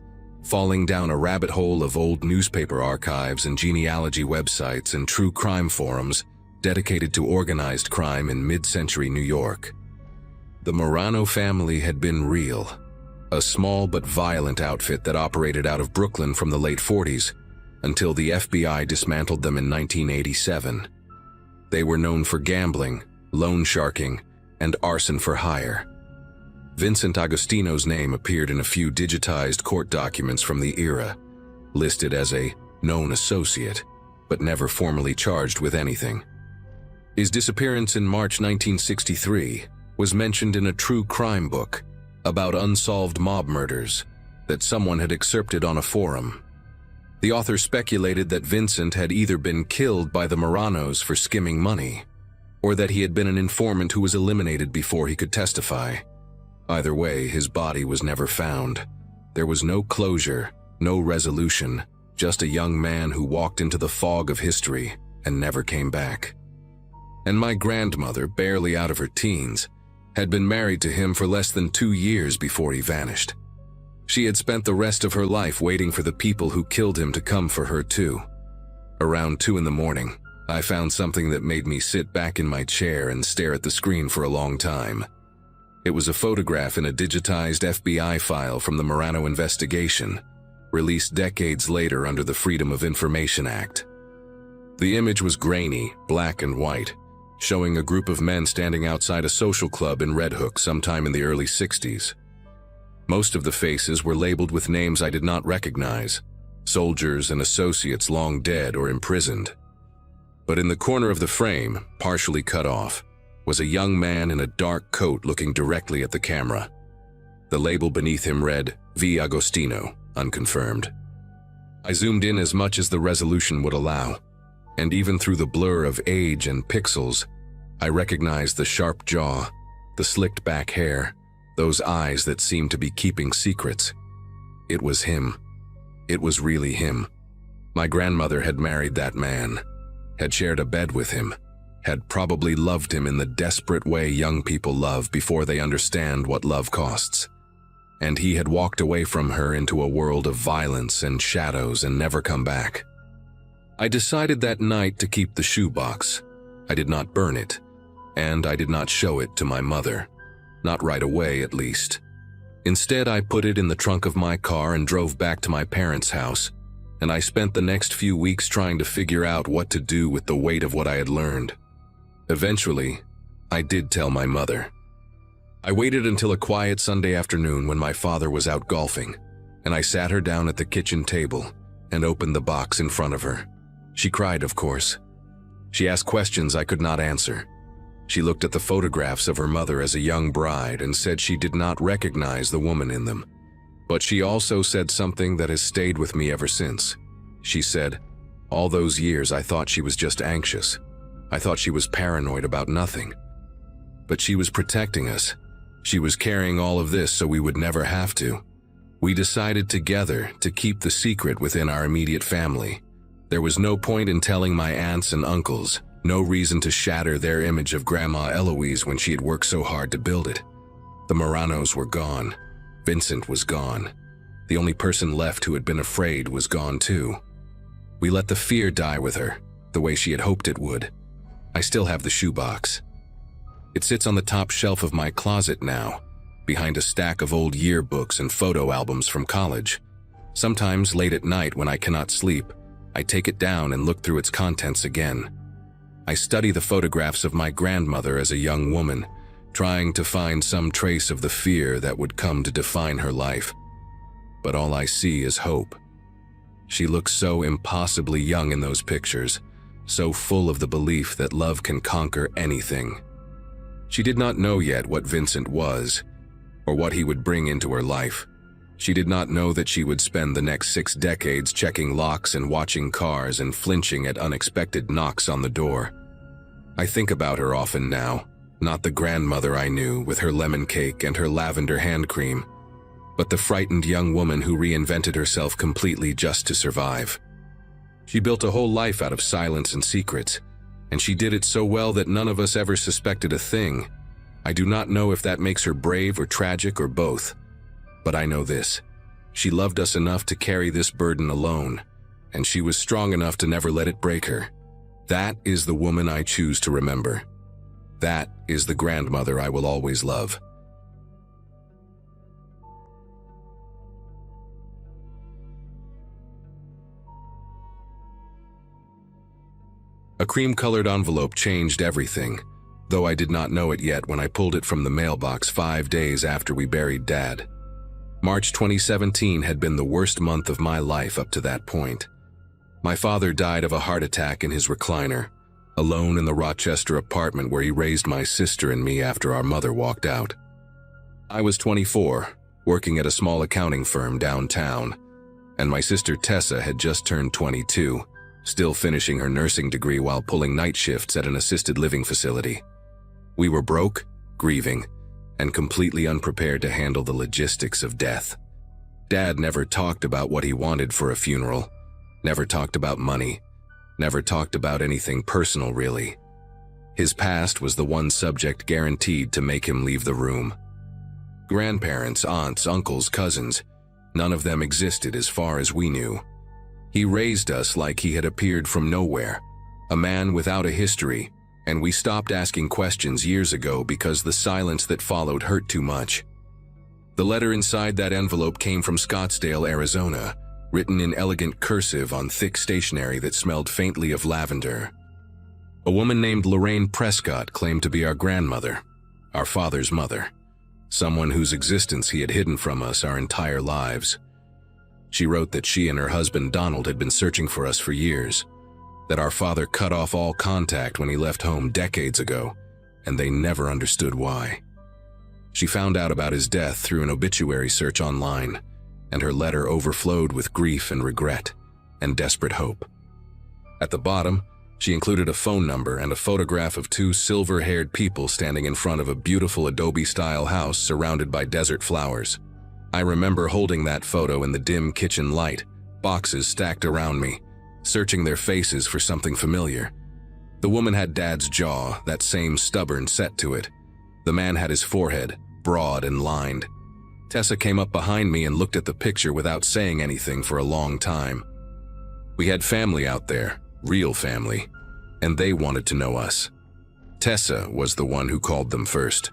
falling down a rabbit hole of old newspaper archives and genealogy websites and true crime forums dedicated to organized crime in mid-century New York. The Morano family had been real. A small but violent outfit that operated out of Brooklyn from the late 40s until the FBI dismantled them in 1987. They were known for gambling, loan sharking, and arson for hire. Vincent Agostino's name appeared in a few digitized court documents from the era, listed as a known associate, but never formally charged with anything. His disappearance in March 1963 was mentioned in a true crime book about unsolved mob murders that someone had excerpted on a forum. The author speculated that Vincent had either been killed by the Moranos for skimming money, or that he had been an informant who was eliminated before he could testify. Either way, his body was never found. There was no closure, no resolution, just a young man who walked into the fog of history and never came back. And my grandmother, barely out of her teens, had been married to him for less than 2 years before he vanished. She had spent the rest of her life waiting for the people who killed him to come for her too. Around 2 in the morning, I found something that made me sit back in my chair and stare at the screen for a long time. It was a photograph in a digitized FBI file from the Marano investigation, released decades later under the Freedom of Information Act. The image was grainy, black and white, showing a group of men standing outside a social club in Red Hook sometime in the early 60s. Most of the faces were labeled with names I did not recognize, soldiers and associates long dead or imprisoned. But in the corner of the frame, partially cut off, was a young man in a dark coat looking directly at the camera. The label beneath him read, V. Agostino, unconfirmed. I zoomed in as much as the resolution would allow, and even through the blur of age and pixels, I recognized the sharp jaw, the slicked back hair, those eyes that seemed to be keeping secrets. It was him. It was really him. My grandmother had married that man, had shared a bed with him, had probably loved him in the desperate way young people love before they understand what love costs. And he had walked away from her into a world of violence and shadows and never come back. I decided that night to keep the shoebox. I did not burn it, and I did not show it to my mother. Not right away, at least. Instead, I put it in the trunk of my car and drove back to my parents' house, and I spent the next few weeks trying to figure out what to do with the weight of what I had learned. Eventually, I did tell my mother. I waited until a quiet Sunday afternoon when my father was out golfing, and I sat her down at the kitchen table and opened the box in front of her. She cried, of course. She asked questions I could not answer. She looked at the photographs of her mother as a young bride and said she did not recognize the woman in them. But she also said something that has stayed with me ever since. She said, "All those years I thought she was just anxious. I thought she was paranoid about nothing. But she was protecting us. She was carrying all of this so we would never have to. We decided together to keep the secret within our immediate family. There was no point in telling my aunts and uncles, no reason to shatter their image of Grandma Eloise when she had worked so hard to build it. The Maranos were gone. Vincent was gone. The only person left who had been afraid was gone too. We let the fear die with her, the way she had hoped it would. I still have the shoebox. It sits on the top shelf of my closet now, behind a stack of old yearbooks and photo albums from college. Sometimes late at night when I cannot sleep, I take it down and look through its contents again. I study the photographs of my grandmother as a young woman, trying to find some trace of the fear that would come to define her life. But all I see is hope. She looks so impossibly young in those pictures, so full of the belief that love can conquer anything. She did not know yet what Vincent was, or what he would bring into her life. She did not know that she would spend the next 6 decades checking locks and watching cars and flinching at unexpected knocks on the door. I think about her often now, not the grandmother I knew with her lemon cake and her lavender hand cream, but the frightened young woman who reinvented herself completely just to survive. She built a whole life out of silence and secrets, and she did it so well that none of us ever suspected a thing. I do not know if that makes her brave or tragic or both. But I know this. She loved us enough to carry this burden alone, and she was strong enough to never let it break her. That is the woman I choose to remember. That is the grandmother I will always love. A cream-colored envelope changed everything, though I did not know it yet when I pulled it from the mailbox 5 days after we buried Dad. March 2017 had been the worst month of my life up to that point. My father died of a heart attack in his recliner, alone in the Rochester apartment where he raised my sister and me after our mother walked out. I was 24, working at a small accounting firm downtown, and my sister Tessa had just turned 22, still finishing her nursing degree while pulling night shifts at an assisted living facility. We were broke, grieving, and completely unprepared to handle the logistics of death. Dad never talked about what he wanted for a funeral, never talked about money, never talked about anything personal really. His past was the one subject guaranteed to make him leave the room. Grandparents, aunts, uncles, cousins, None of them existed as far as we knew. He raised us like he had appeared from nowhere, a man without a history, and we stopped asking questions years ago because the silence that followed hurt too much. The letter inside that envelope came from Scottsdale, Arizona, written in elegant cursive on thick stationery that smelled faintly of lavender. A woman named Lorraine Prescott claimed to be our grandmother, our father's mother, someone whose existence he had hidden from us our entire lives. She wrote that she and her husband Donald had been searching for us for years, that our father cut off all contact when he left home decades ago, and they never understood why. She found out about his death through an obituary search online, and her letter overflowed with grief and regret and desperate hope. At the bottom, she included a phone number and a photograph of two silver-haired people standing in front of a beautiful adobe-style house surrounded by desert flowers. I remember holding that photo in the dim kitchen light, boxes stacked around me, searching their faces for something familiar. The woman had Dad's jaw, that same stubborn set to it. The man had his forehead, broad and lined. Tessa came up behind me and looked at the picture without saying anything for a long time. We had family out there, real family, and they wanted to know us. Tessa was the one who called them first.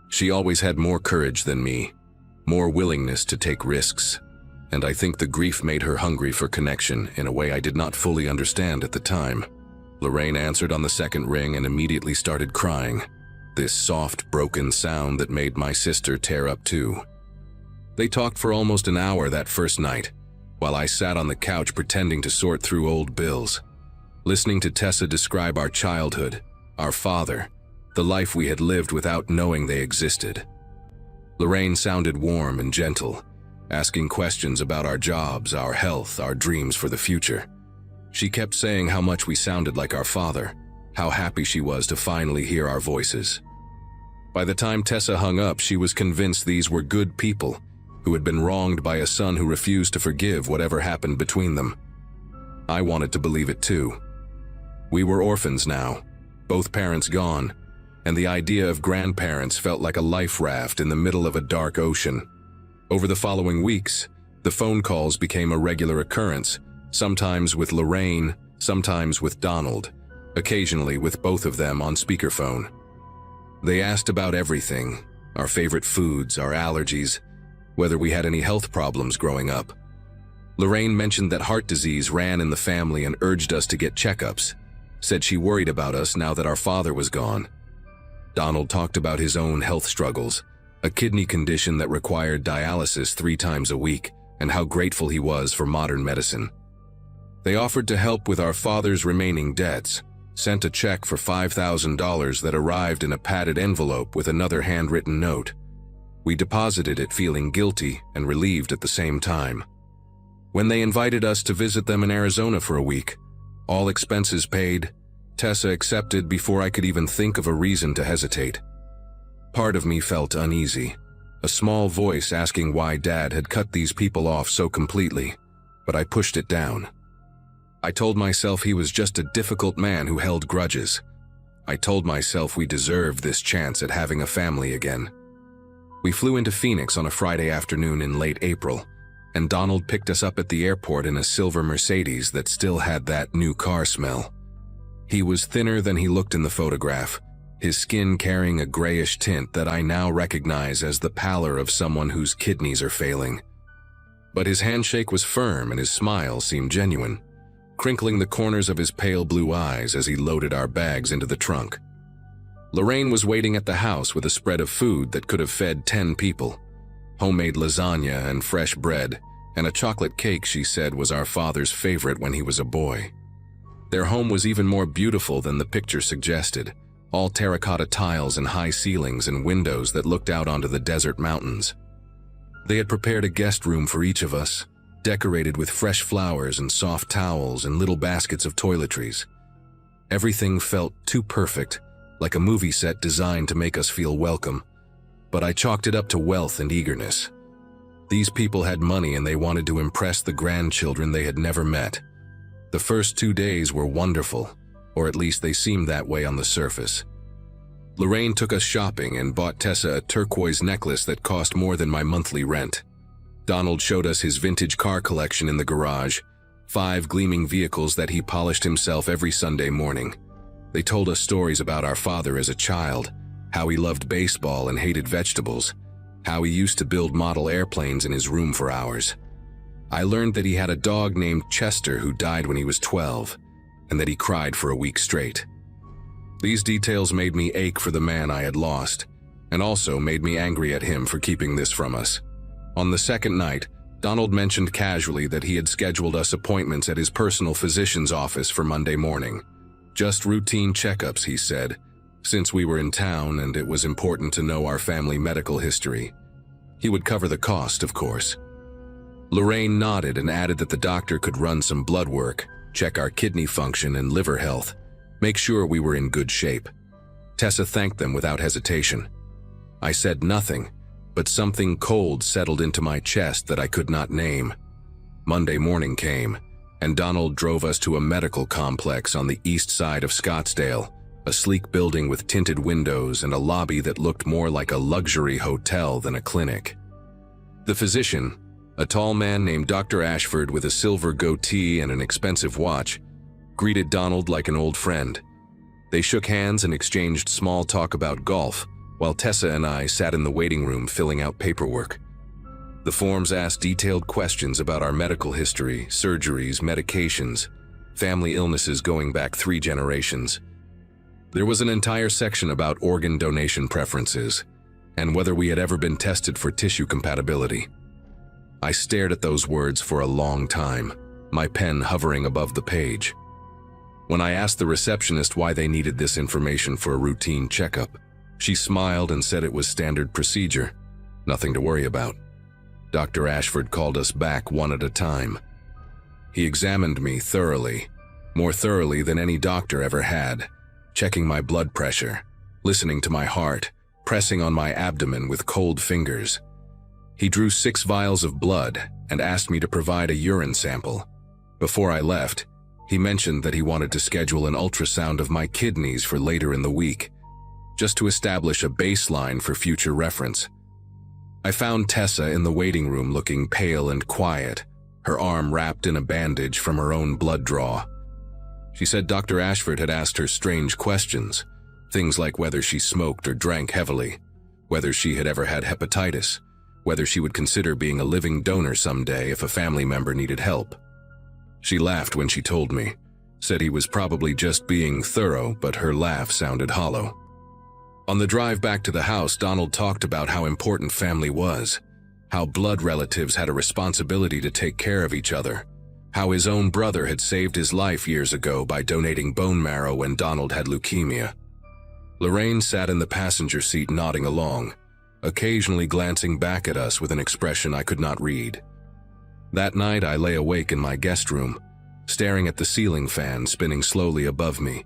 She always had more courage than me, more willingness to take risks, and I think the grief made her hungry for connection in a way I did not fully understand at the time. Lorraine answered on the second ring and immediately started crying, this soft, broken sound that made my sister tear up too. They talked for almost an hour that first night, while I sat on the couch pretending to sort through old bills, listening to Tessa describe our childhood, our father, the life we had lived without knowing they existed. Lorraine sounded warm and gentle, asking questions about our jobs, our health, our dreams for the future. She kept saying how much we sounded like our father, how happy she was to finally hear our voices. By the time Tessa hung up, she was convinced these were good people who had been wronged by a son who refused to forgive whatever happened between them. I wanted to believe it too. We were orphans now, both parents gone, and the idea of grandparents felt like a life raft in the middle of a dark ocean. Over the following weeks, the phone calls became a regular occurrence, sometimes with Lorraine, sometimes with Donald, occasionally with both of them on speakerphone. They asked about everything, our favorite foods, our allergies, whether we had any health problems growing up. Lorraine mentioned that heart disease ran in the family and urged us to get checkups, said she worried about us now that our father was gone. Donald talked about his own health struggles, a kidney condition that required dialysis 3 times a week, and how grateful he was for modern medicine. They offered to help with our father's remaining debts, sent a check for $5,000 that arrived in a padded envelope with another handwritten note. We deposited it feeling guilty and relieved at the same time. When they invited us to visit them in Arizona for a week, all expenses paid, Tessa accepted before I could even think of a reason to hesitate. Part of me felt uneasy, a small voice asking why Dad had cut these people off so completely, but I pushed it down. I told myself he was just a difficult man who held grudges. I told myself we deserved this chance at having a family again. We flew into Phoenix on a Friday afternoon in late April, and Donald picked us up at the airport in a silver Mercedes that still had that new car smell. He was thinner than he looked in the photograph, his skin carrying a grayish tint that I now recognize as the pallor of someone whose kidneys are failing. But his handshake was firm and his smile seemed genuine, crinkling the corners of his pale blue eyes as he loaded our bags into the trunk. Lorraine was waiting at the house with a spread of food that could have fed 10 people. Homemade lasagna and fresh bread, and a chocolate cake she said was our father's favorite when he was a boy. Their home was even more beautiful than the picture suggested, all terracotta tiles and high ceilings and windows that looked out onto the desert mountains. They had prepared a guest room for each of us, decorated with fresh flowers and soft towels and little baskets of toiletries. Everything felt too perfect, like a movie set designed to make us feel welcome, but I chalked it up to wealth and eagerness. These people had money and they wanted to impress the grandchildren they had never met. The first 2 days were wonderful, or at least they seemed that way on the surface. Lorraine took us shopping and bought Tessa a turquoise necklace that cost more than my monthly rent. Donald showed us his vintage car collection in the garage, 5 gleaming vehicles that he polished himself every Sunday morning. They told us stories about our father as a child, how he loved baseball and hated vegetables, how he used to build model airplanes in his room for hours. I learned that he had a dog named Chester who died when he was 12, and that he cried for a week straight. These details made me ache for the man I had lost, and also made me angry at him for keeping this from us. On the second night, Donald mentioned casually that he had scheduled us appointments at his personal physician's office for Monday morning. Just routine checkups, he said, since we were in town and it was important to know our family medical history. He would cover the cost, of course. Lorraine nodded and added that the doctor could run some blood work, check our kidney function and liver health, make sure we were in good shape. Tessa thanked them without hesitation. I said nothing, but something cold settled into my chest that I could not name. Monday morning came, and Donald drove us to a medical complex on the east side of Scottsdale, a sleek building with tinted windows and a lobby that looked more like a luxury hotel than a clinic. The physician, a tall man named Dr. Ashford with a silver goatee and an expensive watch, greeted Donald like an old friend. They shook hands and exchanged small talk about golf, while Tessa and I sat in the waiting room filling out paperwork. The forms asked detailed questions about our medical history, surgeries, medications, family illnesses going back 3 generations. There was an entire section about organ donation preferences, and whether we had ever been tested for tissue compatibility. I stared at those words for a long time, my pen hovering above the page. When I asked the receptionist why they needed this information for a routine checkup, she smiled and said it was standard procedure, nothing to worry about. Dr. Ashford called us back one at a time. He examined me thoroughly, more thoroughly than any doctor ever had, checking my blood pressure, listening to my heart, pressing on my abdomen with cold fingers. He drew 6 vials of blood and asked me to provide a urine sample. Before I left, he mentioned that he wanted to schedule an ultrasound of my kidneys for later in the week, just to establish a baseline for future reference. I found Tessa in the waiting room looking pale and quiet, her arm wrapped in a bandage from her own blood draw. She said Dr. Ashford had asked her strange questions, things like whether she smoked or drank heavily, whether she had ever had hepatitis, whether she would consider being a living donor someday if a family member needed help. She laughed when she told me, said he was probably just being thorough, but her laugh sounded hollow. On the drive back to the house, Donald talked about how important family was, how blood relatives had a responsibility to take care of each other, how his own brother had saved his life years ago by donating bone marrow when Donald had leukemia. Lorraine sat in the passenger seat nodding along, occasionally glancing back at us with an expression I could not read. That night I lay awake in my guest room, staring at the ceiling fan spinning slowly above me,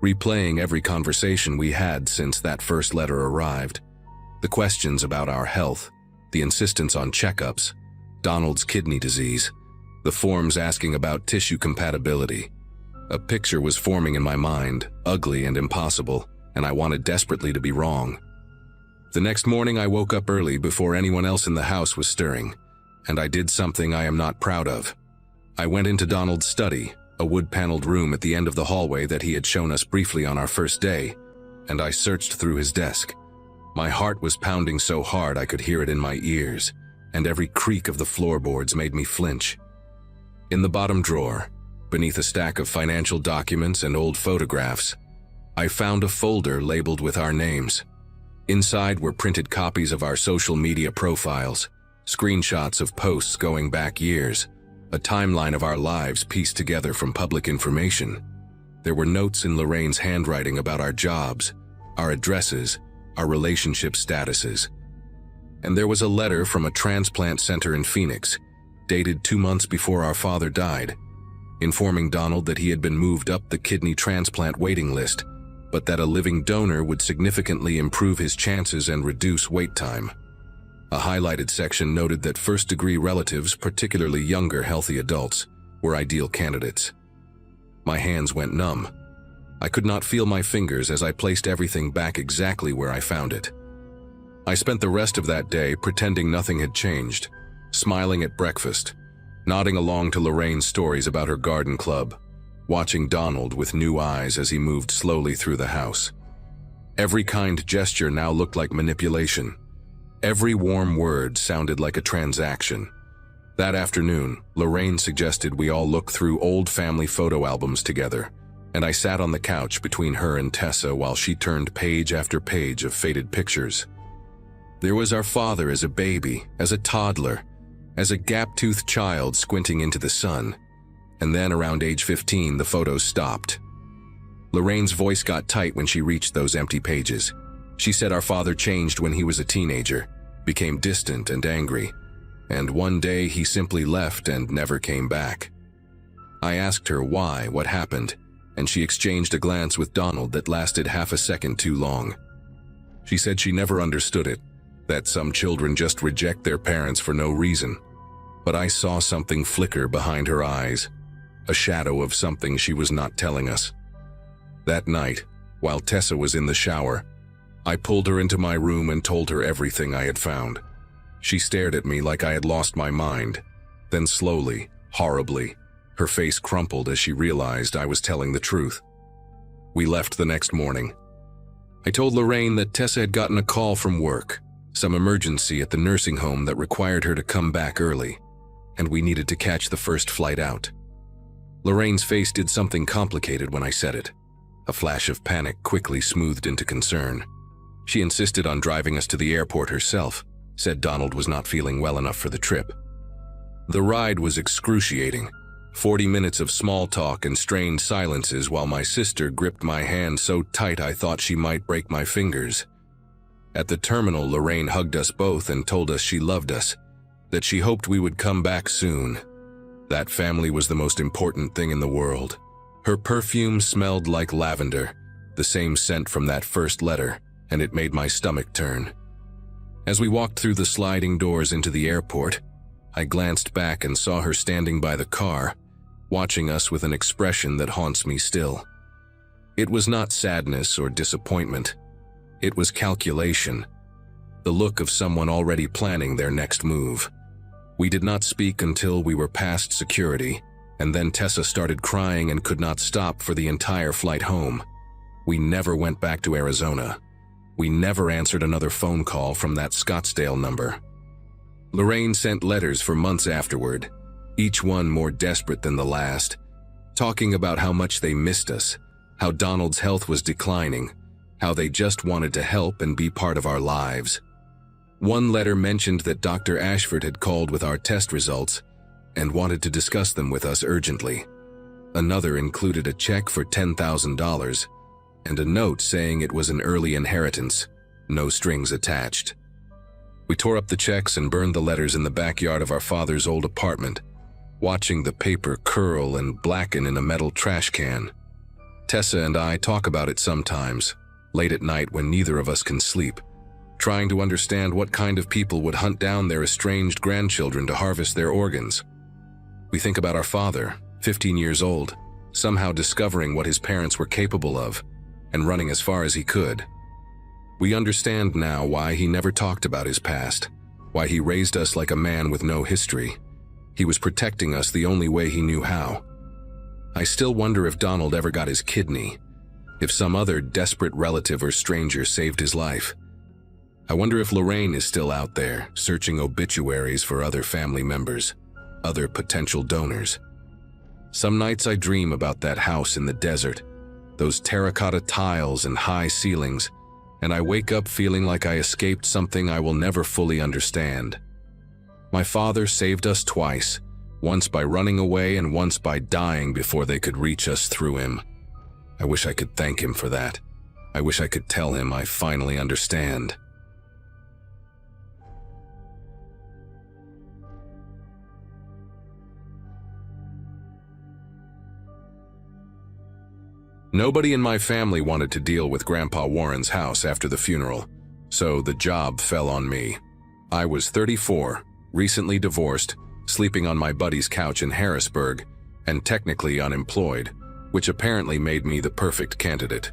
replaying every conversation we had since that first letter arrived. The questions about our health, the insistence on checkups, Donald's kidney disease, the forms asking about tissue compatibility. A picture was forming in my mind, ugly and impossible, and I wanted desperately to be wrong. The next morning I woke up early before anyone else in the house was stirring, and I did something I am not proud of. I went into Donald's study, a wood-paneled room at the end of the hallway that he had shown us briefly on our first day, and I searched through his desk. My heart was pounding so hard I could hear it in my ears, and every creak of the floorboards made me flinch. In the bottom drawer, beneath a stack of financial documents and old photographs, I found a folder labeled with our names. Inside were printed copies of our social media profiles, screenshots of posts going back years, a timeline of our lives pieced together from public information. There were notes in Lorraine's handwriting about our jobs, our addresses, our relationship statuses. And there was a letter from a transplant center in Phoenix, dated 2 months before our father died, informing Donald that he had been moved up the kidney transplant waiting list, but that a living donor would significantly improve his chances and reduce wait time. A highlighted section noted that first-degree relatives, particularly younger, healthy adults, were ideal candidates. My hands went numb. I could not feel my fingers as I placed everything back exactly where I found it. I spent the rest of that day pretending nothing had changed, smiling at breakfast, nodding along to Lorraine's stories about her garden club, watching Donald with new eyes as he moved slowly through the house. Every kind gesture now looked like manipulation. Every warm word sounded like a transaction. That afternoon, Lorraine suggested we all look through old family photo albums together, and I sat on the couch between her and Tessa while she turned page after page of faded pictures. There was our father as a baby, as a toddler, as a gap-toothed child squinting into the sun. And then around age 15, the photos stopped. Lorraine's voice got tight when she reached those empty pages. She said our father changed when he was a teenager, became distant and angry, and one day he simply left and never came back. I asked her why, what happened, and she exchanged a glance with Donald that lasted half a second too long. She said she never understood it, that some children just reject their parents for no reason. But I saw something flicker behind her eyes, a shadow of something she was not telling us. That night, while Tessa was in the shower, I pulled her into my room and told her everything I had found. She stared at me like I had lost my mind. Then slowly, horribly, her face crumpled as she realized I was telling the truth. We left the next morning. I told Lorraine that Tessa had gotten a call from work, some emergency at the nursing home that required her to come back early, and we needed to catch the first flight out. Lorraine's face did something complicated when I said it. A flash of panic quickly smoothed into concern. She insisted on driving us to the airport herself, said Donald was not feeling well enough for the trip. The ride was excruciating. 40 minutes of small talk and strained silences while my sister gripped my hand so tight I thought she might break my fingers. At the terminal, Lorraine hugged us both and told us she loved us, that she hoped we would come back soon. That family was the most important thing in the world. Her perfume smelled like lavender, the same scent from that first letter, and it made my stomach turn. As we walked through the sliding doors into the airport, I glanced back and saw her standing by the car, watching us with an expression that haunts me still. It was not sadness or disappointment. It was calculation, the look of someone already planning their next move. We did not speak until we were past security, and then Tessa started crying and could not stop for the entire flight home. We never went back to Arizona. We never answered another phone call from that Scottsdale number. Lorraine sent letters for months afterward, each one more desperate than the last, talking about how much they missed us, how Donald's health was declining, how they just wanted to help and be part of our lives. One letter mentioned that Dr. Ashford had called with our test results and wanted to discuss them with us urgently. Another included a check for $10,000 and a note saying it was an early inheritance, no strings attached. We tore up the checks and burned the letters in the backyard of our father's old apartment, watching the paper curl and blacken in a metal trash can. Tessa and I talk about it sometimes, late at night when neither of us can sleep, trying to understand what kind of people would hunt down their estranged grandchildren to harvest their organs. We think about our father, 15 years old, somehow discovering what his parents were capable of and running as far as he could. We understand now why he never talked about his past, why he raised us like a man with no history. He was protecting us the only way he knew how. I still wonder if Donald ever got his kidney, if some other desperate relative or stranger saved his life. I wonder if Lorraine is still out there, searching obituaries for other family members, other potential donors. Some nights I dream about that house in the desert, those terracotta tiles and high ceilings, and I wake up feeling like I escaped something I will never fully understand. My father saved us twice, once by running away and once by dying before they could reach us through him. I wish I could thank him for that. I wish I could tell him I finally understand. Nobody in my family wanted to deal with Grandpa Warren's house after the funeral, so the job fell on me. I was 34, recently divorced, sleeping on my buddy's couch in Harrisburg, and technically unemployed, which apparently made me the perfect candidate.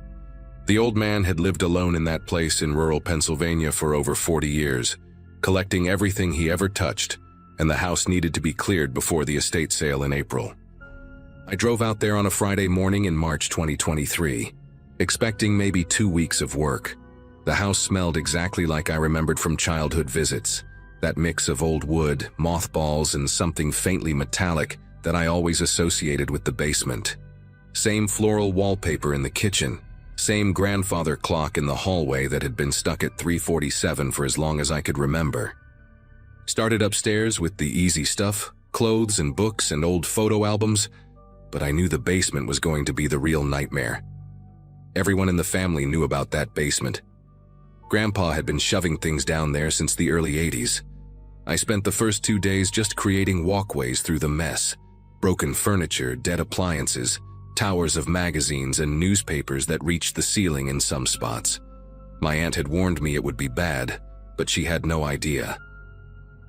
The old man had lived alone in that place in rural Pennsylvania for over 40 years, collecting everything he ever touched, and the house needed to be cleared before the estate sale in April. I drove out there on a Friday morning in March 2023, expecting maybe 2 weeks of work. The house smelled exactly like I remembered from childhood visits, that mix of old wood, mothballs, and something faintly metallic that I always associated with the basement. Same floral wallpaper in the kitchen, same grandfather clock in the hallway that had been stuck at 3:47 for as long as I could remember. Started upstairs with the easy stuff, clothes and books and old photo albums, but I knew the basement was going to be the real nightmare. Everyone in the family knew about that basement. Grandpa had been shoving things down there since the early 80s. I spent the first 2 days just creating walkways through the mess. Broken furniture, dead appliances, towers of magazines and newspapers that reached the ceiling in some spots. My aunt had warned me it would be bad, but she had no idea.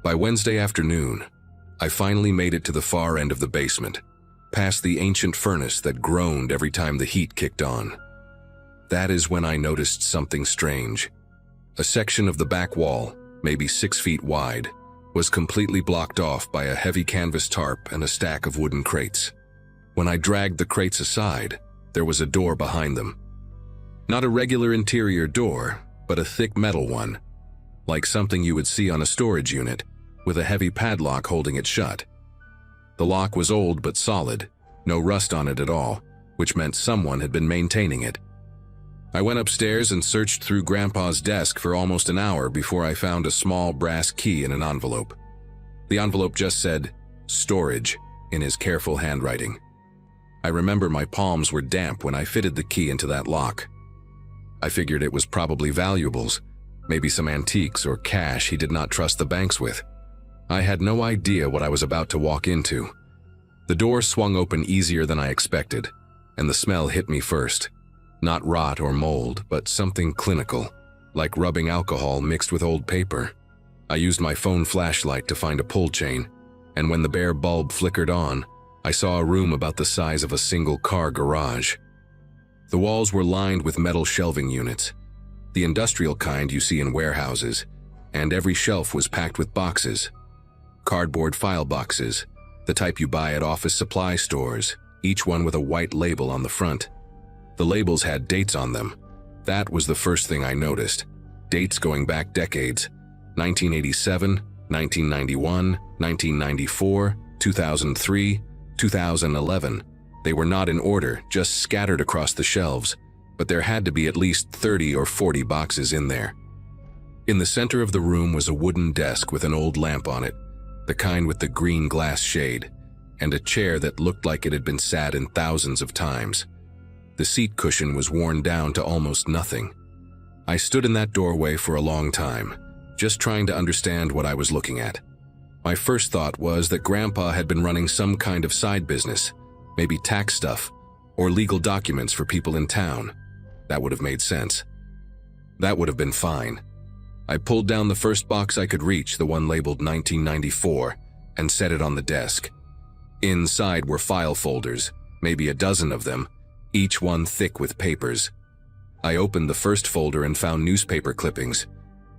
By Wednesday afternoon, I finally made it to the far end of the basement, past the ancient furnace that groaned every time the heat kicked on. That is when I noticed something strange. A section of the back wall, maybe 6 feet wide, was completely blocked off by a heavy canvas tarp and a stack of wooden crates. When I dragged the crates aside, there was a door behind them. Not a regular interior door, but a thick metal one, like something you would see on a storage unit, with a heavy padlock holding it shut. The lock was old but solid, no rust on it at all, which meant someone had been maintaining it. I went upstairs and searched through Grandpa's desk for almost an hour before I found a small brass key in an envelope. The envelope just said, "Storage," in his careful handwriting. I remember my palms were damp when I fitted the key into that lock. I figured it was probably valuables, maybe some antiques or cash he did not trust the banks with. I had no idea what I was about to walk into. The door swung open easier than I expected, and the smell hit me first. Not rot or mold, but something clinical, like rubbing alcohol mixed with old paper. I used my phone flashlight to find a pull chain, and when the bare bulb flickered on, I saw a room about the size of a single car garage. The walls were lined with metal shelving units, the industrial kind you see in warehouses, and every shelf was packed with boxes. Cardboard file boxes, the type you buy at office supply stores, each one with a white label on the front. The labels had dates on them. That was the first thing I noticed. Dates going back decades. 1987, 1991, 1994, 2003, 2011. They were not in order, just scattered across the shelves, but there had to be at least 30 or 40 boxes in there. In the center of the room was a wooden desk with an old lamp on it, the kind with the green glass shade, and a chair that looked like it had been sat in thousands of times. The seat cushion was worn down to almost nothing. I stood in that doorway for a long time, just trying to understand what I was looking at. My first thought was that Grandpa had been running some kind of side business, maybe tax stuff, or legal documents for people in town. That would have made sense. That would have been fine. I pulled down the first box I could reach, the one labeled 1994, and set it on the desk. Inside were file folders, maybe a dozen of them, each one thick with papers. I opened the first folder and found newspaper clippings.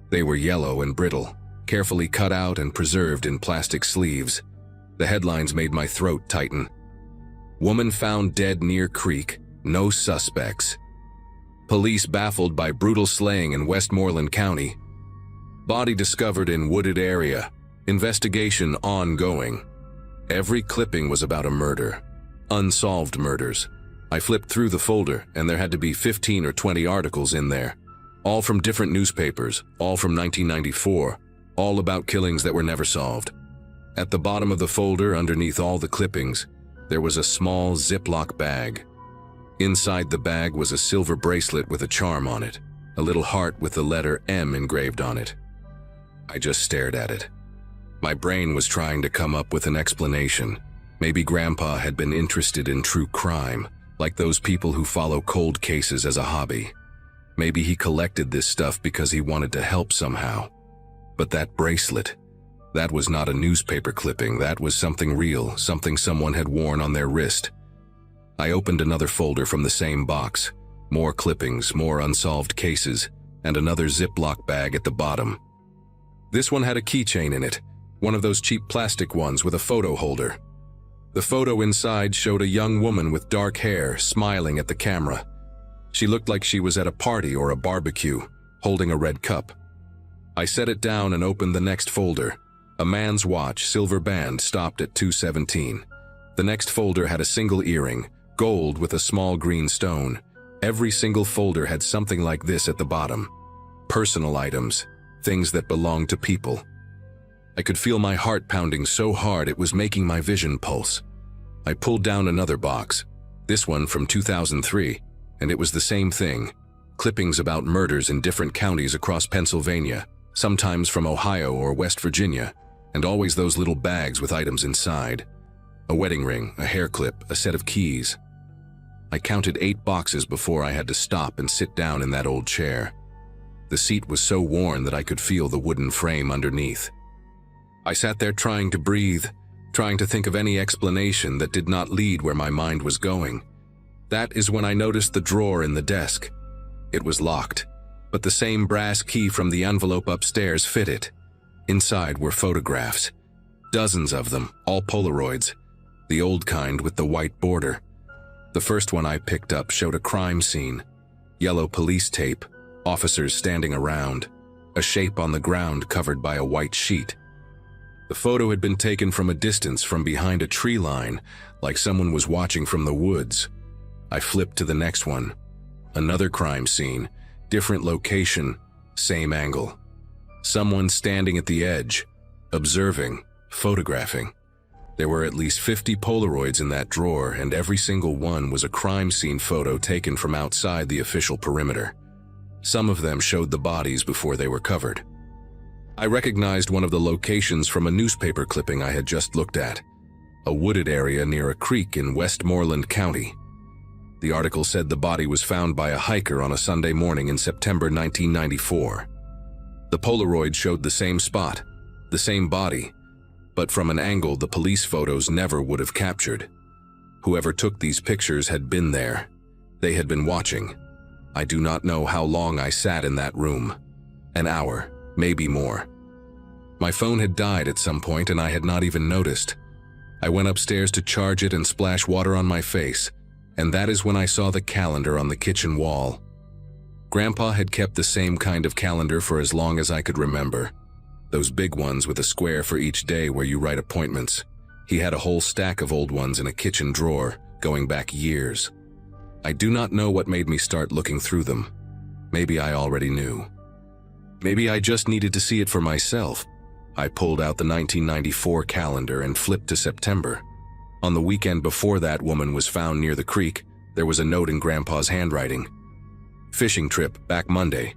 They were yellow and brittle, carefully cut out and preserved in plastic sleeves. The headlines made my throat tighten. Woman found dead near creek, no suspects. Police baffled by brutal slaying in Westmoreland County. Body discovered in wooded area. Investigation ongoing. Every clipping was about a murder. Unsolved murders. I flipped through the folder, and there had to be 15 or 20 articles in there. All from different newspapers, all from 1994, all about killings that were never solved. At the bottom of the folder, underneath all the clippings, there was a small Ziploc bag. Inside the bag was a silver bracelet with a charm on it, a little heart with the letter M engraved on it. I just stared at it. My brain was trying to come up with an explanation. Maybe Grandpa had been interested in true crime, like those people who follow cold cases as a hobby. Maybe he collected this stuff because he wanted to help somehow. But that bracelet, that was not a newspaper clipping, that was something real, something someone had worn on their wrist. I opened another folder from the same box, more clippings, more unsolved cases, and another Ziploc bag at the bottom. This one had a keychain in it, one of those cheap plastic ones with a photo holder. The photo inside showed a young woman with dark hair smiling at the camera. She looked like she was at a party or a barbecue, holding a red cup. I set it down and opened the next folder. A man's watch, silver band, stopped at 2:17. The next folder had a single earring, gold with a small green stone. Every single folder had something like this at the bottom. Personal items, things that belonged to people. I could feel my heart pounding so hard it was making my vision pulse. I pulled down another box, this one from 2003, and it was the same thing. Clippings about murders in different counties across Pennsylvania, sometimes from Ohio or West Virginia, and always those little bags with items inside. A wedding ring, a hair clip, a set of keys. I counted 8 boxes before I had to stop and sit down in that old chair. The seat was so worn that I could feel the wooden frame underneath. I sat there trying to breathe, trying to think of any explanation that did not lead where my mind was going. That is when I noticed the drawer in the desk. It was locked, but the same brass key from the envelope upstairs fit it. Inside were photographs. Dozens of them, all Polaroids. The old kind with the white border. The first one I picked up showed a crime scene. Yellow police tape, officers standing around, a shape on the ground covered by a white sheet. The photo had been taken from a distance from behind a tree line, like someone was watching from the woods. I flipped to the next one. Another crime scene, different location, same angle. Someone standing at the edge, observing, photographing. There were at least 50 Polaroids in that drawer, and every single one was a crime scene photo taken from outside the official perimeter. Some of them showed the bodies before they were covered. I recognized one of the locations from a newspaper clipping I had just looked at, a wooded area near a creek in Westmoreland County. The article said the body was found by a hiker on a Sunday morning in September 1994. The Polaroid showed the same spot, the same body, but from an angle the police photos never would have captured. Whoever took these pictures had been there. They had been watching. I do not know how long I sat in that room. An hour. Maybe more. My phone had died at some point and I had not even noticed. I went upstairs to charge it and splash water on my face, and that is when I saw the calendar on the kitchen wall. Grandpa had kept the same kind of calendar for as long as I could remember. Those big ones with a square for each day where you write appointments. He had a whole stack of old ones in a kitchen drawer, going back years. I do not know what made me start looking through them. Maybe I already knew. Maybe I just needed to see it for myself. I pulled out the 1994 calendar and flipped to September. On the weekend before that woman was found near the creek, there was a note in Grandpa's handwriting. Fishing trip, back Monday.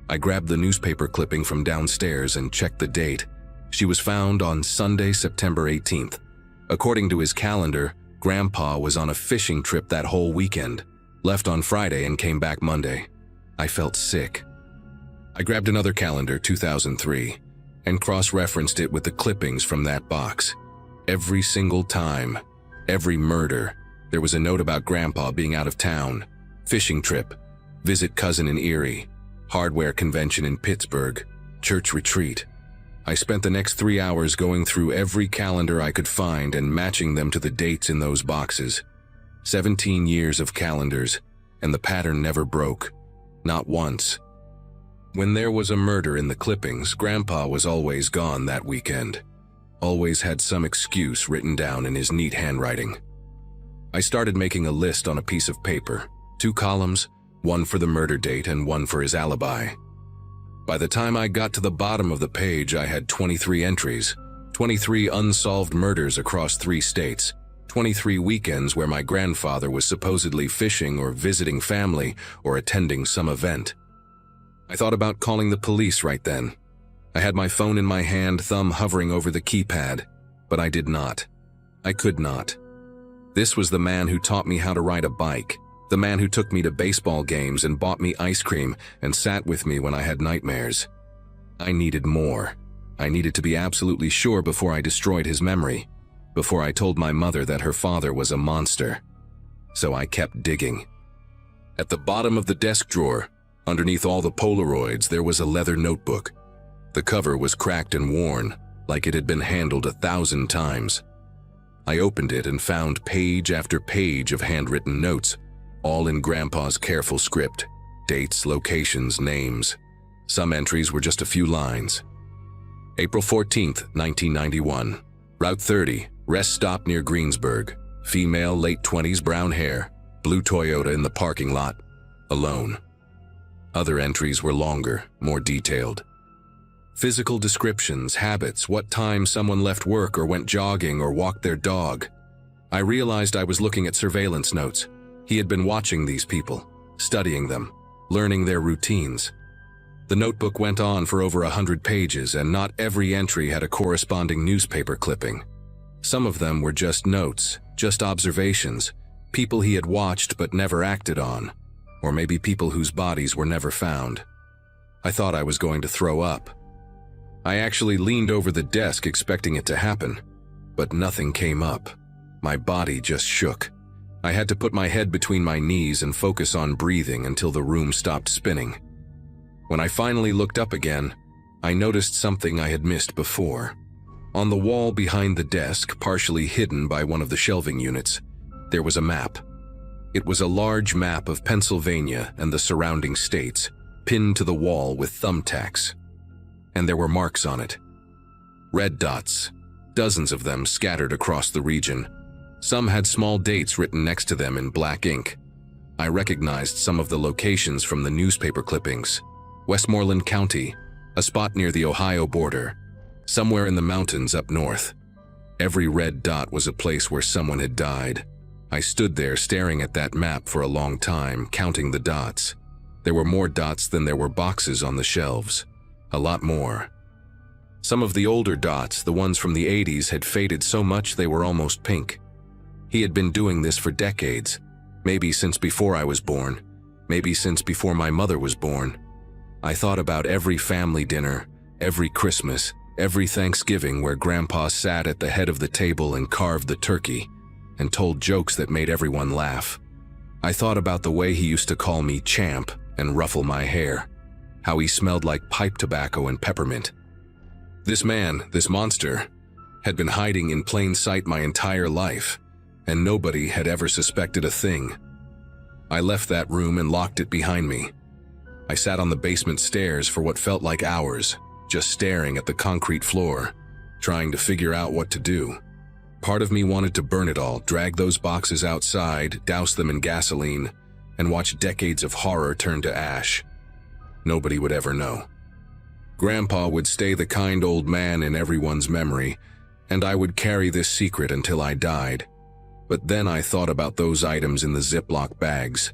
I grabbed the newspaper clipping from downstairs and checked the date. She was found on Sunday, September 18th. According to his calendar, Grandpa was on a fishing trip that whole weekend, left on Friday and came back Monday. I felt sick. I grabbed another calendar, 2003, and cross-referenced it with the clippings from that box. Every single time, every murder, there was a note about Grandpa being out of town, fishing trip, visit cousin in Erie, hardware convention in Pittsburgh, church retreat. I spent the next 3 hours going through every calendar I could find and matching them to the dates in those boxes. 17 years of calendars, and the pattern never broke, not once. When there was a murder in the clippings, Grandpa was always gone that weekend. Always had some excuse written down in his neat handwriting. I started making a list on a piece of paper, 2 columns, one for the murder date and one for his alibi. By the time I got to the bottom of the page, I had 23 entries, 23 unsolved murders across 3 states, 23 weekends where my grandfather was supposedly fishing or visiting family or attending some event. I thought about calling the police right then. I had my phone in my hand, thumb hovering over the keypad, but I did not. I could not. This was the man who taught me how to ride a bike, the man who took me to baseball games and bought me ice cream and sat with me when I had nightmares. I needed more. I needed to be absolutely sure before I destroyed his memory, before I told my mother that her father was a monster. So I kept digging. At the bottom of the desk drawer, underneath all the Polaroids, there was a leather notebook. The cover was cracked and worn, like it had been handled 1,000 times. I opened it and found page after page of handwritten notes, all in Grandpa's careful script. Dates, locations, names. Some entries were just a few lines. April 14th, 1991. Route 30, rest stop near Greensburg. Female, late 20s, brown hair. Blue Toyota in the parking lot. Alone. Other entries were longer, more detailed. Physical descriptions, habits, what time someone left work or went jogging or walked their dog. I realized I was looking at surveillance notes. He had been watching these people, studying them, learning their routines. The notebook went on for over 100 pages, and not every entry had a corresponding newspaper clipping. Some of them were just notes, just observations, people he had watched but never acted on, or maybe people whose bodies were never found. I thought I was going to throw up. I actually leaned over the desk expecting it to happen, but nothing came up. My body just shook. I had to put my head between my knees and focus on breathing until the room stopped spinning. When I finally looked up again, I noticed something I had missed before. On the wall behind the desk, partially hidden by one of the shelving units, there was a map. It was a large map of Pennsylvania and the surrounding states, pinned to the wall with thumbtacks. And there were marks on it. Red dots, dozens of them scattered across the region. Some had small dates written next to them in black ink. I recognized some of the locations from the newspaper clippings. Westmoreland County, a spot near the Ohio border, somewhere in the mountains up north. Every red dot was a place where someone had died. I stood there staring at that map for a long time, counting the dots. There were more dots than there were boxes on the shelves. A lot more. Some of the older dots, the ones from the 80s, had faded so much they were almost pink. He had been doing this for decades, maybe since before I was born, maybe since before my mother was born. I thought about every family dinner, every Christmas, every Thanksgiving where Grandpa sat at the head of the table and carved the turkey and told jokes that made everyone laugh. I thought about the way he used to call me champ and ruffle my hair, how he smelled like pipe tobacco and peppermint. This man, this monster, had been hiding in plain sight my entire life, and nobody had ever suspected a thing. I left that room and locked it behind me. I sat on the basement stairs for what felt like hours, just staring at the concrete floor, trying to figure out what to do. Part of me wanted to burn it all, drag those boxes outside, douse them in gasoline, and watch decades of horror turn to ash. Nobody would ever know. Grandpa would stay the kind old man in everyone's memory, and I would carry this secret until I died. But then I thought about those items in the Ziploc bags.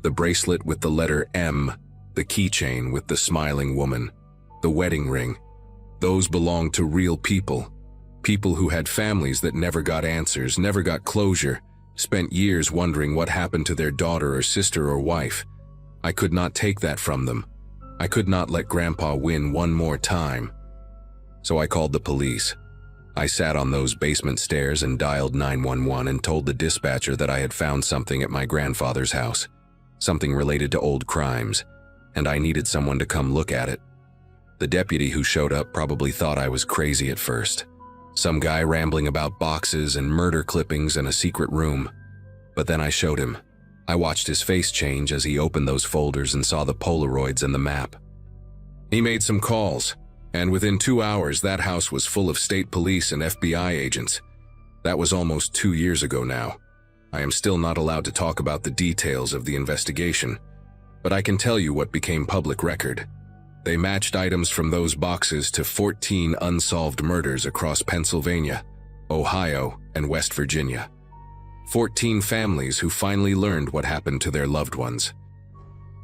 The bracelet with the letter M, the keychain with the smiling woman, the wedding ring. Those belonged to real people. People who had families that never got answers, never got closure, spent years wondering what happened to their daughter or sister or wife. I could not take that from them. I could not let Grandpa win one more time. So I called the police. I sat on those basement stairs and dialed 911 and told the dispatcher that I had found something at my grandfather's house, something related to old crimes, and I needed someone to come look at it. The deputy who showed up probably thought I was crazy at first. Some guy rambling about boxes and murder clippings in a secret room. But then I showed him. I watched his face change as he opened those folders and saw the Polaroids and the map. He made some calls, and within 2 hours that house was full of state police and FBI agents. That was almost 2 years ago now. I am still not allowed to talk about the details of the investigation, but I can tell you what became public record. They matched items from those boxes to 14 unsolved murders across Pennsylvania, Ohio, and West Virginia. 14 families who finally learned what happened to their loved ones.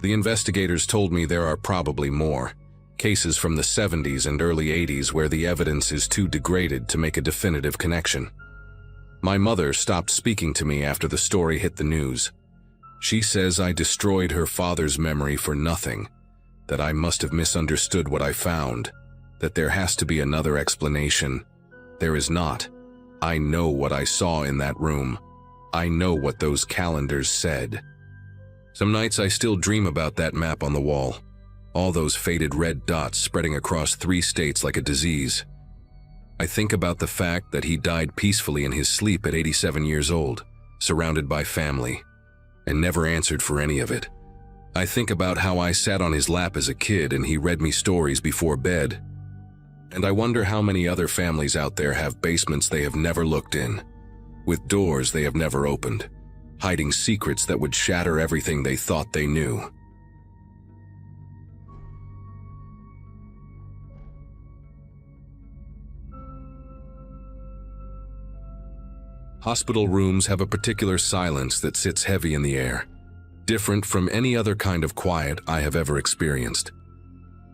The investigators told me there are probably more, cases from the 70s and early 80s where the evidence is too degraded to make a definitive connection. My mother stopped speaking to me after the story hit the news. She says I destroyed her father's memory for nothing, that I must have misunderstood what I found, that there has to be another explanation. There is not. I know what I saw in that room. I know what those calendars said. Some nights I still dream about that map on the wall, all those faded red dots spreading across 3 states like a disease. I think about the fact that he died peacefully in his sleep at 87 years old, surrounded by family, and never answered for any of it. I think about how I sat on his lap as a kid and he read me stories before bed. And I wonder how many other families out there have basements they have never looked in, with doors they have never opened, hiding secrets that would shatter everything they thought they knew. Hospital rooms have a particular silence that sits heavy in the air, different from any other kind of quiet I have ever experienced.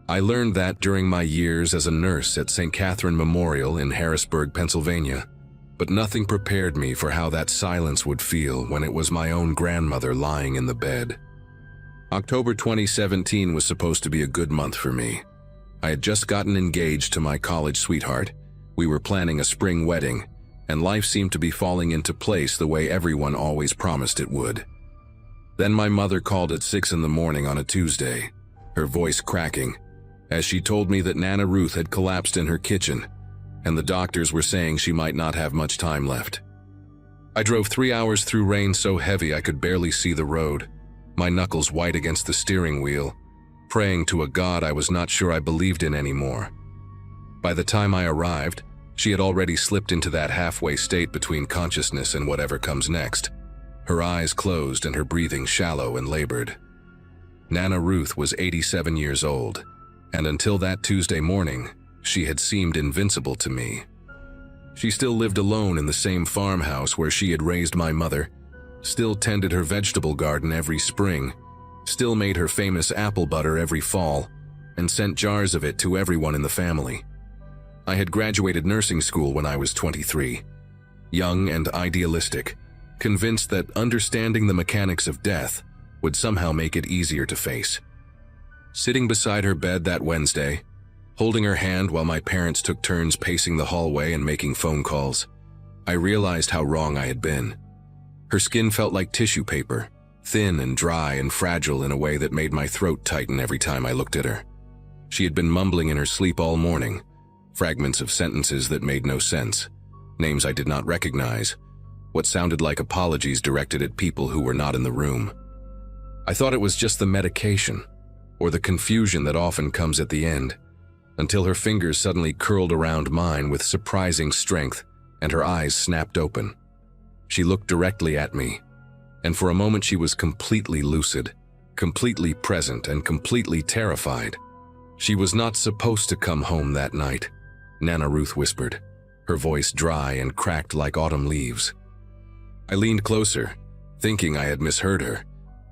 I learned that during my years as a nurse at St. Catherine Memorial in Harrisburg, Pennsylvania, but nothing prepared me for how that silence would feel when it was my own grandmother lying in the bed. October 2017 was supposed to be a good month for me. I had just gotten engaged to my college sweetheart. We were planning a spring wedding, and life seemed to be falling into place the way everyone always promised it would. Then my mother called at 6 in the morning on a Tuesday, her voice cracking, as she told me that Nana Ruth had collapsed in her kitchen, and the doctors were saying she might not have much time left. I drove 3 hours through rain so heavy I could barely see the road, my knuckles white against the steering wheel, praying to a God I was not sure I believed in anymore. By the time I arrived, she had already slipped into that halfway state between consciousness and whatever comes next, her eyes closed and her breathing shallow and labored. Nana Ruth was 87 years old, and until that Tuesday morning, she had seemed invincible to me. She still lived alone in the same farmhouse where she had raised my mother, still tended her vegetable garden every spring, still made her famous apple butter every fall, and sent jars of it to everyone in the family. I had graduated nursing school when I was 23, young and idealistic, convinced that understanding the mechanics of death would somehow make it easier to face. Sitting beside her bed that Wednesday, holding her hand while my parents took turns pacing the hallway and making phone calls, I realized how wrong I had been. Her skin felt like tissue paper, thin and dry and fragile in a way that made my throat tighten every time I looked at her. She had been mumbling in her sleep all morning, fragments of sentences that made no sense, names I did not recognize, what sounded like apologies directed at people who were not in the room. I thought it was just the medication, or the confusion that often comes at the end, until her fingers suddenly curled around mine with surprising strength and her eyes snapped open. She looked directly at me, and for a moment she was completely lucid, completely present, and completely terrified. She was not supposed to come home that night, Nana Ruth whispered, her voice dry and cracked like autumn leaves. I leaned closer, thinking I had misheard her,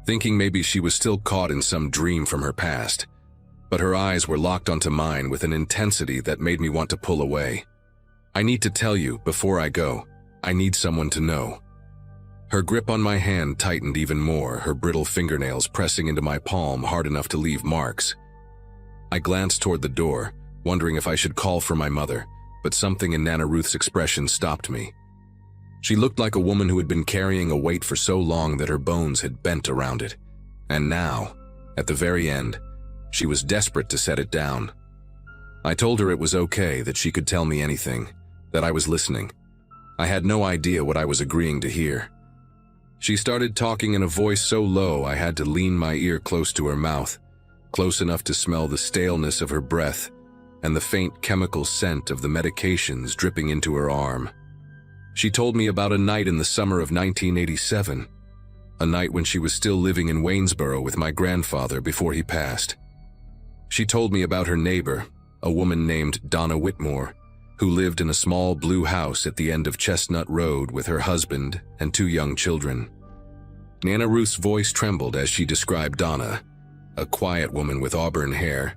thinking maybe she was still caught in some dream from her past, but her eyes were locked onto mine with an intensity that made me want to pull away. I need to tell you, before I go, I need someone to know. Her grip on my hand tightened even more, her brittle fingernails pressing into my palm hard enough to leave marks. I glanced toward the door, wondering if I should call for my mother, but something in Nana Ruth's expression stopped me. She looked like a woman who had been carrying a weight for so long that her bones had bent around it. And now, at the very end, she was desperate to set it down. I told her it was okay, that she could tell me anything, that I was listening. I had no idea what I was agreeing to hear. She started talking in a voice so low I had to lean my ear close to her mouth, close enough to smell the staleness of her breath and the faint chemical scent of the medications dripping into her arm. She told me about a night in the summer of 1987, a night when she was still living in Waynesboro with my grandfather before he passed. She told me about her neighbor, a woman named Donna Whitmore, who lived in a small blue house at the end of Chestnut Road with her husband and 2 young children. Nana Ruth's voice trembled as she described Donna, a quiet woman with auburn hair,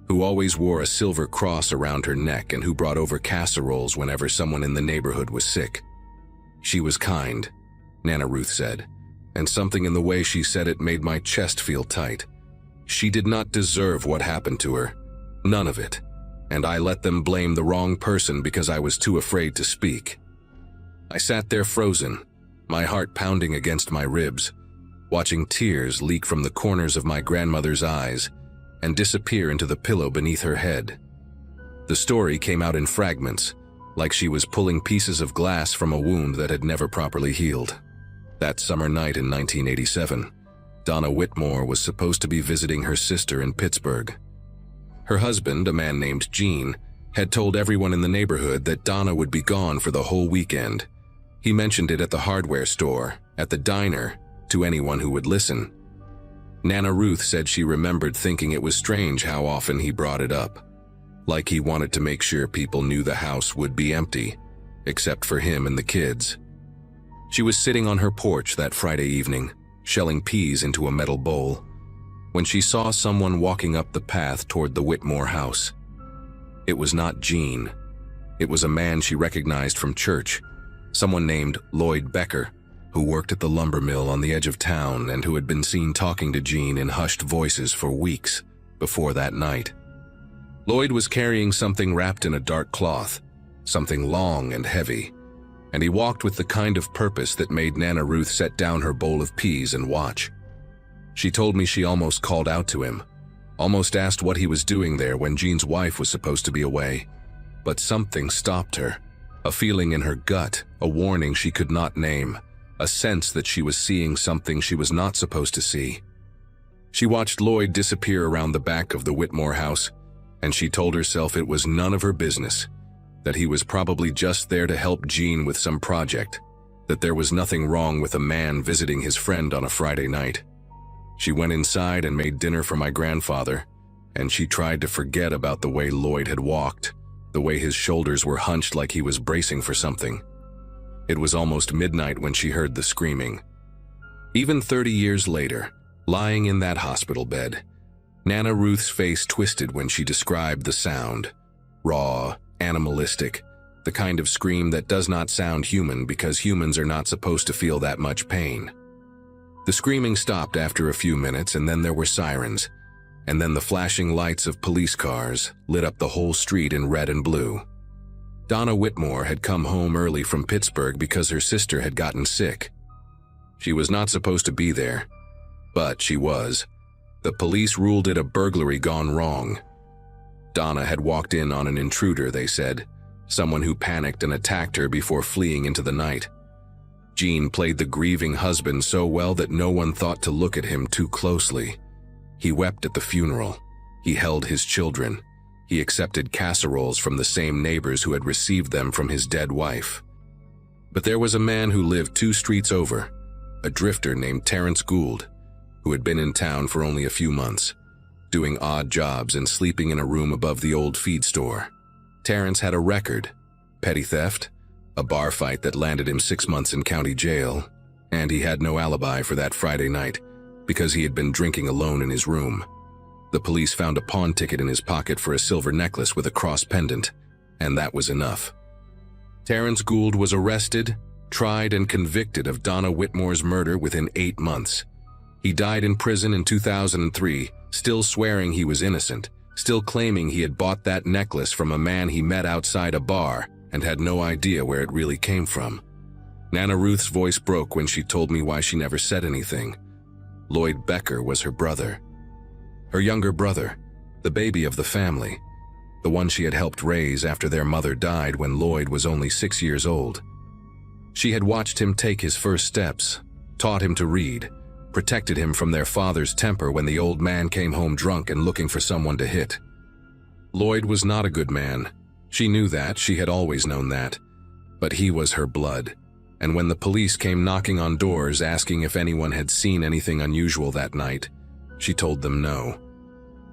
who always wore a silver cross around her neck and who brought over casseroles whenever someone in the neighborhood was sick. She was kind, Nana Ruth said, and something in the way she said it made my chest feel tight. She did not deserve what happened to her, none of it, and I let them blame the wrong person because I was too afraid to speak. I sat there frozen, my heart pounding against my ribs, watching tears leak from the corners of my grandmother's eyes and disappear into the pillow beneath her head. The story came out in fragments, like she was pulling pieces of glass from a wound that had never properly healed. That summer night in 1987, Donna Whitmore was supposed to be visiting her sister in Pittsburgh. Her husband, a man named Gene, had told everyone in the neighborhood that Donna would be gone for the whole weekend. He mentioned it at the hardware store, at the diner, to anyone who would listen. Nana Ruth said she remembered thinking it was strange how often he brought it up, like he wanted to make sure people knew the house would be empty, except for him and the kids. She was sitting on her porch that Friday evening, shelling peas into a metal bowl, when she saw someone walking up the path toward the Whitmore house. It was not Gene. It was a man she recognized from church, someone named Lloyd Becker, who worked at the lumber mill on the edge of town and who had been seen talking to Gene in hushed voices for weeks before that night. Lloyd was carrying something wrapped in a dark cloth, something long and heavy, and he walked with the kind of purpose that made Nana Ruth set down her bowl of peas and watch. She told me she almost called out to him, almost asked what he was doing there when Gene's wife was supposed to be away. But something stopped her, a feeling in her gut, a warning she could not name, a sense that she was seeing something she was not supposed to see. She watched Lloyd disappear around the back of the Whitmore house, and she told herself it was none of her business, that he was probably just there to help Gene with some project, that there was nothing wrong with a man visiting his friend on a Friday night. She went inside and made dinner for my grandfather, and she tried to forget about the way Lloyd had walked, the way his shoulders were hunched like he was bracing for something. It was almost midnight when she heard the screaming. Even 30 years later, lying in that hospital bed, Nana Ruth's face twisted when she described the sound. Raw, animalistic, the kind of scream that does not sound human because humans are not supposed to feel that much pain. The screaming stopped after a few minutes, and then there were sirens, and then the flashing lights of police cars lit up the whole street in red and blue. Donna Whitmore had come home early from Pittsburgh because her sister had gotten sick. She was not supposed to be there, but she was. The police ruled it a burglary gone wrong. Donna had walked in on an intruder, they said, someone who panicked and attacked her before fleeing into the night. Gene played the grieving husband so well that no one thought to look at him too closely. He wept at the funeral. He held his children. He accepted casseroles from the same neighbors who had received them from his dead wife. But there was a man who lived 2 streets over, a drifter named Terrence Gould, who had been in town for only a few months, doing odd jobs and sleeping in a room above the old feed store. Terrence had a record: petty theft, a bar fight that landed him 6 months in county jail, and he had no alibi for that Friday night because he had been drinking alone in his room. The police found a pawn ticket in his pocket for a silver necklace with a cross pendant, and that was enough. Terrence Gould was arrested, tried, and convicted of Donna Whitmore's murder within 8 months. He died in prison in 2003, still swearing he was innocent, still claiming he had bought that necklace from a man he met outside a bar and had no idea where it really came from. Nana Ruth's voice broke when she told me why she never said anything. Lloyd Becker was her brother. Her younger brother, the baby of the family, the one she had helped raise after their mother died when Lloyd was only 6 years old. She had watched him take his first steps, taught him to read, protected him from their father's temper when the old man came home drunk and looking for someone to hit. Lloyd was not a good man. She knew that, she had always known that. But he was her blood, and when the police came knocking on doors asking if anyone had seen anything unusual that night, she told them no.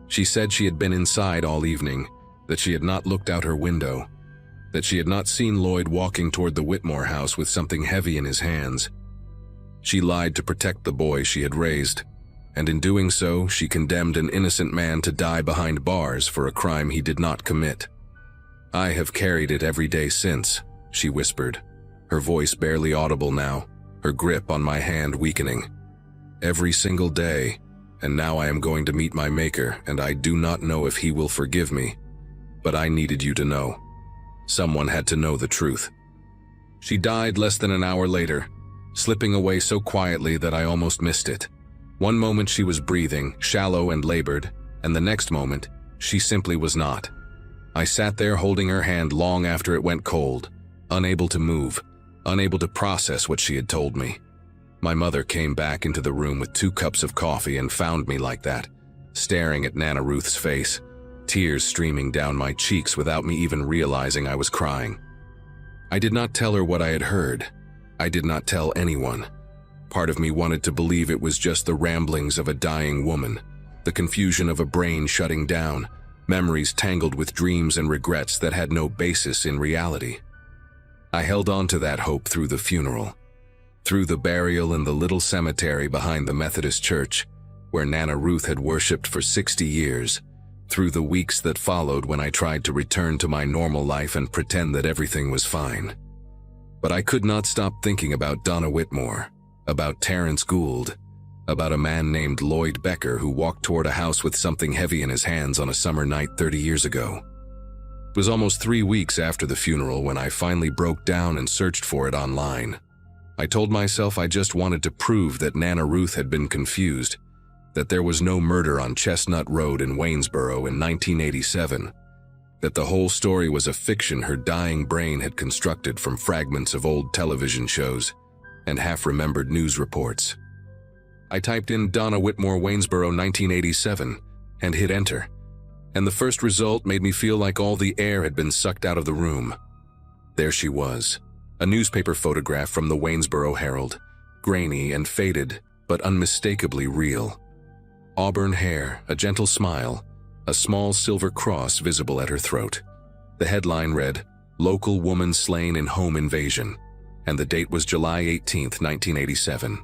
She said she had been inside all evening, that she had not looked out her window, that she had not seen Lloyd walking toward the Whitmore house with something heavy in his hands. She lied to protect the boy she had raised, and in doing so, she condemned an innocent man to die behind bars for a crime he did not commit. "I have carried it every day since," she whispered, her voice barely audible now, her grip on my hand weakening. "Every single day, and now I am going to meet my Maker, and I do not know if he will forgive me. But I needed you to know. Someone had to know the truth." She died less than an hour later, slipping away so quietly that I almost missed it. One moment she was breathing, shallow and labored, and the next moment, she simply was not. I sat there holding her hand long after it went cold, unable to move, unable to process what she had told me. My mother came back into the room with 2 cups of coffee and found me like that, staring at Nana Ruth's face, tears streaming down my cheeks without me even realizing I was crying. I did not tell her what I had heard. I did not tell anyone. Part of me wanted to believe it was just the ramblings of a dying woman, the confusion of a brain shutting down, memories tangled with dreams and regrets that had no basis in reality. I held on to that hope through the funeral, through the burial in the little cemetery behind the Methodist church, where Nana Ruth had worshipped for 60 years, through the weeks that followed when I tried to return to my normal life and pretend that everything was fine. But I could not stop thinking about Donna Whitmore, about Terrence Gould, about a man named Lloyd Becker who walked toward a house with something heavy in his hands on a summer night 30 years ago. It was almost 3 weeks after the funeral when I finally broke down and searched for it online. I told myself I just wanted to prove that Nana Ruth had been confused, that there was no murder on Chestnut Road in Waynesboro in 1987, that the whole story was a fiction her dying brain had constructed from fragments of old television shows and half-remembered news reports. I typed in Donna Whitmore Waynesboro 1987 and hit enter, and the first result made me feel like all the air had been sucked out of the room. There she was, a newspaper photograph from the Waynesboro Herald, grainy and faded, but unmistakably real. Auburn hair, a gentle smile, a small silver cross visible at her throat. The headline read, "Local Woman Slain in Home Invasion," and the date was July 18, 1987.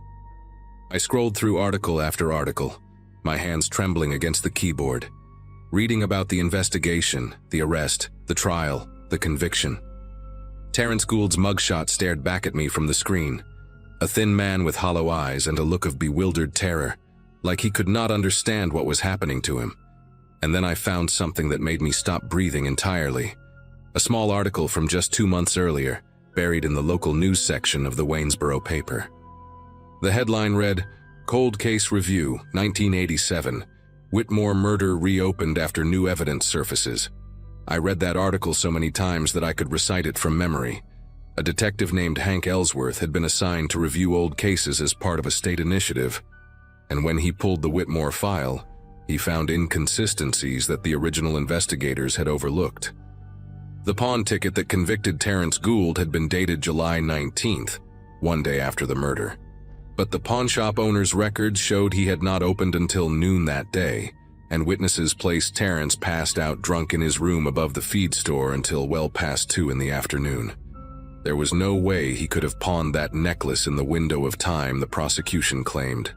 I scrolled through article after article, my hands trembling against the keyboard, reading about the investigation, the arrest, the trial, the conviction. Terrence Gould's mugshot stared back at me from the screen, a thin man with hollow eyes and a look of bewildered terror, like he could not understand what was happening to him. And then I found something that made me stop breathing entirely. A small article from just 2 months earlier, buried in the local news section of the Waynesboro paper. The headline read, "Cold Case Review, 1987. Whitmore Murder Reopened After New Evidence Surfaces." I read that article so many times that I could recite it from memory. A detective named Hank Ellsworth had been assigned to review old cases as part of a state initiative, and when he pulled the Whitmore file, he found inconsistencies that the original investigators had overlooked. The pawn ticket that convicted Terrence Gould had been dated July 19th, 1 day after the murder. But the pawnshop owner's records showed he had not opened until noon that day, and witnesses placed Terrence passed out drunk in his room above the feed store until well past 2 in the afternoon. There was no way he could have pawned that necklace in the window of time the prosecution claimed.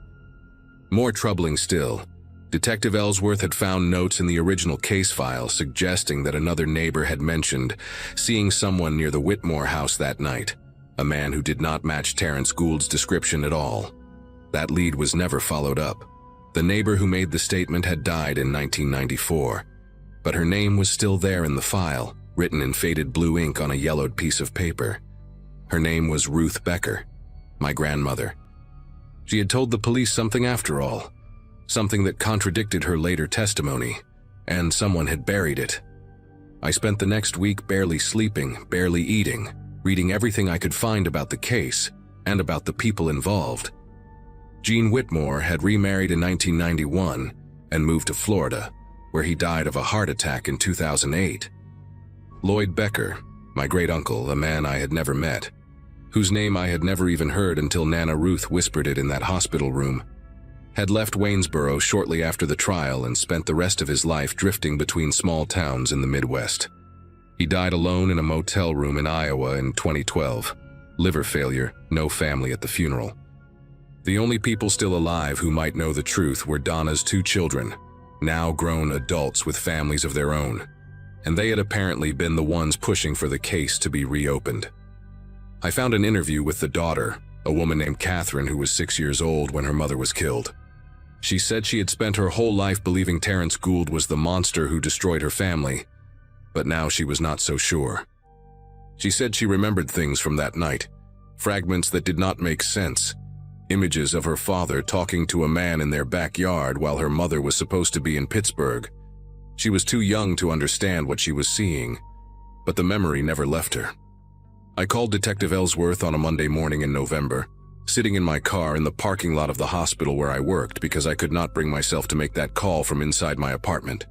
More troubling still, Detective Ellsworth had found notes in the original case file suggesting that another neighbor had mentioned seeing someone near the Whitmore house that night, a man who did not match Terrence Gould's description at all. That lead was never followed up. The neighbor who made the statement had died in 1994, but her name was still there in the file, written in faded blue ink on a yellowed piece of paper. Her name was Ruth Becker, my grandmother. She had told the police something after all, something that contradicted her later testimony, and someone had buried it. I spent the next week barely sleeping, barely eating, reading everything I could find about the case and about the people involved. Gene Whitmore had remarried in 1991 and moved to Florida, where he died of a heart attack in 2008. Lloyd Becker, my great-uncle, a man I had never met, whose name I had never even heard until Nana Ruth whispered it in that hospital room, had left Waynesboro shortly after the trial and spent the rest of his life drifting between small towns in the Midwest. He died alone in a motel room in Iowa in 2012. Liver failure, no family at the funeral. The only people still alive who might know the truth were Donna's 2 children, now grown adults with families of their own, and they had apparently been the ones pushing for the case to be reopened. I found an interview with the daughter, a woman named Catherine who was 6 years old when her mother was killed. She said she had spent her whole life believing Terrence Gould was the monster who destroyed her family, but now she was not so sure. She said she remembered things from that night, fragments that did not make sense, images of her father talking to a man in their backyard while her mother was supposed to be in Pittsburgh, She was too young to understand what she was seeing, but the memory never left her. I called Detective Ellsworth on a Monday morning in November, sitting in my car in the parking lot of the hospital where I worked because I could not bring myself to make that call from inside my apartment.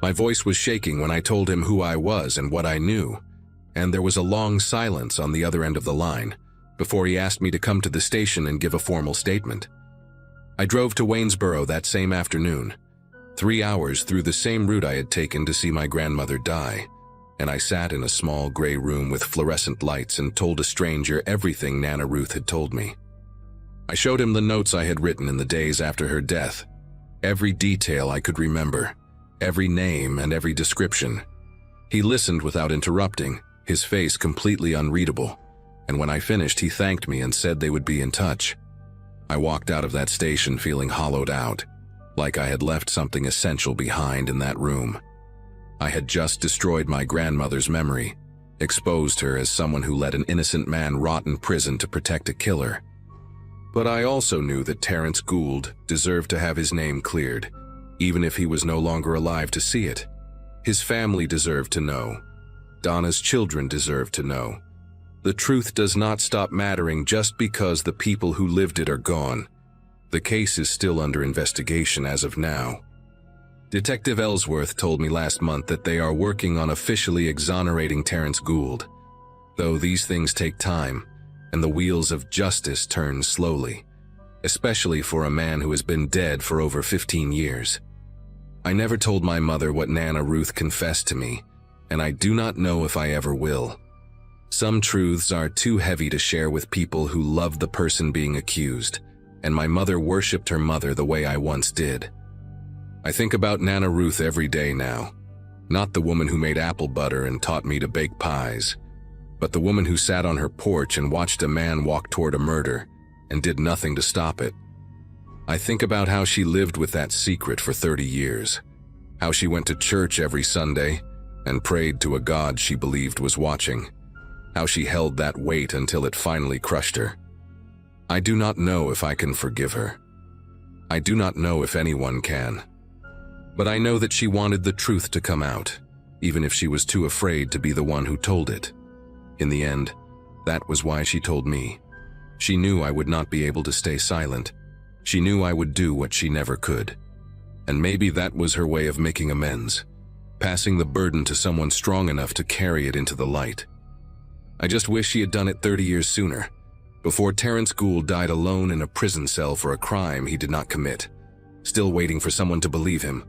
My voice was shaking when I told him who I was and what I knew, and there was a long silence on the other end of the line before he asked me to come to the station and give a formal statement. I drove to Waynesboro that same afternoon, 3 hours through the same route I had taken to see my grandmother die, and I sat in a small gray room with fluorescent lights and told a stranger everything Nana Ruth had told me. I showed him the notes I had written in the days after her death, every detail I could remember, every name and every description. He listened without interrupting, his face completely unreadable, and when I finished he thanked me and said they would be in touch. I walked out of that station feeling hollowed out, like I had left something essential behind in that room. I had just destroyed my grandmother's memory, exposed her as someone who let an innocent man rot in prison to protect a killer. But I also knew that Terrence Gould deserved to have his name cleared, even if he was no longer alive to see it. His family deserved to know. Donna's children deserved to know. The truth does not stop mattering just because the people who lived it are gone. The case is still under investigation as of now. Detective Ellsworth told me last month that they are working on officially exonerating Terrence Gould, though these things take time and the wheels of justice turn slowly, especially for a man who has been dead for over 15 years. I never told my mother what Nana Ruth confessed to me, and I do not know if I ever will. Some truths are too heavy to share with people who love the person being accused, and my mother worshipped her mother the way I once did. I think about Nana Ruth every day now, not the woman who made apple butter and taught me to bake pies, but the woman who sat on her porch and watched a man walk toward a murder and did nothing to stop it. I think about how she lived with that secret for 30 years, how she went to church every Sunday and prayed to a God she believed was watching, how she held that weight until it finally crushed her. I do not know if I can forgive her. I do not know if anyone can. But I know that she wanted the truth to come out, even if she was too afraid to be the one who told it. In the end, that was why she told me. She knew I would not be able to stay silent. She knew I would do what she never could. And maybe that was her way of making amends, passing the burden to someone strong enough to carry it into the light. I just wish she had done it 30 years sooner, before Terrence Gould died alone in a prison cell for a crime he did not commit, still waiting for someone to believe him.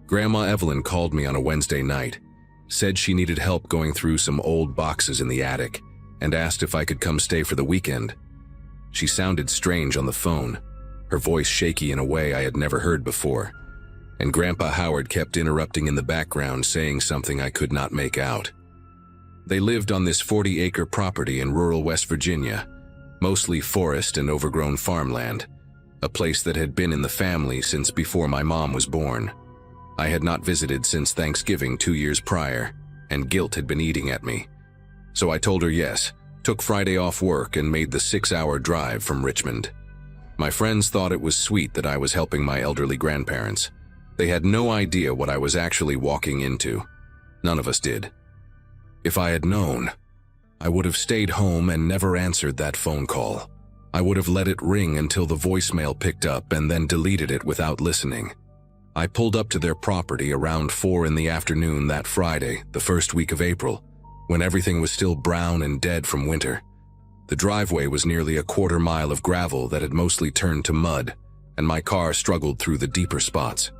Grandma Evelyn called me on a Wednesday night, said she needed help going through some old boxes in the attic, and asked if I could come stay for the weekend. She sounded strange on the phone, her voice shaky in a way I had never heard before, and Grandpa Howard kept interrupting in the background saying something I could not make out. They lived on this 40-acre property in rural West Virginia, mostly forest and overgrown farmland, a place that had been in the family since before my mom was born. I had not visited since Thanksgiving 2 years prior, and guilt had been eating at me. So I told her yes, took Friday off work and made the 6-hour drive from Richmond. My friends thought it was sweet that I was helping my elderly grandparents. They had no idea what I was actually walking into. None of us did. If I had known, I would have stayed home and never answered that phone call. I would have let it ring until the voicemail picked up and then deleted it without listening. I pulled up to their property around 4 in the afternoon that Friday, the first week of April, when everything was still brown and dead from winter. The driveway was nearly a quarter mile of gravel that had mostly turned to mud, and my car struggled through the deeper spots.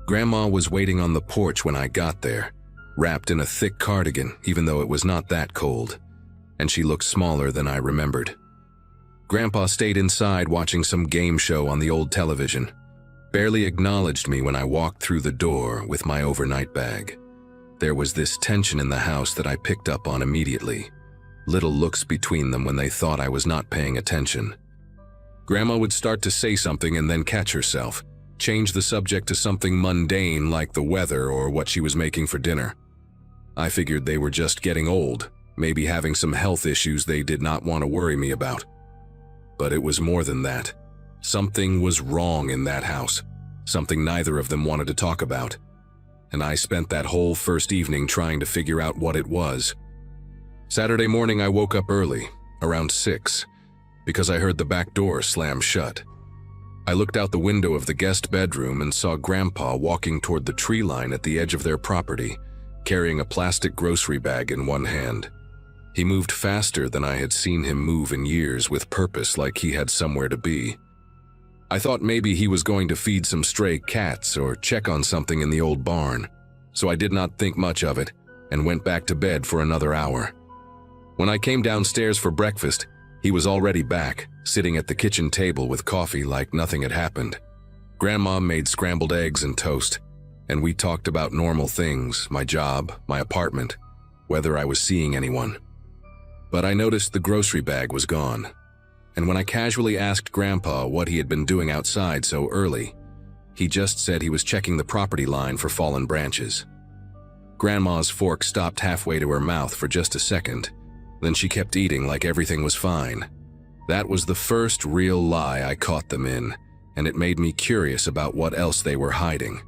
Grandma was waiting on the porch when I got there, wrapped in a thick cardigan even though it was not that cold, and she looked smaller than I remembered. Grandpa stayed inside watching some game show on the old television, barely acknowledged me when I walked through the door with my overnight bag. There was this tension in the house that I picked up on immediately, little looks between them when they thought I was not paying attention. Grandma would start to say something and then catch herself, change the subject to something mundane like the weather or what she was making for dinner. I figured they were just getting old, maybe having some health issues they did not want to worry me about. But it was more than that. Something was wrong in that house, something neither of them wanted to talk about. And I spent that whole first evening trying to figure out what it was. Saturday morning I woke up early, around 6, because I heard the back door slam shut. I looked out the window of the guest bedroom and saw Grandpa walking toward the tree line at the edge of their property, carrying a plastic grocery bag in one hand. He moved faster than I had seen him move in years, with purpose, like he had somewhere to be. I thought maybe he was going to feed some stray cats or check on something in the old barn, so I did not think much of it and went back to bed for another hour. When I came downstairs for breakfast, he was already back, sitting at the kitchen table with coffee like nothing had happened. Grandma made scrambled eggs and toast, and we talked about normal things, my job, my apartment, whether I was seeing anyone. But I noticed the grocery bag was gone, and when I casually asked Grandpa what he had been doing outside so early, he just said he was checking the property line for fallen branches. Grandma's fork stopped halfway to her mouth for just a second, then she kept eating like everything was fine. That was the first real lie I caught them in, and it made me curious about what else they were hiding.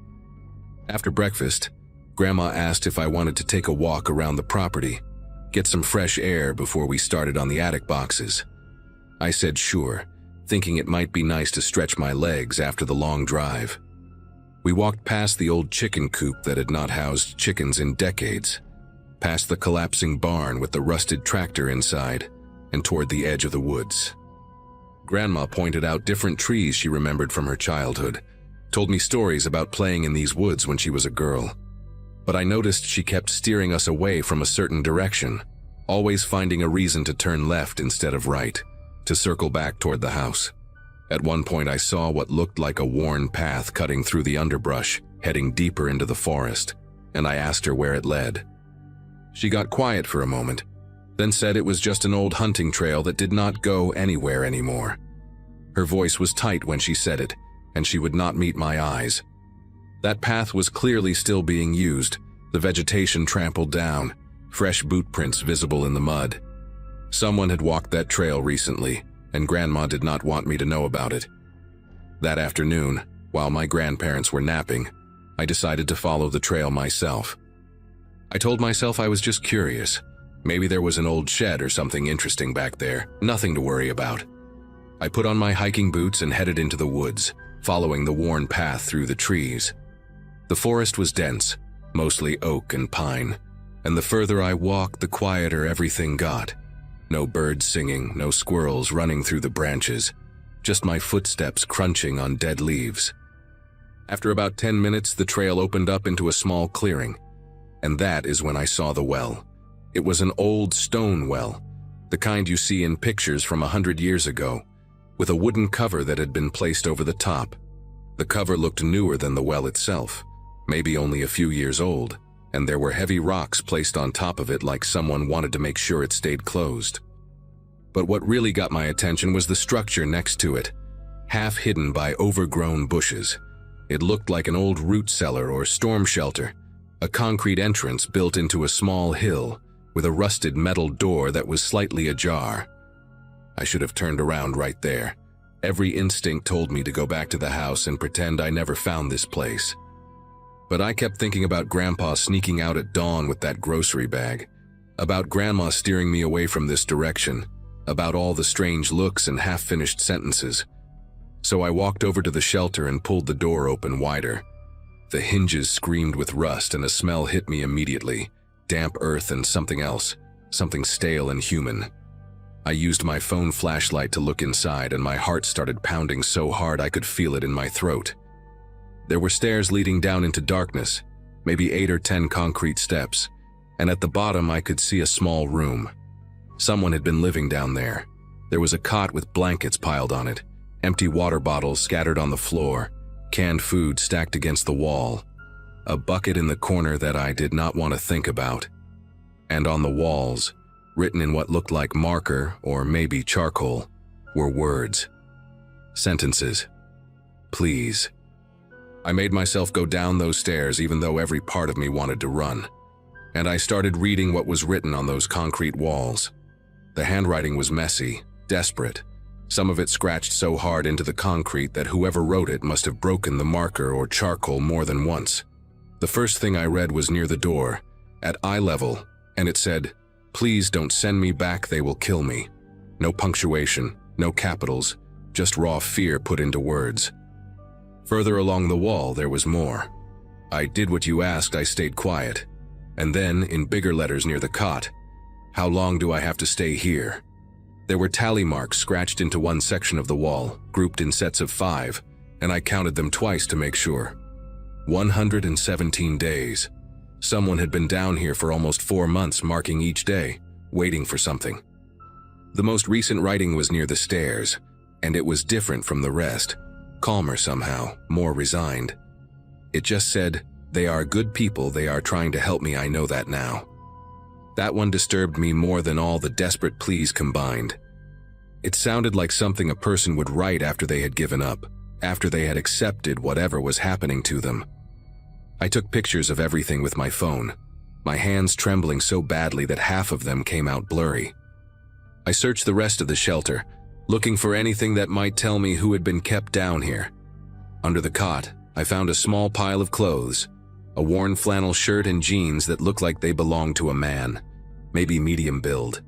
After breakfast, Grandma asked if I wanted to take a walk around the property, get some fresh air before we started on the attic boxes. I said sure, thinking it might be nice to stretch my legs after the long drive. We walked past the old chicken coop that had not housed chickens in decades, past the collapsing barn with the rusted tractor inside, and toward the edge of the woods. Grandma pointed out different trees she remembered from her childhood, told me stories about playing in these woods when she was a girl. But I noticed she kept steering us away from a certain direction, always finding a reason to turn left instead of right, to circle back toward the house. At one point I saw what looked like a worn path cutting through the underbrush, heading deeper into the forest, and I asked her where it led. She got quiet for a moment, then said it was just an old hunting trail that did not go anywhere anymore. Her voice was tight when she said it, and she would not meet my eyes. That path was clearly still being used, the vegetation trampled down, fresh boot prints visible in the mud. Someone had walked that trail recently, and Grandma did not want me to know about it. That afternoon, while my grandparents were napping, I decided to follow the trail myself. I told myself I was just curious. Maybe there was an old shed or something interesting back there, nothing to worry about. I put on my hiking boots and headed into the woods, following the worn path through the trees. The forest was dense, mostly oak and pine, and the further I walked, the quieter everything got. No birds singing, no squirrels running through the branches, just my footsteps crunching on dead leaves. After about 10 minutes, the trail opened up into a small clearing, and that is when I saw the well. It was an old stone well, the kind you see in pictures from 100 years ago, with a wooden cover that had been placed over the top. The cover looked newer than the well itself, maybe only a few years old, and there were heavy rocks placed on top of it like someone wanted to make sure it stayed closed. But what really got my attention was the structure next to it, half hidden by overgrown bushes. It looked like an old root cellar or storm shelter, a concrete entrance built into a small hill with a rusted metal door that was slightly ajar. I should have turned around right there. Every instinct told me to go back to the house and pretend I never found this place. But I kept thinking about Grandpa sneaking out at dawn with that grocery bag, about Grandma steering me away from this direction, about all the strange looks and half-finished sentences. So I walked over to the shelter and pulled the door open wider. The hinges screamed with rust and a smell hit me immediately, damp earth and something else, something stale and human. I used my phone flashlight to look inside and my heart started pounding so hard I could feel it in my throat. There were stairs leading down into darkness, maybe 8 or 10 concrete steps, and at the bottom I could see a small room. Someone had been living down there. There was a cot with blankets piled on it, empty water bottles scattered on the floor, canned food stacked against the wall, a bucket in the corner that I did not want to think about, and on the walls, written in what looked like marker or maybe charcoal, were words. Sentences. Please. I made myself go down those stairs even though every part of me wanted to run. and I started reading what was written on those concrete walls. The handwriting was messy, desperate, some of it scratched so hard into the concrete that whoever wrote it must have broken the marker or charcoal more than once. The first thing I read was near the door, at eye level, and it said, "Please don't send me back, they will kill me." No punctuation, no capitals, just raw fear put into words. Further along the wall, there was more. "I did what you asked, I stayed quiet." And then, in bigger letters near the cot, "How long do I have to stay here?" There were tally marks scratched into one section of the wall, grouped in sets of 5, and I counted them twice to make sure. 117 days. Someone had been down here for almost 4 months, marking each day, waiting for something. The most recent writing was near the stairs, and it was different from the rest, calmer somehow, more resigned. It just said, "They are good people, they are trying to help me, I know that now." That one disturbed me more than all the desperate pleas combined. It sounded like something a person would write after they had given up, after they had accepted whatever was happening to them. I took pictures of everything with my phone, my hands trembling so badly that half of them came out blurry. I searched the rest of the shelter, looking for anything that might tell me who had been kept down here. Under the cot, I found a small pile of clothes, a worn flannel shirt and jeans that looked like they belonged to a man, maybe medium build.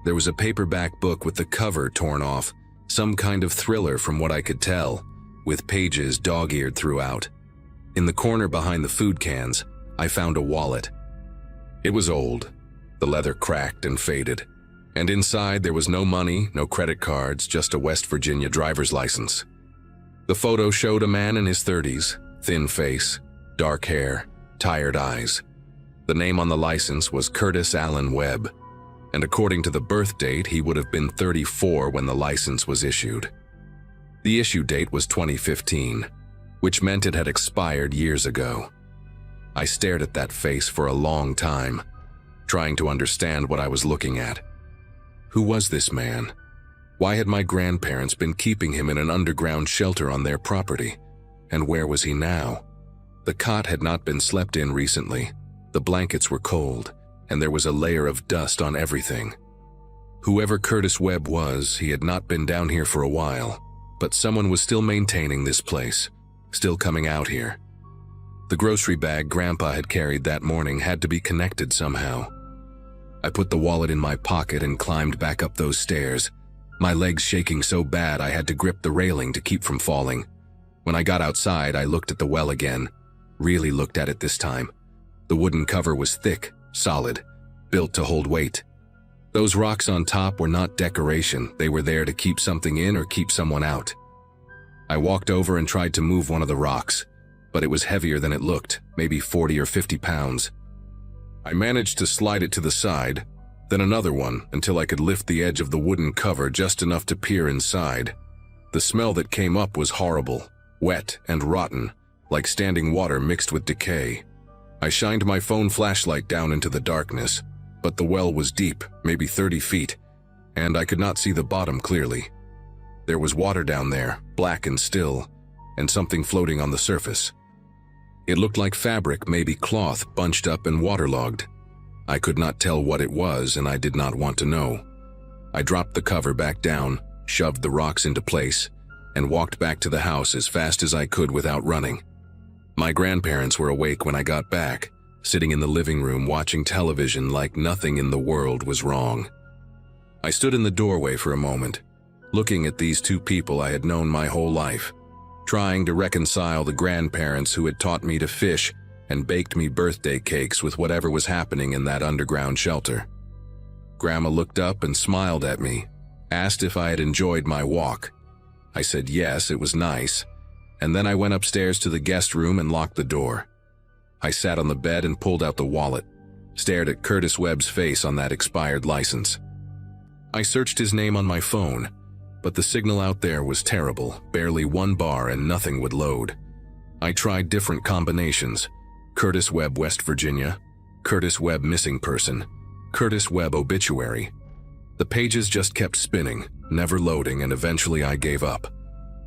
There was a paperback book with the cover torn off, some kind of thriller from what I could tell, with pages dog-eared throughout. In the corner behind the food cans, I found a wallet. It was old, the leather cracked and faded, and inside there was no money, no credit cards, just a West Virginia driver's license. The photo showed a man in his 30s, thin face, dark hair, tired eyes. The name on the license was Curtis Allen Webb, and according to the birth date, he would have been 34 when the license was issued. The issue date was 2015, which meant it had expired years ago. I stared at that face for a long time, trying to understand what I was looking at. Who was this man? Why had my grandparents been keeping him in an underground shelter on their property? And where was he now? The cot had not been slept in recently. The blankets were cold, and there was a layer of dust on everything. Whoever Curtis Webb was, he had not been down here for a while, but someone was still maintaining this place, still coming out here. The grocery bag Grandpa had carried that morning had to be connected somehow. I put the wallet in my pocket and climbed back up those stairs, my legs shaking so bad I had to grip the railing to keep from falling. When I got outside, I looked at the well again, really looked at it this time. The wooden cover was thick, solid, built to hold weight. Those rocks on top were not decoration, they were there to keep something in or keep someone out. I walked over and tried to move one of the rocks, but it was heavier than it looked, maybe 40 or 50 pounds. I managed to slide it to the side, then another one until I could lift the edge of the wooden cover just enough to peer inside. The smell that came up was horrible, wet and rotten, like standing water mixed with decay. I shined my phone flashlight down into the darkness, but the well was deep, maybe 30 feet, and I could not see the bottom clearly. There was water down there, black and still, and something floating on the surface. It looked like fabric, maybe cloth, bunched up and waterlogged. I could not tell what it was, and I did not want to know. I dropped the cover back down, shoved the rocks into place, and walked back to the house as fast as I could without running. My grandparents were awake when I got back, sitting in the living room watching television like nothing in the world was wrong. I stood in the doorway for a moment, looking at these two people I had known my whole life, trying to reconcile the grandparents who had taught me to fish and baked me birthday cakes with whatever was happening in that underground shelter. Grandma looked up and smiled at me, asked if I had enjoyed my walk. I said yes, it was nice, and then I went upstairs to the guest room and locked the door. I sat on the bed and pulled out the wallet, stared at Curtis Webb's face on that expired license. I searched his name on my phone, but the signal out there was terrible, barely one bar and nothing would load. I tried different combinations: Curtis Webb, West Virginia, Curtis Webb missing person, Curtis Webb obituary. The pages just kept spinning, never loading, and eventually I gave up.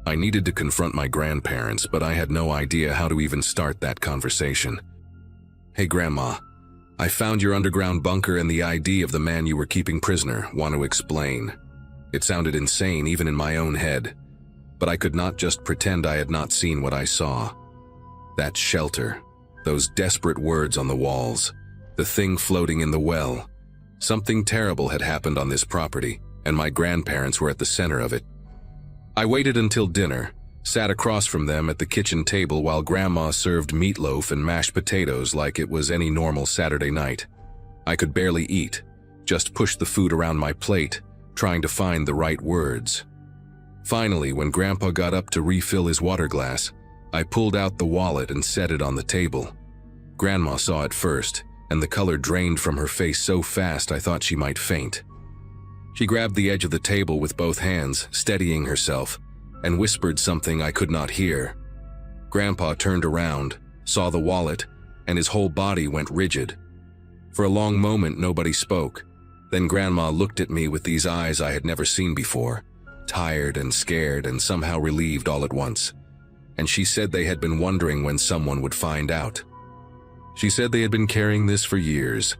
I needed to confront my grandparents, but I had no idea how to even start that conversation. "Hey Grandma, I found your underground bunker and the ID of the man you were keeping prisoner. Want to explain? It sounded insane even in my own head, but I could not just pretend I had not seen what I saw. That shelter, those desperate words on the walls, the thing floating in the well. Something terrible had happened on this property, and my grandparents were at the center of it. I waited until dinner, sat across from them at the kitchen table while Grandma served meatloaf and mashed potatoes like it was any normal Saturday night. I could barely eat, just pushed the food around my plate, trying to find the right words. Finally, when Grandpa got up to refill his water glass, I pulled out the wallet and set it on the table. Grandma saw it first, and the color drained from her face so fast I thought she might faint. She grabbed the edge of the table with both hands, steadying herself, and whispered something I could not hear. Grandpa turned around, saw the wallet, and his whole body went rigid. For a long moment, nobody spoke. Then Grandma looked at me with these eyes I had never seen before, tired and scared and somehow relieved all at once. And she said they had been wondering when someone would find out. She said they had been carrying this for years,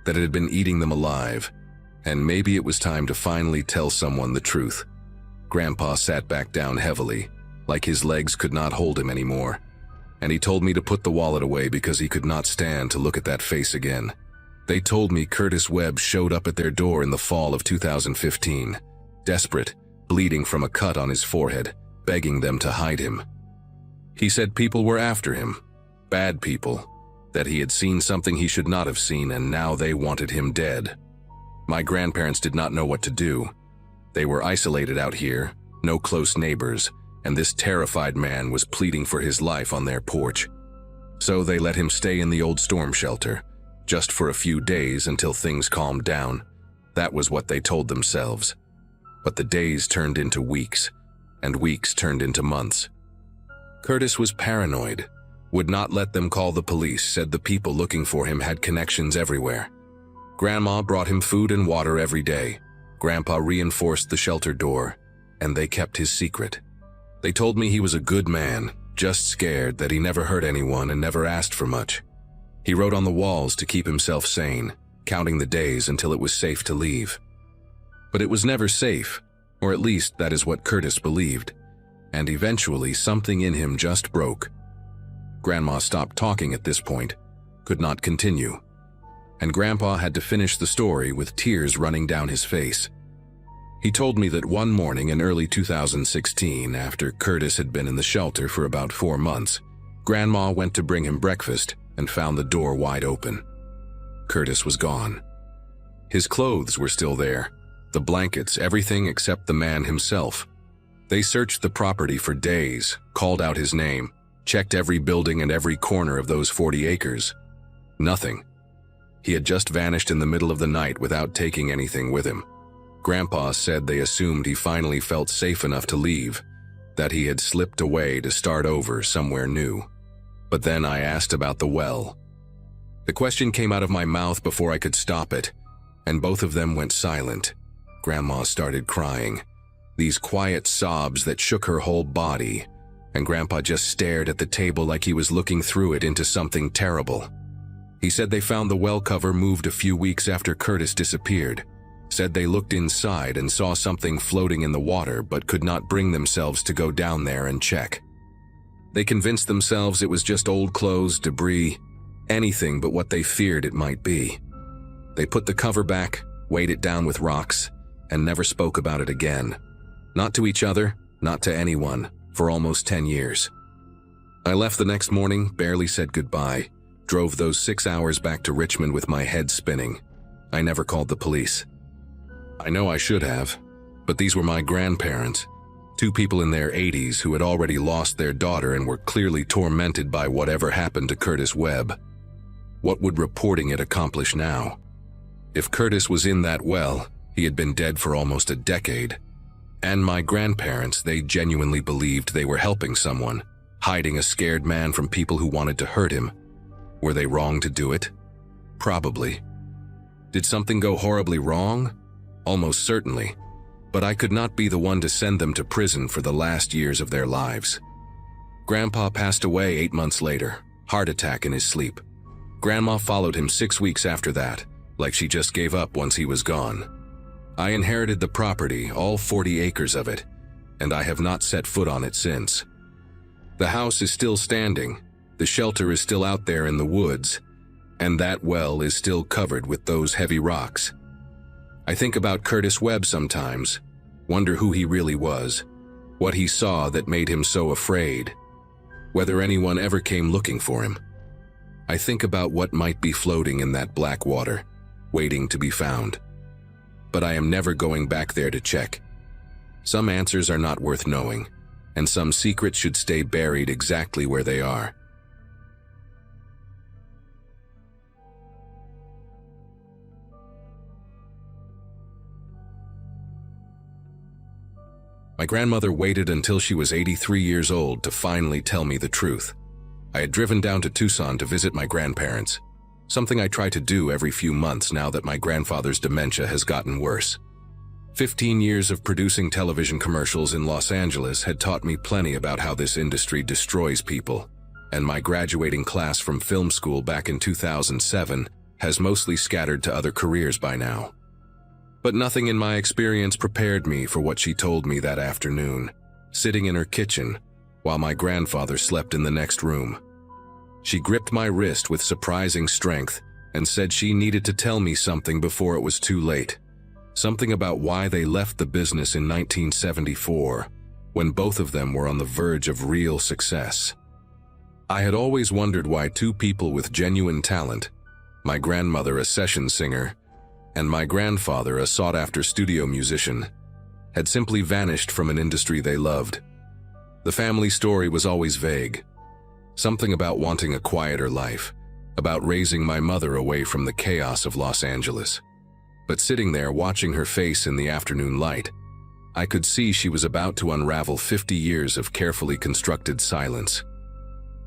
that it had been eating them alive, and maybe it was time to finally tell someone the truth. Grandpa sat back down heavily, like his legs could not hold him anymore, and he told me to put the wallet away because he could not stand to look at that face again. They told me Curtis Webb showed up at their door in the fall of 2015, desperate, bleeding from a cut on his forehead, begging them to hide him. He said people were after him, bad people, that he had seen something he should not have seen and now they wanted him dead. My grandparents did not know what to do. They were isolated out here, no close neighbors, and this terrified man was pleading for his life on their porch. So they let him stay in the old storm shelter, just for a few days until things calmed down. That was what they told themselves. But the days turned into weeks, and weeks turned into months. Curtis was paranoid, would not let them call the police, said the people looking for him had connections everywhere. Grandma brought him food and water every day. Grandpa reinforced the shelter door, and they kept his secret. They told me he was a good man, just scared that he never hurt anyone and never asked for much. He wrote on the walls to keep himself sane, counting the days until it was safe to leave. But it was never safe, or at least that is what Curtis believed, and eventually something in him just broke. Grandma stopped talking at this point, could not continue, and Grandpa had to finish the story with tears running down his face. He told me that one morning in early 2016, after Curtis had been in the shelter for about 4 months, Grandma went to bring him breakfast and found the door wide open. Curtis was gone. His clothes were still there, the blankets, everything except the man himself. They searched the property for days, called out his name, checked every building and every corner of those 40 acres. Nothing. He had just vanished in the middle of the night without taking anything with him. Grandpa said they assumed he finally felt safe enough to leave, that he had slipped away to start over somewhere new. But then I asked about the well. The question came out of my mouth before I could stop it, and both of them went silent. Grandma started crying, these quiet sobs that shook her whole body, and Grandpa just stared at the table like he was looking through it into something terrible. He said they found the well cover moved a few weeks after Curtis disappeared, said they looked inside and saw something floating in the water but could not bring themselves to go down there and check. They convinced themselves it was just old clothes, debris, anything but what they feared it might be. They put the cover back, weighed it down with rocks, and never spoke about it again. Not to each other, not to anyone, for almost 10 years. I left the next morning, barely said goodbye, drove those 6 hours back to Richmond with my head spinning. I never called the police. I know I should have, but these were my grandparents, 2 people in their 80s who had already lost their daughter and were clearly tormented by whatever happened to Curtis Webb. What would reporting it accomplish now? If Curtis was in that well, he had been dead for almost a decade. And my grandparents, they genuinely believed they were helping someone, hiding a scared man from people who wanted to hurt him. Were they wrong to do it? Probably. Did something go horribly wrong? Almost certainly. But I could not be the one to send them to prison for the last years of their lives. Grandpa passed away 8 months later, heart attack in his sleep. Grandma followed him 6 weeks after that, like she just gave up once he was gone. I inherited the property, all 40 acres of it, and I have not set foot on it since. The house is still standing, the shelter is still out there in the woods, and that well is still covered with those heavy rocks. I think about Curtis Webb sometimes, wonder who he really was, what he saw that made him so afraid, whether anyone ever came looking for him. I think about what might be floating in that black water, waiting to be found. But I am never going back there to check. Some answers are not worth knowing, and some secrets should stay buried exactly where they are. My grandmother waited until she was 83 years old to finally tell me the truth. I had driven down to Tucson to visit my grandparents, something I try to do every few months now that my grandfather's dementia has gotten worse. 15 years of producing television commercials in Los Angeles had taught me plenty about how this industry destroys people, and my graduating class from film school back in 2007 has mostly scattered to other careers by now. But nothing in my experience prepared me for what she told me that afternoon, sitting in her kitchen while my grandfather slept in the next room. She gripped my wrist with surprising strength and said she needed to tell me something before it was too late. Something about why they left the business in 1974, when both of them were on the verge of real success. I had always wondered why two people with genuine talent, my grandmother a session singer, and my grandfather a sought-after studio musician, had simply vanished from an industry they loved. The family story was always vague. Something about wanting a quieter life, about raising my mother away from the chaos of Los Angeles. But sitting there watching her face in the afternoon light, I could see she was about to unravel 50 years of carefully constructed silence.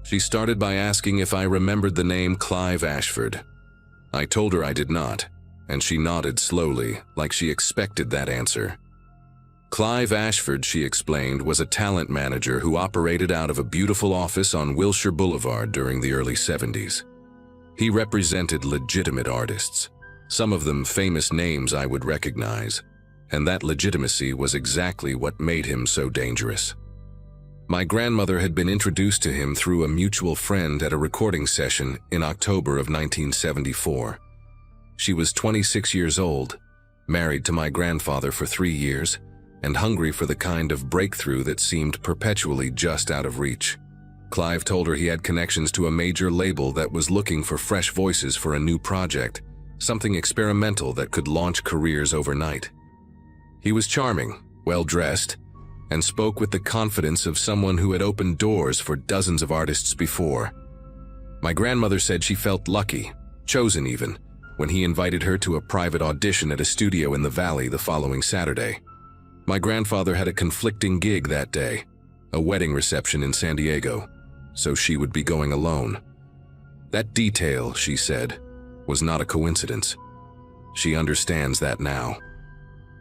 She started by asking if I remembered the name Clive Ashford. I told her I did not, and she nodded slowly, like she expected that answer. Clive Ashford, she explained, was a talent manager who operated out of a beautiful office on Wilshire Boulevard during the early 70s. He represented legitimate artists, some of them famous names I would recognize, and that legitimacy was exactly what made him so dangerous. My grandmother had been introduced to him through a mutual friend at a recording session in October of 1974. She was 26 years old, married to my grandfather for 3 years, and hungry for the kind of breakthrough that seemed perpetually just out of reach. Clive told her he had connections to a major label that was looking for fresh voices for a new project, something experimental that could launch careers overnight. He was charming, well-dressed, and spoke with the confidence of someone who had opened doors for dozens of artists before. My grandmother said she felt lucky, chosen even, when he invited her to a private audition at a studio in the Valley the following Saturday. My grandfather had a conflicting gig that day, a wedding reception in San Diego, so she would be going alone. That detail, she said, was not a coincidence. She understands that now.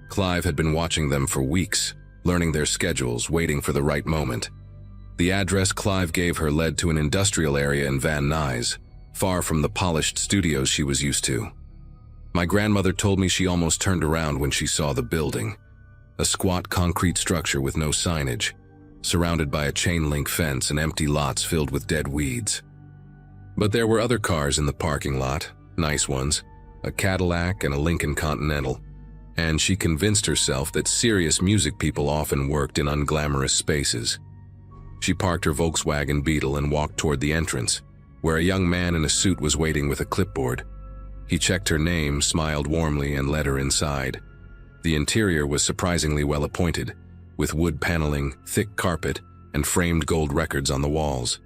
Clive had been watching them for weeks, learning their schedules, waiting for the right moment. The address Clive gave her led to an industrial area in Van Nuys, far from the polished studios she was used to. My grandmother told me she almost turned around when she saw the building, a squat concrete structure with no signage, surrounded by a chain-link fence and empty lots filled with dead weeds. But there were other cars in the parking lot, nice ones, a Cadillac and a Lincoln Continental, and she convinced herself that serious music people often worked in unglamorous spaces. She parked her Volkswagen Beetle and walked toward the entrance, where a young man in a suit was waiting with a clipboard. He checked her name, smiled warmly, and led her inside. The interior was surprisingly well appointed, with wood paneling, thick carpet, and framed gold records on the walls.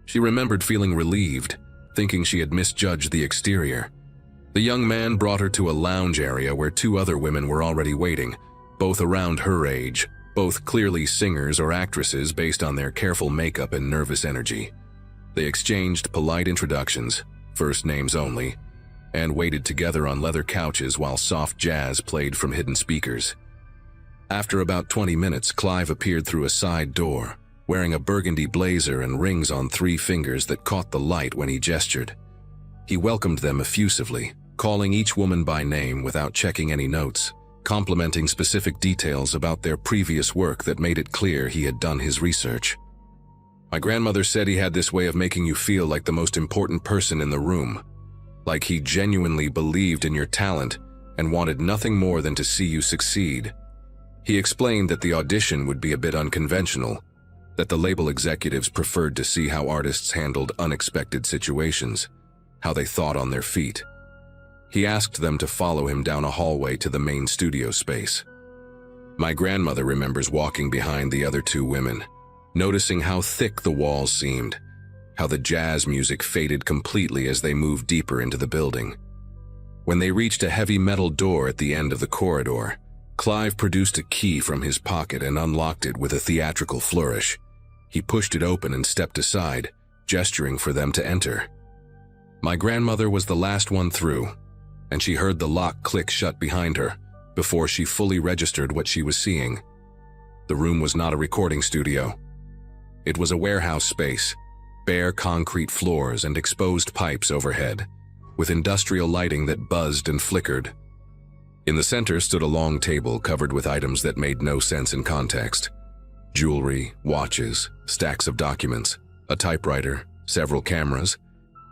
She remembered feeling relieved, thinking she had misjudged the exterior. The young man brought her to a lounge area where 2 other women were already waiting, both around her age, both clearly singers or actresses based on their careful makeup and nervous energy. They exchanged polite introductions, first names only, and waited together on leather couches while soft jazz played from hidden speakers. After about 20 minutes, Clive appeared through a side door, wearing a burgundy blazer and rings on 3 fingers that caught the light when he gestured. He welcomed them effusively, calling each woman by name without checking any notes, complimenting specific details about their previous work that made it clear he had done his research. My grandmother said he had this way of making you feel like the most important person in the room, like he genuinely believed in your talent and wanted nothing more than to see you succeed. He explained that the audition would be a bit unconventional, that the label executives preferred to see how artists handled unexpected situations, how they thought on their feet. He asked them to follow him down a hallway to the main studio space. My grandmother remembers walking behind the other two women, noticing how thick the walls seemed, how the jazz music faded completely as they moved deeper into the building. When they reached a heavy metal door at the end of the corridor, Clive produced a key from his pocket and unlocked it with a theatrical flourish. He pushed it open and stepped aside, gesturing for them to enter. My grandmother was the last one through, and she heard the lock click shut behind her before she fully registered what she was seeing. The room was not a recording studio. It was a warehouse space, bare concrete floors and exposed pipes overhead, with industrial lighting that buzzed and flickered. In the center stood a long table covered with items that made no sense in context. Jewelry, watches, stacks of documents, a typewriter, several cameras,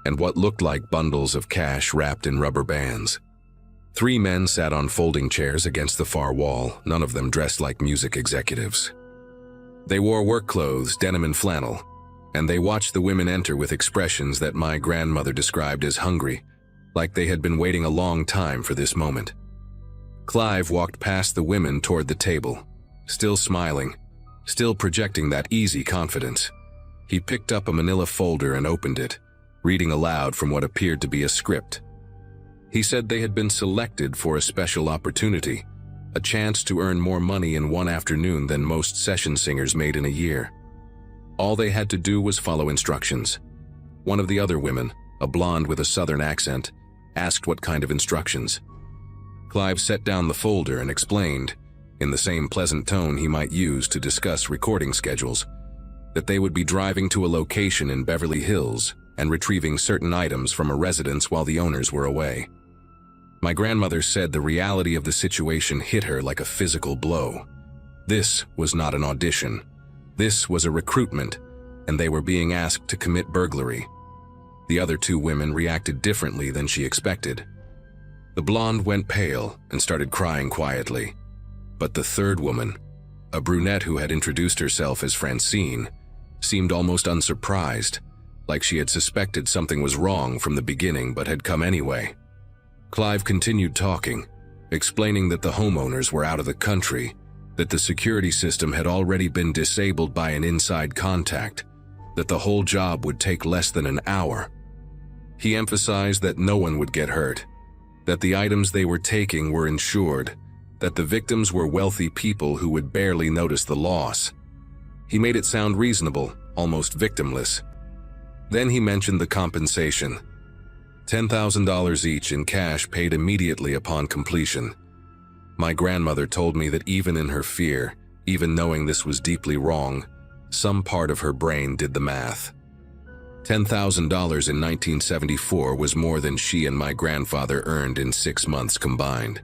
and what looked like bundles of cash wrapped in rubber bands. 3 men sat on folding chairs against the far wall, none of them dressed like music executives. They wore work clothes, denim and flannel, and they watched the women enter with expressions that my grandmother described as hungry, like they had been waiting a long time for this moment. Clive walked past the women toward the table, still smiling, still projecting that easy confidence. He picked up a manila folder and opened it, reading aloud from what appeared to be a script. He said they had been selected for a special opportunity, a chance to earn more money in one afternoon than most session singers made in a year. All they had to do was follow instructions. One of the other women, a blonde with a southern accent, asked what kind of instructions. Clive set down the folder and explained, in the same pleasant tone he might use to discuss recording schedules, that they would be driving to a location in Beverly Hills and retrieving certain items from a residence while the owners were away. My grandmother said the reality of the situation hit her like a physical blow. This was not an audition. This was a recruitment, and they were being asked to commit burglary. The other 2 women reacted differently than she expected. The blonde went pale and started crying quietly, but the third woman, a brunette who had introduced herself as Francine, seemed almost unsurprised, like she had suspected something was wrong from the beginning but had come anyway. Clive continued talking, explaining that the homeowners were out of the country, that the security system had already been disabled by an inside contact, that the whole job would take less than an hour. He emphasized that no one would get hurt, that the items they were taking were insured, that the victims were wealthy people who would barely notice the loss. He made it sound reasonable, almost victimless. Then he mentioned the compensation. $10,000 each in cash paid immediately upon completion. My grandmother told me that even in her fear, even knowing this was deeply wrong, some part of her brain did the math. $10,000 in 1974 was more than she and my grandfather earned in 6 months combined.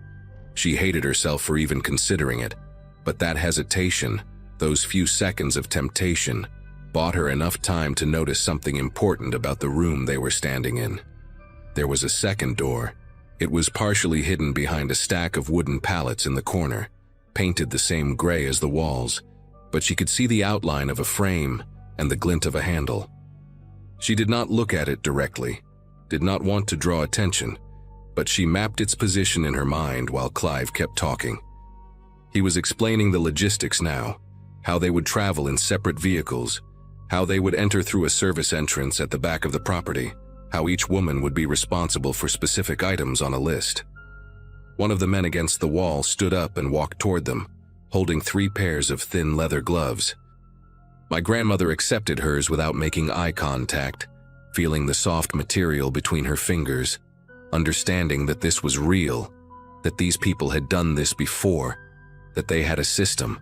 She hated herself for even considering it, but that hesitation, those few seconds of temptation, bought her enough time to notice something important about the room they were standing in. There was a second door. It was partially hidden behind a stack of wooden pallets in the corner, painted the same gray as the walls, but she could see the outline of a frame and the glint of a handle. She did not look at it directly, did not want to draw attention, but she mapped its position in her mind while Clive kept talking. He was explaining the logistics now, how they would travel in separate vehicles, how they would enter through a service entrance at the back of the property, how each woman would be responsible for specific items on a list. One of the men against the wall stood up and walked toward them, holding 3 pairs of thin leather gloves. My grandmother accepted hers without making eye contact, feeling the soft material between her fingers, understanding that this was real, that these people had done this before, that they had a system.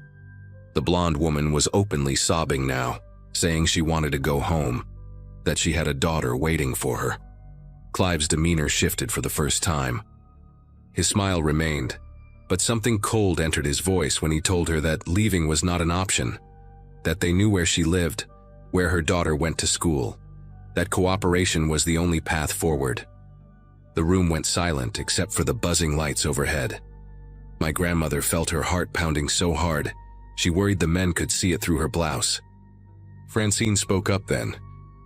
The blonde woman was openly sobbing now, saying she wanted to go home, that she had a daughter waiting for her. Clive's demeanor shifted for the first time. His smile remained, but something cold entered his voice when he told her that leaving was not an option, that they knew where she lived, where her daughter went to school, that cooperation was the only path forward. The room went silent except for the buzzing lights overhead. My grandmother felt her heart pounding so hard, she worried the men could see it through her blouse. Francine spoke up then,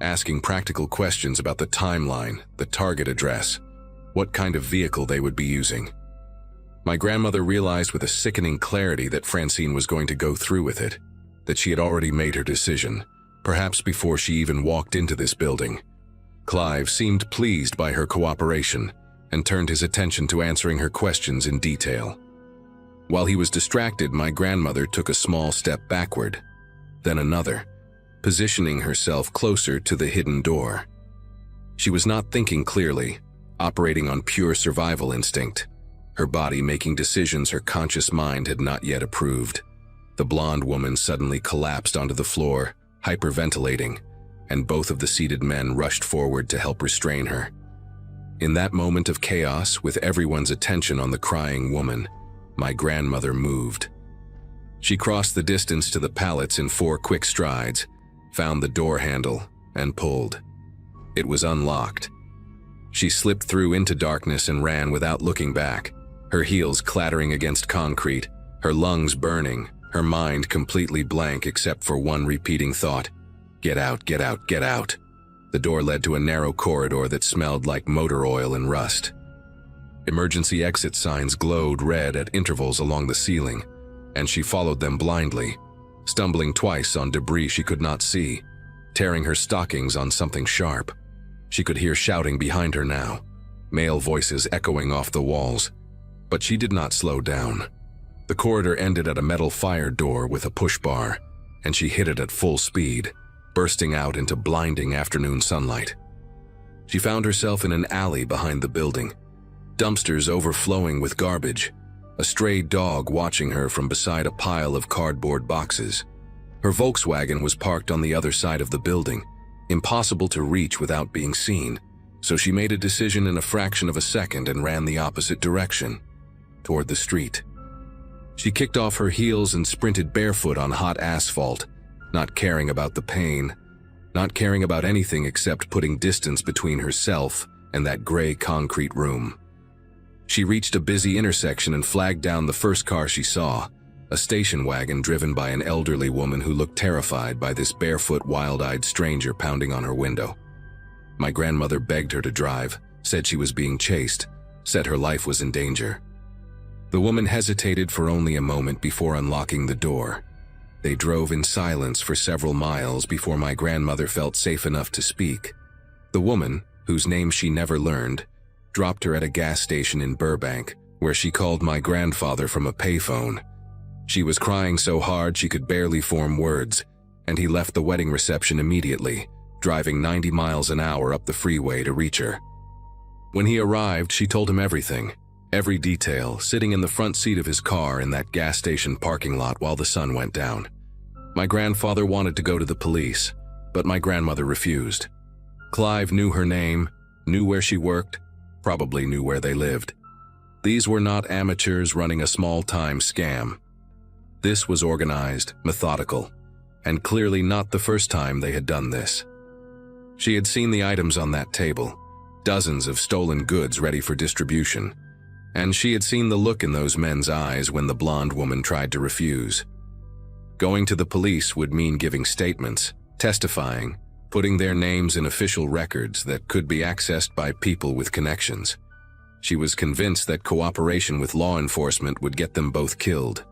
asking practical questions about the timeline, the target address, what kind of vehicle they would be using. My grandmother realized with a sickening clarity that Francine was going to go through with it, that she had already made her decision, perhaps before she even walked into this building. Clive seemed pleased by her cooperation and turned his attention to answering her questions in detail. While he was distracted, my grandmother took a small step backward, then another, positioning herself closer to the hidden door. She was not thinking clearly, operating on pure survival instinct, her body making decisions her conscious mind had not yet approved. The blonde woman suddenly collapsed onto the floor, hyperventilating, and both of the seated men rushed forward to help restrain her. In that moment of chaos, with everyone's attention on the crying woman, my grandmother moved. She crossed the distance to the pallets in 4 quick strides, found the door handle, and pulled. It was unlocked. She slipped through into darkness and ran without looking back, her heels clattering against concrete, her lungs burning, her mind completely blank except for one repeating thought: "Get out, get out, get out." The door led to a narrow corridor that smelled like motor oil and rust. Emergency exit signs glowed red at intervals along the ceiling, and she followed them blindly, stumbling twice on debris she could not see, tearing her stockings on something sharp. She could hear shouting behind her now, male voices echoing off the walls, but she did not slow down. The corridor ended at a metal fire door with a push bar, and she hit it at full speed, bursting out into blinding afternoon sunlight. She found herself in an alley behind the building, dumpsters overflowing with garbage, a stray dog watching her from beside a pile of cardboard boxes. Her Volkswagen was parked on the other side of the building, impossible to reach without being seen, so she made a decision in a fraction of a second and ran the opposite direction, toward the street. She kicked off her heels and sprinted barefoot on hot asphalt, not caring about the pain, not caring about anything except putting distance between herself and that gray concrete room. She reached a busy intersection and flagged down the first car she saw, a station wagon driven by an elderly woman who looked terrified by this barefoot, wild-eyed stranger pounding on her window. My grandmother begged her to drive, said she was being chased, said her life was in danger. The woman hesitated for only a moment before unlocking the door. They drove in silence for several miles before my grandmother felt safe enough to speak. The woman, whose name she never learned, dropped her at a gas station in Burbank, where she called my grandfather from a payphone. She was crying so hard she could barely form words, and he left the wedding reception immediately, driving 90 miles an hour up the freeway to reach her. When he arrived, she told him everything, every detail, sitting in the front seat of his car in that gas station parking lot while the sun went down. My grandfather wanted to go to the police, but my grandmother refused. Clive knew her name, knew where she worked, probably knew where they lived. These were not amateurs running a small-time scam. This was organized, methodical, and clearly not the first time they had done this. She had seen the items on that table, dozens of stolen goods ready for distribution, and she had seen the look in those men's eyes when the blonde woman tried to refuse. Going to the police would mean giving statements, testifying, putting their names in official records that could be accessed by people with connections. She was convinced that cooperation with law enforcement would get them both killed.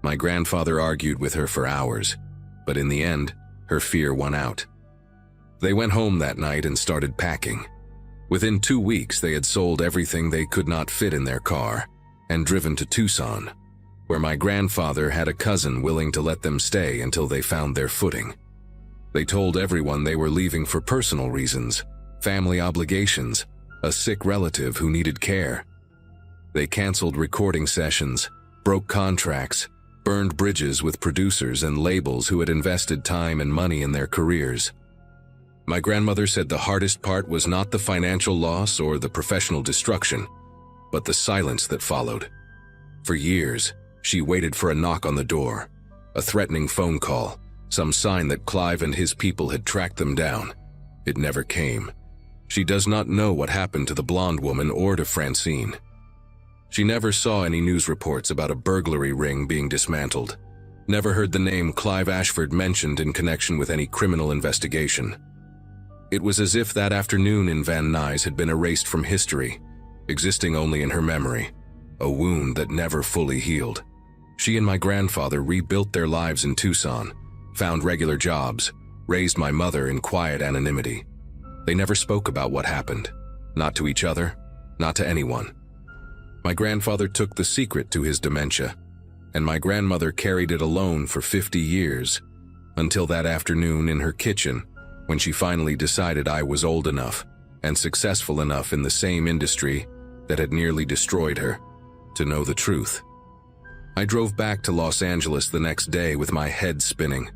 My grandfather argued with her for hours, but in the end, her fear won out. They went home that night and started packing. Within 2 weeks, they had sold everything they could not fit in their car and driven to Tucson, where my grandfather had a cousin willing to let them stay until they found their footing. They told everyone they were leaving for personal reasons, family obligations, a sick relative who needed care. They canceled recording sessions, broke contracts, burned bridges with producers and labels who had invested time and money in their careers. My grandmother said the hardest part was not the financial loss or the professional destruction, but the silence that followed. For years, she waited for a knock on the door, a threatening phone call, some sign that Clive and his people had tracked them down. It never came. She does not know what happened to the blonde woman or to Francine. She never saw any news reports about a burglary ring being dismantled, never heard the name Clive Ashford mentioned in connection with any criminal investigation. It was as if that afternoon in Van Nuys had been erased from history, existing only in her memory, a wound that never fully healed. She and my grandfather rebuilt their lives in Tucson, found regular jobs, raised my mother in quiet anonymity. They never spoke about what happened, not to each other, not to anyone. My grandfather took the secret to his dementia, and my grandmother carried it alone for 50 years, until that afternoon in her kitchen, when she finally decided I was old enough and successful enough in the same industry that had nearly destroyed her to know the truth. I drove back to Los Angeles the next day with my head spinning.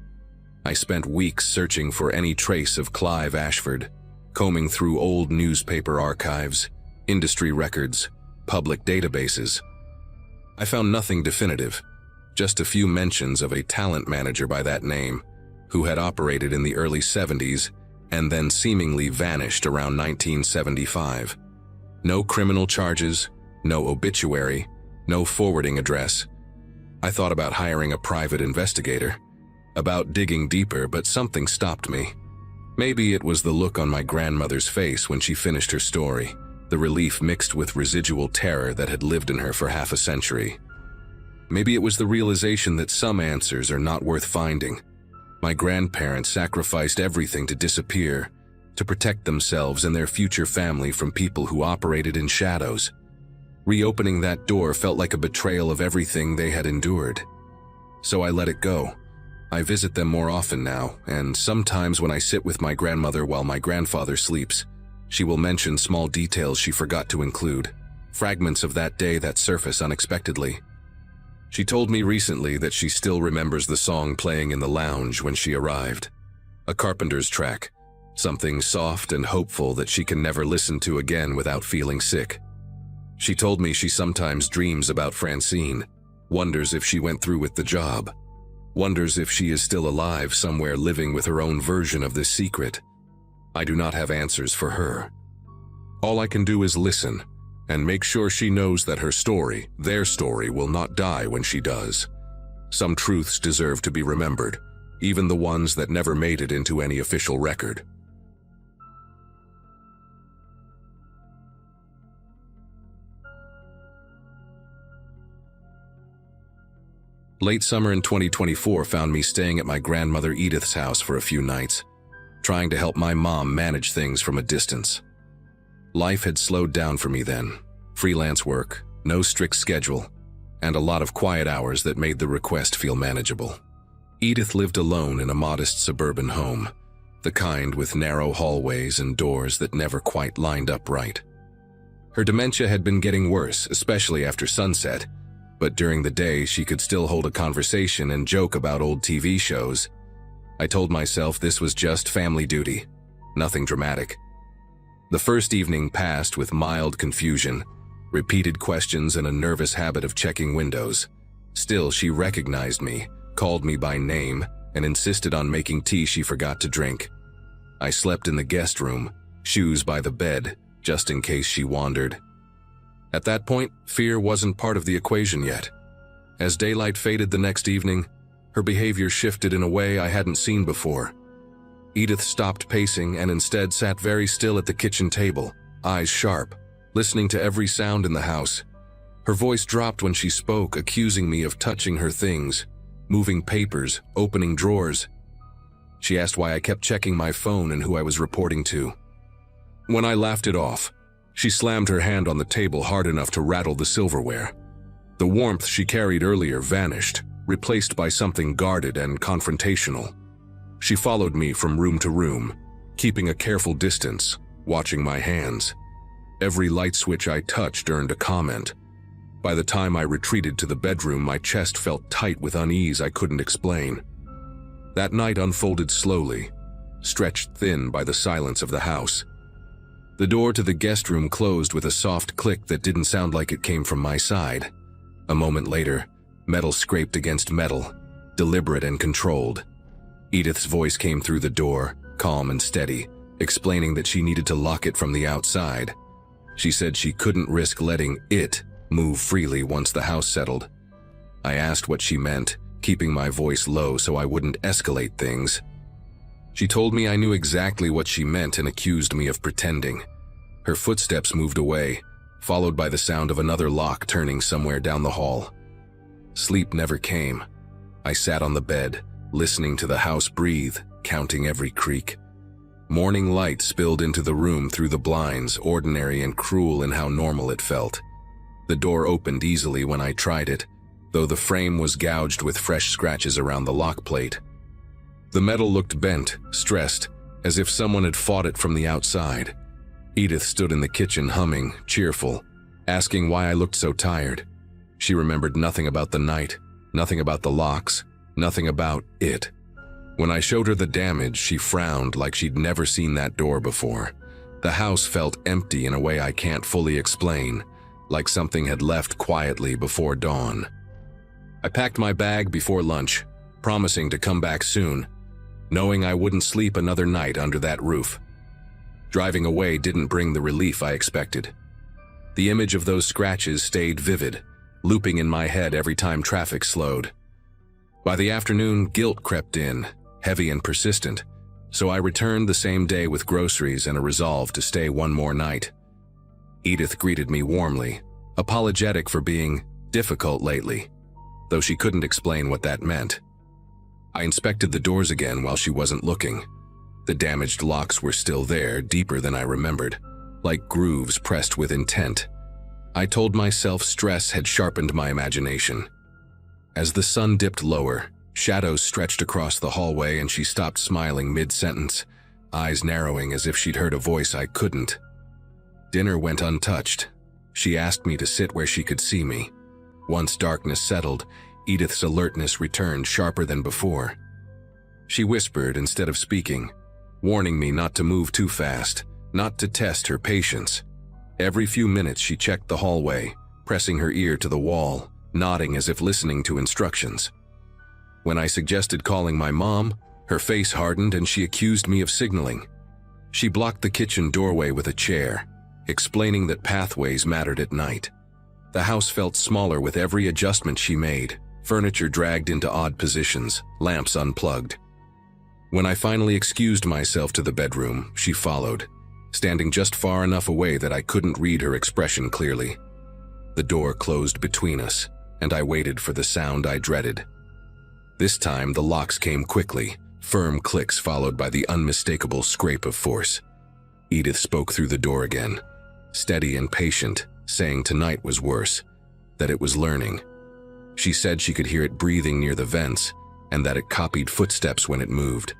I spent weeks searching for any trace of Clive Ashford, combing through old newspaper archives, industry records, public databases. I found nothing definitive, just a few mentions of a talent manager by that name, who had operated in the early 70s and then seemingly vanished around 1975. No criminal charges, no obituary, no forwarding address. I thought about hiring a private investigator, about digging deeper, but something stopped me. Maybe it was the look on my grandmother's face when she finished her story, the relief mixed with residual terror that had lived in her for half a century. Maybe it was the realization that some answers are not worth finding. My grandparents sacrificed everything to disappear, to protect themselves and their future family from people who operated in shadows. Reopening that door felt like a betrayal of everything they had endured. So I let it go. I visit them more often now, and sometimes when I sit with my grandmother while my grandfather sleeps, she will mention small details she forgot to include, fragments of that day that surface unexpectedly. She told me recently that she still remembers the song playing in the lounge when she arrived. A Carpenter's track, something soft and hopeful that she can never listen to again without feeling sick. She told me she sometimes dreams about Francine, wonders if she went through with the job, wonders if she is still alive somewhere living with her own version of this secret. I do not have answers for her. All I can do is listen and make sure she knows that her story, their story, will not die when she does. Some truths deserve to be remembered, even the ones that never made it into any official record. Late summer in 2024 found me staying at my grandmother Edith's house for a few nights, trying to help my mom manage things from a distance. Life had slowed down for me then. Freelance work, no strict schedule, and a lot of quiet hours that made the request feel manageable. Edith lived alone in a modest suburban home, the kind with narrow hallways and doors that never quite lined up right. Her dementia had been getting worse, especially after sunset, but during the day she could still hold a conversation and joke about old TV shows. I told myself this was just family duty, nothing dramatic. The first evening passed with mild confusion, repeated questions and a nervous habit of checking windows. Still, she recognized me, called me by name, and insisted on making tea she forgot to drink. I slept in the guest room, shoes by the bed, just in case she wandered. At that point, fear wasn't part of the equation yet. As daylight faded the next evening, her behavior shifted in a way I hadn't seen before. Edith stopped pacing and instead sat very still at the kitchen table, eyes sharp, listening to every sound in the house. Her voice dropped when she spoke, accusing me of touching her things, moving papers, opening drawers. She asked why I kept checking my phone and who I was reporting to. When I laughed it off, she slammed her hand on the table hard enough to rattle the silverware. The warmth she carried earlier vanished, replaced by something guarded and confrontational. She followed me from room to room, keeping a careful distance, watching my hands. Every light switch I touched earned a comment. By the time I retreated to the bedroom, my chest felt tight with unease I couldn't explain. That night unfolded slowly, stretched thin by the silence of the house. The door to the guest room closed with a soft click that didn't sound like it came from my side. A moment later, metal scraped against metal, deliberate and controlled. Edith's voice came through the door, calm and steady, explaining that she needed to lock it from the outside. She said she couldn't risk letting it move freely once the house settled. I asked what she meant, keeping my voice low so I wouldn't escalate things. She told me I knew exactly what she meant and accused me of pretending. Her footsteps moved away, followed by the sound of another lock turning somewhere down the hall. Sleep never came. I sat on the bed, listening to the house breathe, counting every creak. Morning light spilled into the room through the blinds, ordinary and cruel in how normal it felt. The door opened easily when I tried it, though the frame was gouged with fresh scratches around the lock plate. The metal looked bent, stressed, as if someone had fought it from the outside. Edith stood in the kitchen humming, cheerful, asking why I looked so tired. She remembered nothing about the night, nothing about the locks, nothing about it. When I showed her the damage, she frowned like she'd never seen that door before. The house felt empty in a way I can't fully explain, like something had left quietly before dawn. I packed my bag before lunch, promising to come back soon, knowing I wouldn't sleep another night under that roof. Driving away didn't bring the relief I expected. The image of those scratches stayed vivid, looping in my head every time traffic slowed. By the afternoon, guilt crept in, heavy and persistent, so I returned the same day with groceries and a resolve to stay one more night. Edith greeted me warmly, apologetic for being difficult lately, though she couldn't explain what that meant. I inspected the doors again while she wasn't looking. The damaged locks were still there, deeper than I remembered, like grooves pressed with intent. I told myself stress had sharpened my imagination. As the sun dipped lower, shadows stretched across the hallway and she stopped smiling mid-sentence, eyes narrowing as if she'd heard a voice I couldn't. Dinner went untouched. She asked me to sit where she could see me. Once darkness settled, Edith's alertness returned sharper than before. She whispered instead of speaking, warning me not to move too fast, not to test her patience. Every few minutes she checked the hallway, pressing her ear to the wall, nodding as if listening to instructions. When I suggested calling my mom, her face hardened and she accused me of signaling. She blocked the kitchen doorway with a chair, explaining that pathways mattered at night. The house felt smaller with every adjustment she made, furniture dragged into odd positions, lamps unplugged. When I finally excused myself to the bedroom, she followed, standing just far enough away that I couldn't read her expression clearly. The door closed between us, and I waited for the sound I dreaded. This time, the locks came quickly, firm clicks followed by the unmistakable scrape of force. Edith spoke through the door again, steady and patient, saying tonight was worse, that it was learning. She said she could hear it breathing near the vents, and that it copied footsteps when it moved.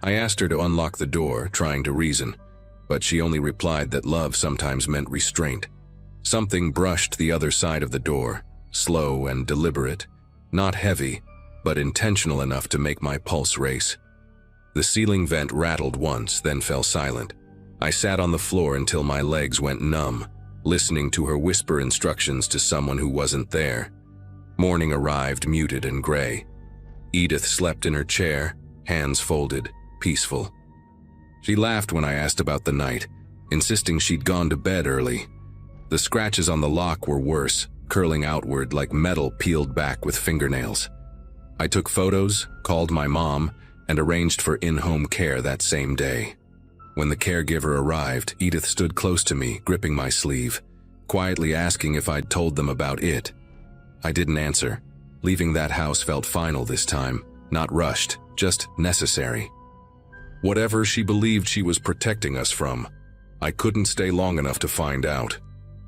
I asked her to unlock the door, trying to reason, but she only replied that love sometimes meant restraint. Something brushed the other side of the door, slow and deliberate, not heavy, but intentional enough to make my pulse race. The ceiling vent rattled once, then fell silent. I sat on the floor until my legs went numb, listening to her whisper instructions to someone who wasn't there. Morning arrived muted and gray. Edith slept in her chair, hands folded, peaceful. She laughed when I asked about the night, insisting she'd gone to bed early. The scratches on the lock were worse, curling outward like metal peeled back with fingernails. I took photos, called my mom, and arranged for in-home care that same day. When the caregiver arrived, Edith stood close to me, gripping my sleeve, quietly asking if I'd told them about it. I didn't answer. Leaving that house felt final this time, not rushed, just necessary. Whatever she believed she was protecting us from, I couldn't stay long enough to find out.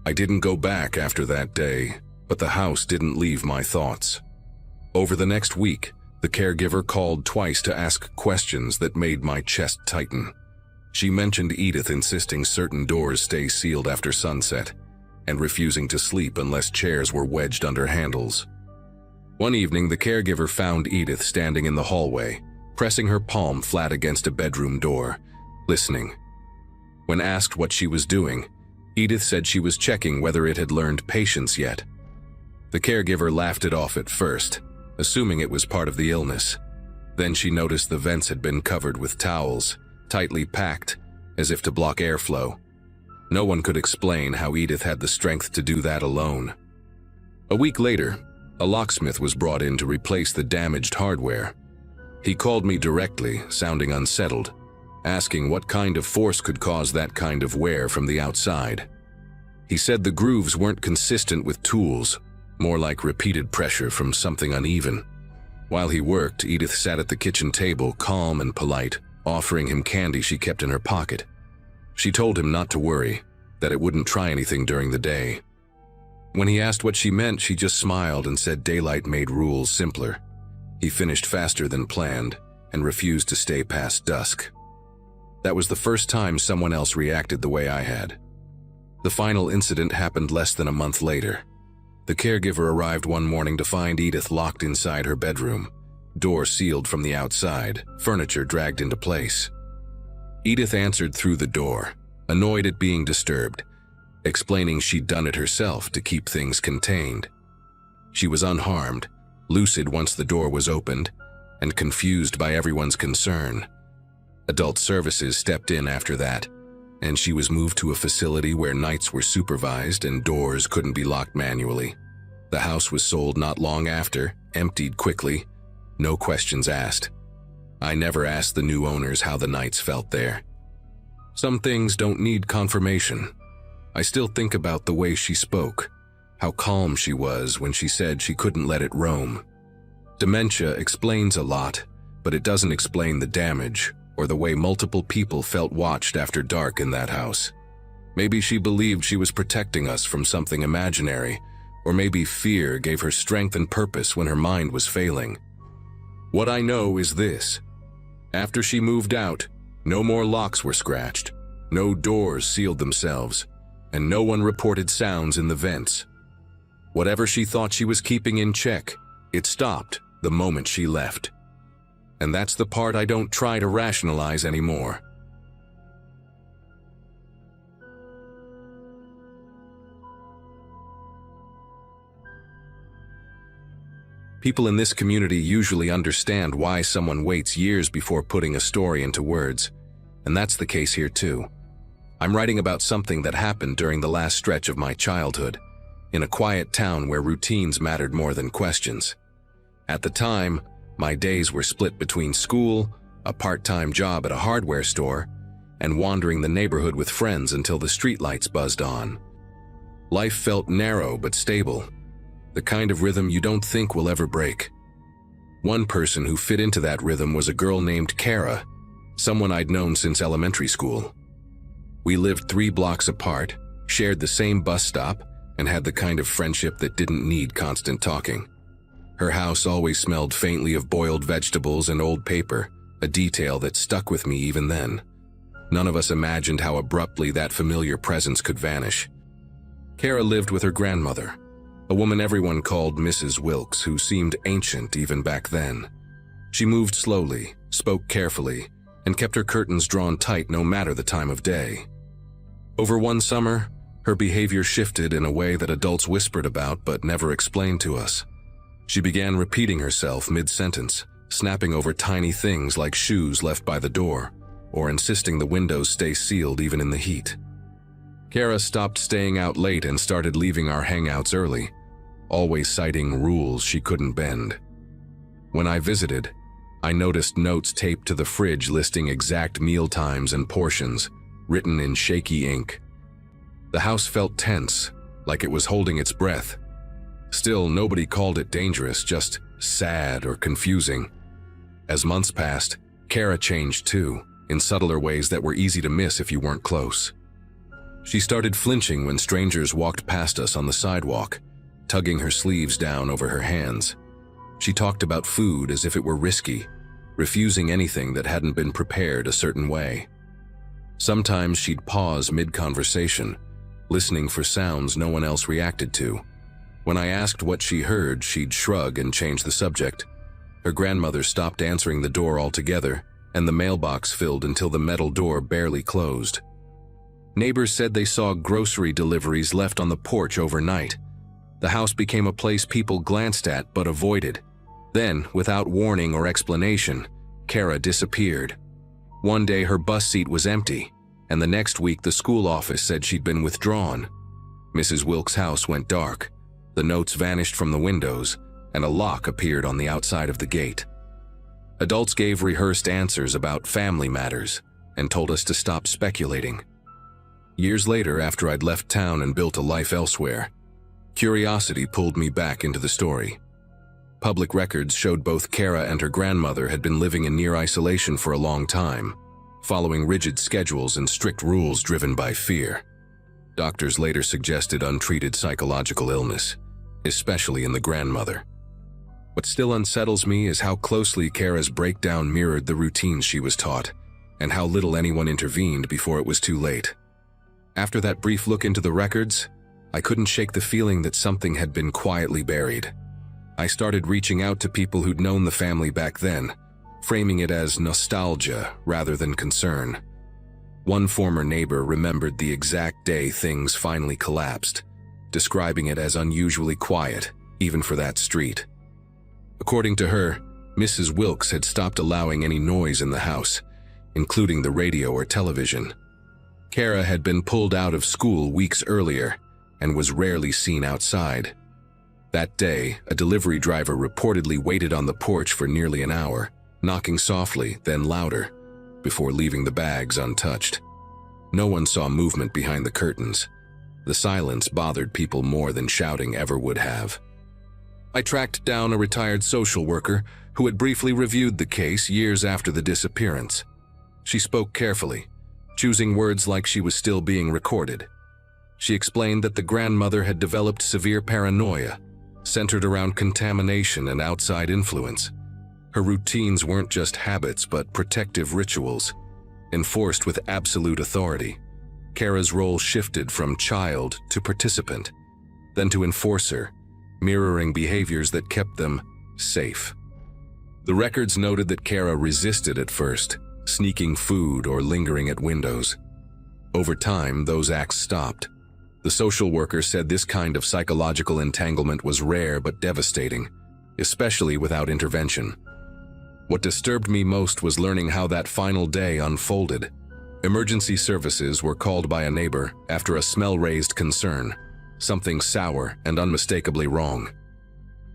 I didn't go back after that day, but the house didn't leave my thoughts. Over the next week, the caregiver called twice to ask questions that made my chest tighten. She mentioned Edith insisting certain doors stay sealed after sunset, and refusing to sleep unless chairs were wedged under handles. One evening, the caregiver found Edith standing in the hallway, pressing her palm flat against a bedroom door, listening. When asked what she was doing, Edith said she was checking whether it had learned patience yet. The caregiver laughed it off at first, assuming it was part of the illness. Then she noticed the vents had been covered with towels, tightly packed, as if to block airflow. No one could explain how Edith had the strength to do that alone. A week later, a locksmith was brought in to replace the damaged hardware. He called me directly, sounding unsettled, asking what kind of force could cause that kind of wear from the outside. He said the grooves weren't consistent with tools, more like repeated pressure from something uneven. While he worked, Edith sat at the kitchen table, calm and polite, offering him candy she kept in her pocket. She told him not to worry, that it wouldn't try anything during the day. When he asked what she meant, she just smiled and said daylight made rules simpler. He finished faster than planned and refused to stay past dusk. That was the first time someone else reacted the way I had. The final incident happened less than a month later. The caregiver arrived one morning to find Edith locked inside her bedroom, door sealed from the outside, furniture dragged into place. Edith answered through the door, annoyed at being disturbed, explaining she'd done it herself to keep things contained. She was unharmed, lucid once the door was opened, and confused by everyone's concern. Adult services stepped in after that, and she was moved to a facility where nights were supervised and doors couldn't be locked manually. The house was sold not long after, emptied quickly, no questions asked. I never asked the new owners how the nights felt there. Some things don't need confirmation. I still think about the way she spoke, how calm she was when she said she couldn't let it roam. Dementia explains a lot, but it doesn't explain the damage or the way multiple people felt watched after dark in that house. Maybe she believed she was protecting us from something imaginary, or maybe fear gave her strength and purpose when her mind was failing. What I know is this. After she moved out, no more locks were scratched, no doors sealed themselves, and no one reported sounds in the vents. Whatever she thought she was keeping in check, it stopped the moment she left. And that's the part I don't try to rationalize anymore. People in this community usually understand why someone waits years before putting a story into words, and that's the case here too. I'm writing about something that happened during the last stretch of my childhood, in a quiet town where routines mattered more than questions. At the time, my days were split between school, a part-time job at a hardware store, and wandering the neighborhood with friends until the streetlights buzzed on. Life felt narrow but stable, the kind of rhythm you don't think will ever break. One person who fit into that rhythm was a girl named Kara, someone I'd known since elementary school. We lived 3 blocks apart, shared the same bus stop, and had the kind of friendship that didn't need constant talking. Her house always smelled faintly of boiled vegetables and old paper, a detail that stuck with me even then. None of us imagined how abruptly that familiar presence could vanish. Kara lived with her grandmother, a woman everyone called Mrs. Wilkes, who seemed ancient even back then. She moved slowly, spoke carefully, and kept her curtains drawn tight no matter the time of day. Over one summer, her behavior shifted in a way that adults whispered about but never explained to us. She began repeating herself mid-sentence, snapping over tiny things like shoes left by the door, or insisting the windows stay sealed even in the heat. Kara stopped staying out late and started leaving our hangouts early, always citing rules she couldn't bend. When I visited, I noticed notes taped to the fridge listing exact meal times and portions, written in shaky ink. The house felt tense, like it was holding its breath. Still, nobody called it dangerous, just sad or confusing. As months passed, Kara changed too, in subtler ways that were easy to miss if you weren't close. She started flinching when strangers walked past us on the sidewalk, tugging her sleeves down over her hands. She talked about food as if it were risky, refusing anything that hadn't been prepared a certain way. Sometimes she'd pause mid-conversation, listening for sounds no one else reacted to. When I asked what she heard, she'd shrug and change the subject, Her grandmother stopped answering the door altogether, and the mailbox filled until the metal door barely closed. Neighbors said they saw grocery deliveries left on the porch overnight. The house became a place people glanced at but avoided. Then, without warning or explanation, Kara disappeared. One day her bus seat was empty, and the next week the school office said she'd been withdrawn. Mrs. Wilkes' house went dark, the notes vanished from the windows, and a lock appeared on the outside of the gate. Adults gave rehearsed answers about family matters and told us to stop speculating. Years later, after I'd left town and built a life elsewhere, curiosity pulled me back into the story. Public records showed both Kara and her grandmother had been living in near isolation for a long time, following rigid schedules and strict rules driven by fear. Doctors later suggested untreated psychological illness, especially in the grandmother. What still unsettles me is how closely Kara's breakdown mirrored the routines she was taught, and how little anyone intervened before it was too late. After that brief look into the records, I couldn't shake the feeling that something had been quietly buried. I started reaching out to people who'd known the family back then, framing it as nostalgia rather than concern. One former neighbor remembered the exact day things finally collapsed, describing it as unusually quiet, even for that street. According to her, Mrs. Wilkes had stopped allowing any noise in the house, including the radio or television. Kara had been pulled out of school weeks earlier and was rarely seen outside. That day, a delivery driver reportedly waited on the porch for nearly an hour, knocking softly, then louder, before leaving the bags untouched. No one saw movement behind the curtains. The silence bothered people more than shouting ever would have. I tracked down a retired social worker who had briefly reviewed the case years after the disappearance. She spoke carefully, choosing words like she was still being recorded. She explained that the grandmother had developed severe paranoia, centered around contamination and outside influence. Her routines weren't just habits but protective rituals, enforced with absolute authority. Kara's role shifted from child to participant, then to enforcer, mirroring behaviors that kept them safe. The records noted that Kara resisted at first, sneaking food or lingering at windows. Over time, those acts stopped. The social worker said this kind of psychological entanglement was rare but devastating, especially without intervention. What disturbed me most was learning how that final day unfolded. Emergency services were called by a neighbor after a smell-raised concern, something sour and unmistakably wrong.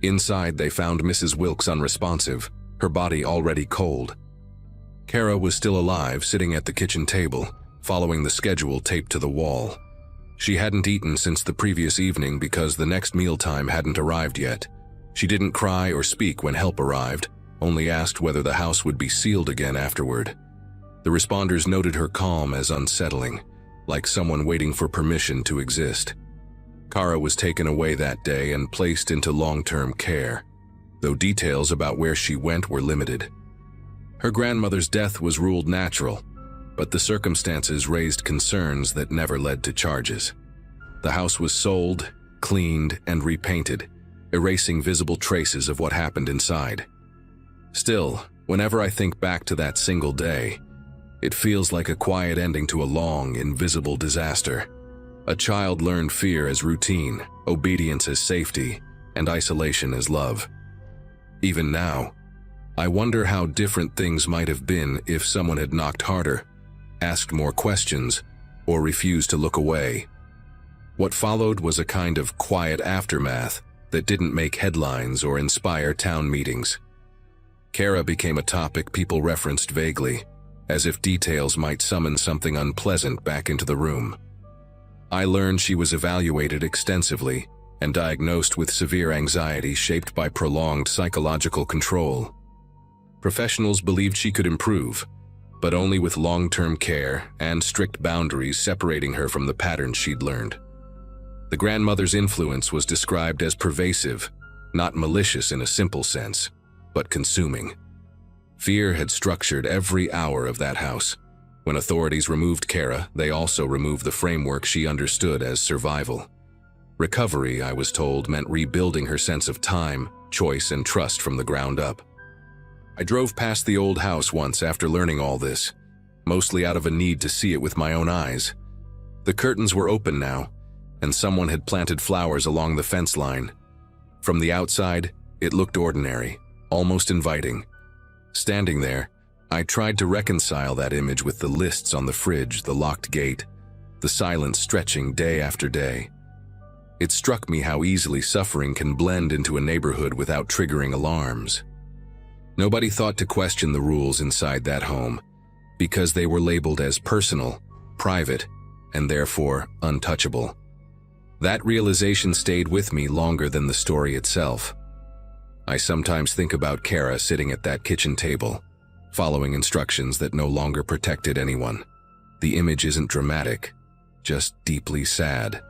Inside, they found Mrs. Wilkes unresponsive, her body already cold. Kara was still alive, sitting at the kitchen table, following the schedule taped to the wall. She hadn't eaten since the previous evening because the next mealtime hadn't arrived yet. She didn't cry or speak when help arrived, only asked whether the house would be sealed again afterward. The responders noted her calm as unsettling, like someone waiting for permission to exist. Kara was taken away that day and placed into long-term care, though details about where she went were limited. Her grandmother's death was ruled natural, but the circumstances raised concerns that never led to charges. The house was sold, cleaned, and repainted, erasing visible traces of what happened inside. Still, whenever I think back to that single day, it feels like a quiet ending to a long, invisible disaster. A child learned fear as routine, obedience as safety, and isolation as love. Even now, I wonder how different things might have been if someone had knocked harder, asked more questions, or refused to look away. What followed was a kind of quiet aftermath that didn't make headlines or inspire town meetings. Kara became a topic people referenced vaguely, as if details might summon something unpleasant back into the room. I learned she was evaluated extensively and diagnosed with severe anxiety shaped by prolonged psychological control. Professionals believed she could improve, but only with long-term care and strict boundaries separating her from the patterns she'd learned. The grandmother's influence was described as pervasive, not malicious in a simple sense, but consuming. Fear had structured every hour of that house. When authorities removed Kara, they also removed the framework she understood as survival. Recovery, I was told, meant rebuilding her sense of time, choice, and trust from the ground up. I drove past the old house once after learning all this, mostly out of a need to see it with my own eyes. The curtains were open now, and someone had planted flowers along the fence line. From the outside, it looked ordinary, almost inviting. Standing there, I tried to reconcile that image with the lists on the fridge, the locked gate, the silence stretching day after day. It struck me how easily suffering can blend into a neighborhood without triggering alarms. Nobody thought to question the rules inside that home, because they were labeled as personal, private, and therefore untouchable. That realization stayed with me longer than the story itself. I sometimes think about Kara sitting at that kitchen table, following instructions that no longer protected anyone. The image isn't dramatic, just deeply sad.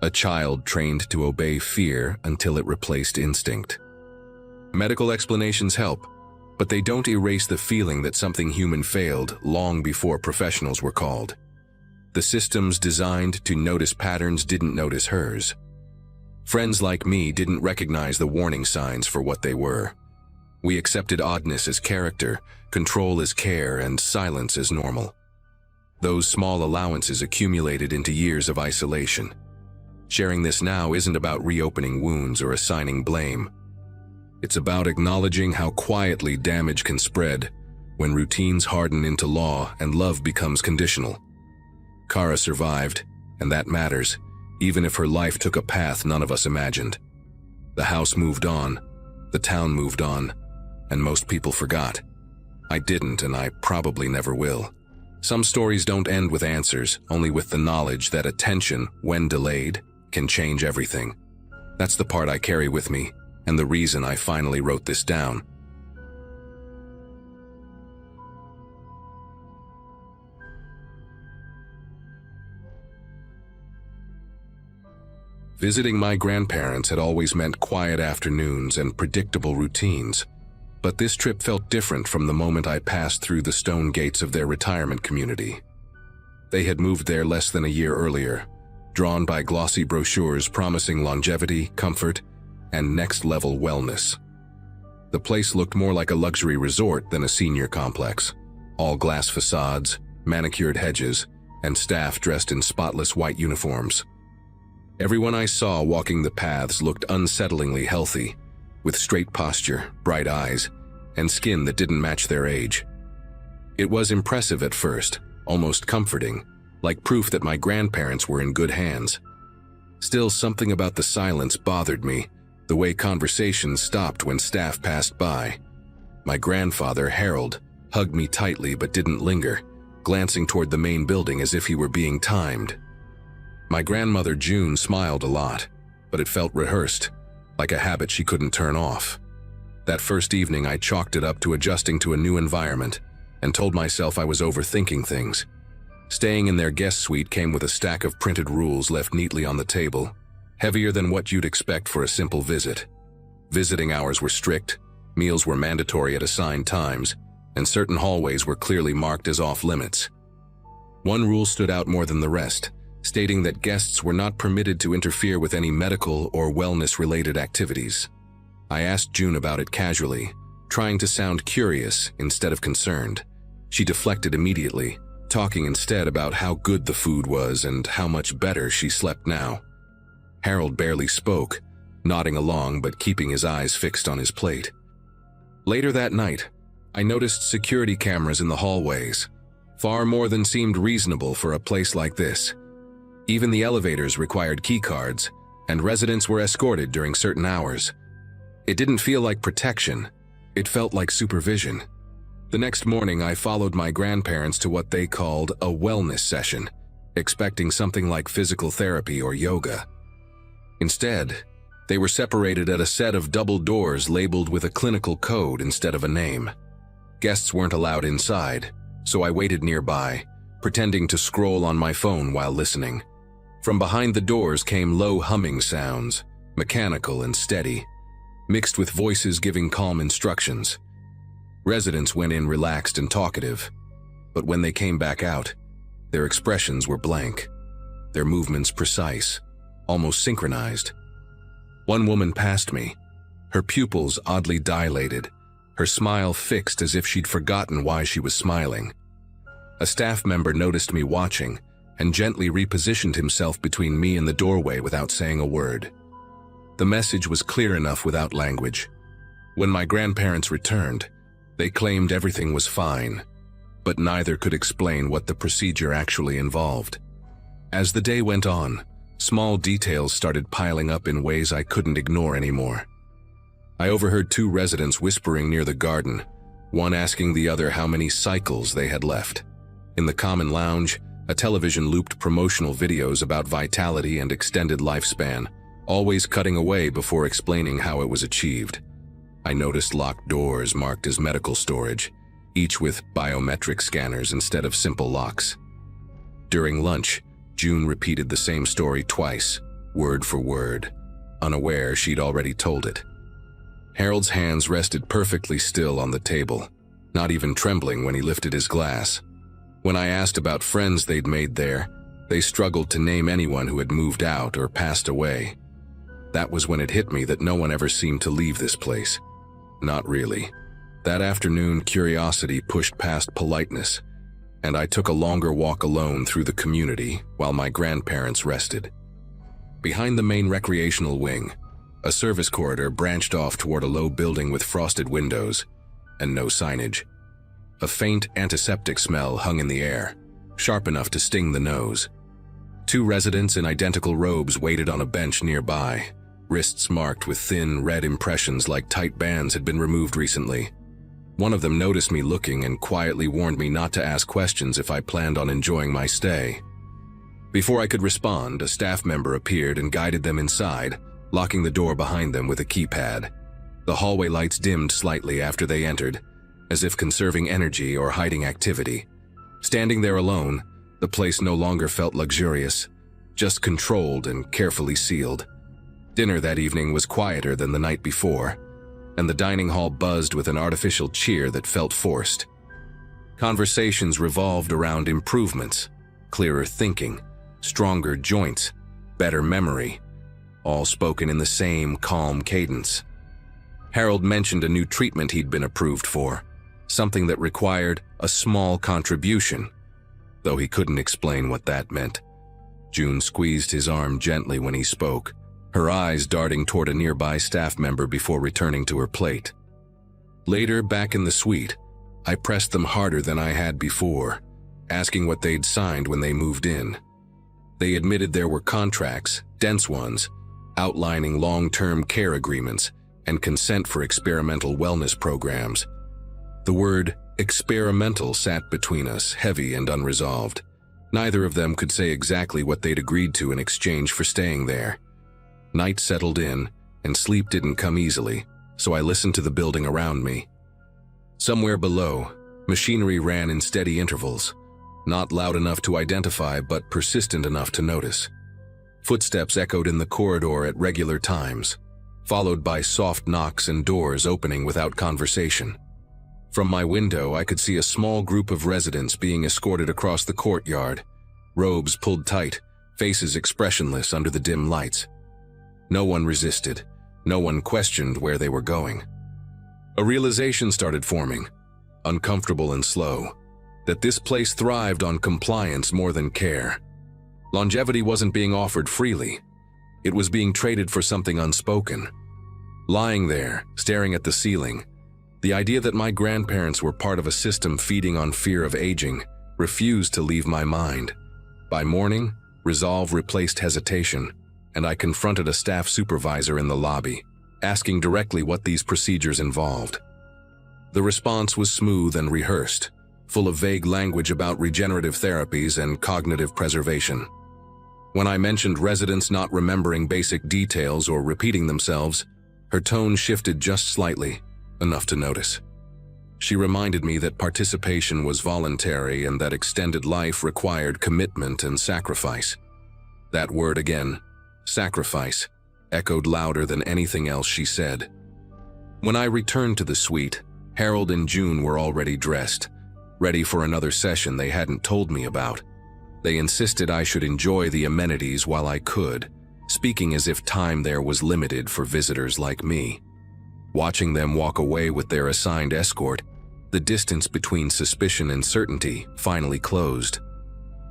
A child trained to obey fear until it replaced instinct. Medical explanations help, but they don't erase the feeling that something human failed long before professionals were called. The systems designed to notice patterns didn't notice hers. Friends like me didn't recognize the warning signs for what they were. We accepted oddness as character, control as care, and silence as normal. Those small allowances accumulated into years of isolation. Sharing this now isn't about reopening wounds or assigning blame. It's about acknowledging how quietly damage can spread when routines harden into law and love becomes conditional. Kara survived, and that matters, even if her life took a path none of us imagined. The house moved on, the town moved on, and most people forgot. I didn't, and I probably never will. Some stories don't end with answers, only with the knowledge that attention, when delayed, can change everything. That's the part I carry with me, and the reason I finally wrote this down. Visiting my grandparents had always meant quiet afternoons and predictable routines, but this trip felt different from the moment I passed through the stone gates of their retirement community. They had moved there less than a year earlier, drawn by glossy brochures promising longevity, comfort, and next-level wellness. The place looked more like a luxury resort than a senior complex. All glass facades, manicured hedges, and staff dressed in spotless white uniforms. Everyone I saw walking the paths looked unsettlingly healthy, with straight posture, bright eyes, and skin that didn't match their age. It was impressive at first, almost comforting, like proof that my grandparents were in good hands. Still, something about the silence bothered me, the way conversations stopped when staff passed by. My grandfather, Harold, hugged me tightly but didn't linger, glancing toward the main building as if he were being timed. My grandmother, June, smiled a lot, but it felt rehearsed, like a habit she couldn't turn off. That first evening, I chalked it up to adjusting to a new environment and told myself I was overthinking things. Staying in their guest suite came with a stack of printed rules left neatly on the table, heavier than what you'd expect for a simple visit. Visiting hours were strict, meals were mandatory at assigned times, and certain hallways were clearly marked as off-limits. One rule stood out more than the rest, stating that guests were not permitted to interfere with any medical or wellness-related activities. I asked June about it casually, trying to sound curious instead of concerned. She deflected immediately, talking instead about how good the food was and how much better she slept now. Harold barely spoke, nodding along but keeping his eyes fixed on his plate. Later that night, I noticed security cameras in the hallways, far more than seemed reasonable for a place like this. Even the elevators required keycards, and residents were escorted during certain hours. It didn't feel like protection, it felt like supervision. The next morning, I followed my grandparents to what they called a wellness session, expecting something like physical therapy or yoga. Instead, they were separated at a set of double doors labeled with a clinical code instead of a name. Guests weren't allowed inside, so I waited nearby, pretending to scroll on my phone while listening. From behind the doors came low humming sounds, mechanical and steady, mixed with voices giving calm instructions. Residents went in relaxed and talkative, but when they came back out, their expressions were blank, their movements precise, almost synchronized. One woman passed me, her pupils oddly dilated, her smile fixed as if she'd forgotten why she was smiling. A staff member noticed me watching and gently repositioned himself between me and the doorway without saying a word. The message was clear enough without language. When my grandparents returned, they claimed everything was fine, but neither could explain what the procedure actually involved. As the day went on, small details started piling up in ways I couldn't ignore anymore. I overheard 2 residents whispering near the garden, one asking the other how many cycles they had left. In the common lounge, a television looped promotional videos about vitality and extended lifespan, always cutting away before explaining how it was achieved. I noticed locked doors marked as medical storage, each with biometric scanners instead of simple locks. During lunch, June repeated the same story twice, word for word, unaware she'd already told it. Harold's hands rested perfectly still on the table, not even trembling when he lifted his glass. When I asked about friends they'd made there, they struggled to name anyone who had moved out or passed away. That was when it hit me that no one ever seemed to leave this place. Not really. That afternoon, curiosity pushed past politeness, and I took a longer walk alone through the community while my grandparents rested. Behind the main recreational wing, a service corridor branched off toward a low building with frosted windows and no signage. A faint antiseptic smell hung in the air, sharp enough to sting the nose. 2 residents in identical robes waited on a bench nearby, wrists marked with thin, red impressions like tight bands had been removed recently. One of them noticed me looking and quietly warned me not to ask questions if I planned on enjoying my stay. Before I could respond, a staff member appeared and guided them inside, locking the door behind them with a keypad. The hallway lights dimmed slightly after they entered, as if conserving energy or hiding activity. Standing there alone, the place no longer felt luxurious, just controlled and carefully sealed. Dinner that evening was quieter than the night before, and the dining hall buzzed with an artificial cheer that felt forced. Conversations revolved around improvements, clearer thinking, stronger joints, better memory, all spoken in the same calm cadence. Harold mentioned a new treatment he'd been approved for, something that required a small contribution, though he couldn't explain what that meant. June squeezed his arm gently when he spoke, her eyes darting toward a nearby staff member before returning to her plate. Later, back in the suite, I pressed them harder than I had before, asking what they'd signed when they moved in. They admitted there were contracts, dense ones, outlining long-term care agreements and consent for experimental wellness programs. The word experimental sat between us, heavy and unresolved. Neither of them could say exactly what they'd agreed to in exchange for staying there. Night settled in, and sleep didn't come easily, so I listened to the building around me. Somewhere below, machinery ran in steady intervals, not loud enough to identify but persistent enough to notice. Footsteps echoed in the corridor at regular times, followed by soft knocks and doors opening without conversation. From my window, I could see a small group of residents being escorted across the courtyard, robes pulled tight, faces expressionless under the dim lights. No one resisted, no one questioned where they were going. A realization started forming, uncomfortable and slow, that this place thrived on compliance more than care. Longevity wasn't being offered freely. It was being traded for something unspoken. Lying there, staring at the ceiling, the idea that my grandparents were part of a system feeding on fear of aging refused to leave my mind. By morning, resolve replaced hesitation, and I confronted a staff supervisor in the lobby, asking directly what these procedures involved. The response was smooth and rehearsed, full of vague language about regenerative therapies and cognitive preservation. When I mentioned residents not remembering basic details or repeating themselves, her tone shifted just slightly, enough to notice. She reminded me that participation was voluntary and that extended life required commitment and sacrifice. That word again, sacrifice, echoed louder than anything else she said. When I returned to the suite, Harold and June were already dressed, ready for another session they hadn't told me about. They insisted I should enjoy the amenities while I could, speaking as if time there was limited for visitors like me. Watching them walk away with their assigned escort, the distance between suspicion and certainty finally closed.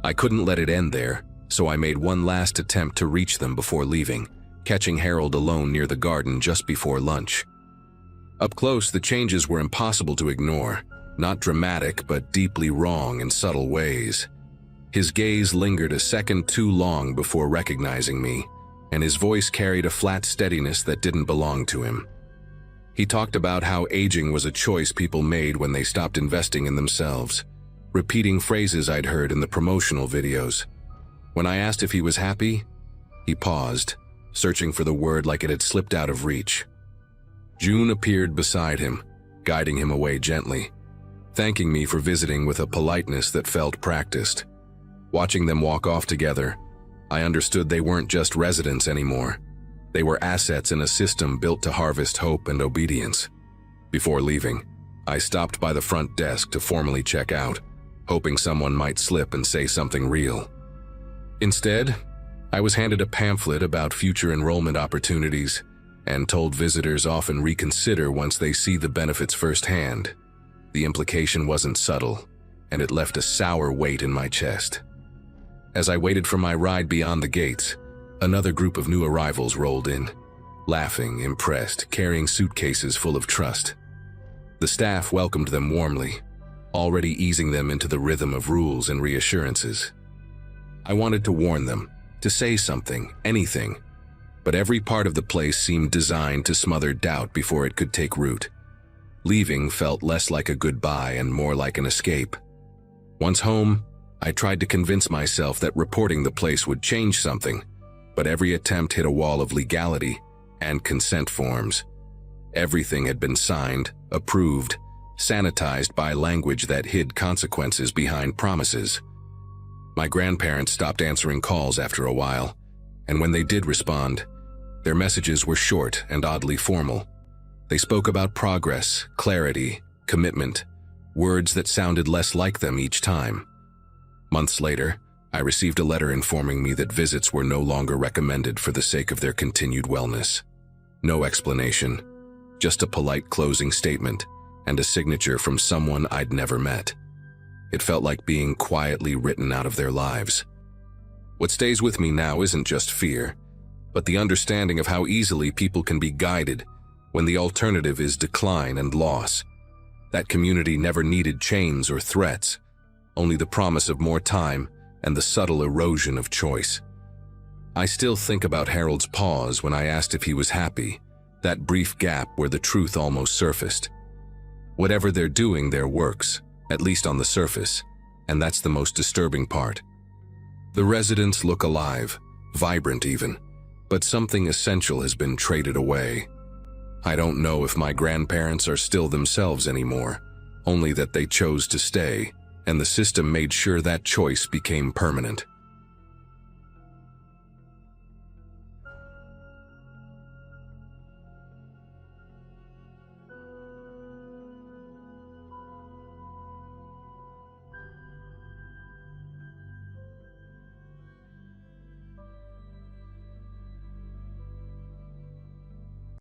I couldn't let it end there, so I made one last attempt to reach them before leaving, catching Harold alone near the garden just before lunch. Up close, the changes were impossible to ignore, not dramatic but deeply wrong in subtle ways. His gaze lingered a second too long before recognizing me, and his voice carried a flat steadiness that didn't belong to him. He talked about how aging was a choice people made when they stopped investing in themselves, repeating phrases I'd heard in the promotional videos. When I asked if he was happy, he paused, searching for the word like it had slipped out of reach. June appeared beside him, guiding him away gently, thanking me for visiting with a politeness that felt practiced. Watching them walk off together, I understood they weren't just residents anymore. They were assets in a system built to harvest hope and obedience. Before leaving, I stopped by the front desk to formally check out, hoping someone might slip and say something real. Instead, I was handed a pamphlet about future enrollment opportunities and told visitors often reconsider once they see the benefits firsthand. The implication wasn't subtle, and it left a sour weight in my chest. As I waited for my ride beyond the gates, another group of new arrivals rolled in, laughing, impressed, carrying suitcases full of trust. The staff welcomed them warmly, already easing them into the rhythm of rules and reassurances. I wanted to warn them, to say something, anything, but every part of the place seemed designed to smother doubt before it could take root. Leaving felt less like a goodbye and more like an escape. Once home, I tried to convince myself that reporting the place would change something, but every attempt hit a wall of legality and consent forms. Everything had been signed, approved, sanitized by language that hid consequences behind promises. My grandparents stopped answering calls after a while, and when they did respond, their messages were short and oddly formal. They spoke about progress, clarity, commitment, words that sounded less like them each time. Months later, I received a letter informing me that visits were no longer recommended for the sake of their continued wellness. No explanation, just a polite closing statement and a signature from someone I'd never met. It felt like being quietly written out of their lives. What stays with me now isn't just fear, but the understanding of how easily people can be guided when the alternative is decline and loss. That community never needed chains or threats, only the promise of more time and the subtle erosion of choice. I still think about Harold's pause when I asked if he was happy, that brief gap where the truth almost surfaced. Whatever they're doing there works, at least on the surface, and that's the most disturbing part. The residents look alive, vibrant even, but something essential has been traded away. I don't know if my grandparents are still themselves anymore, only that they chose to stay, and the system made sure that choice became permanent.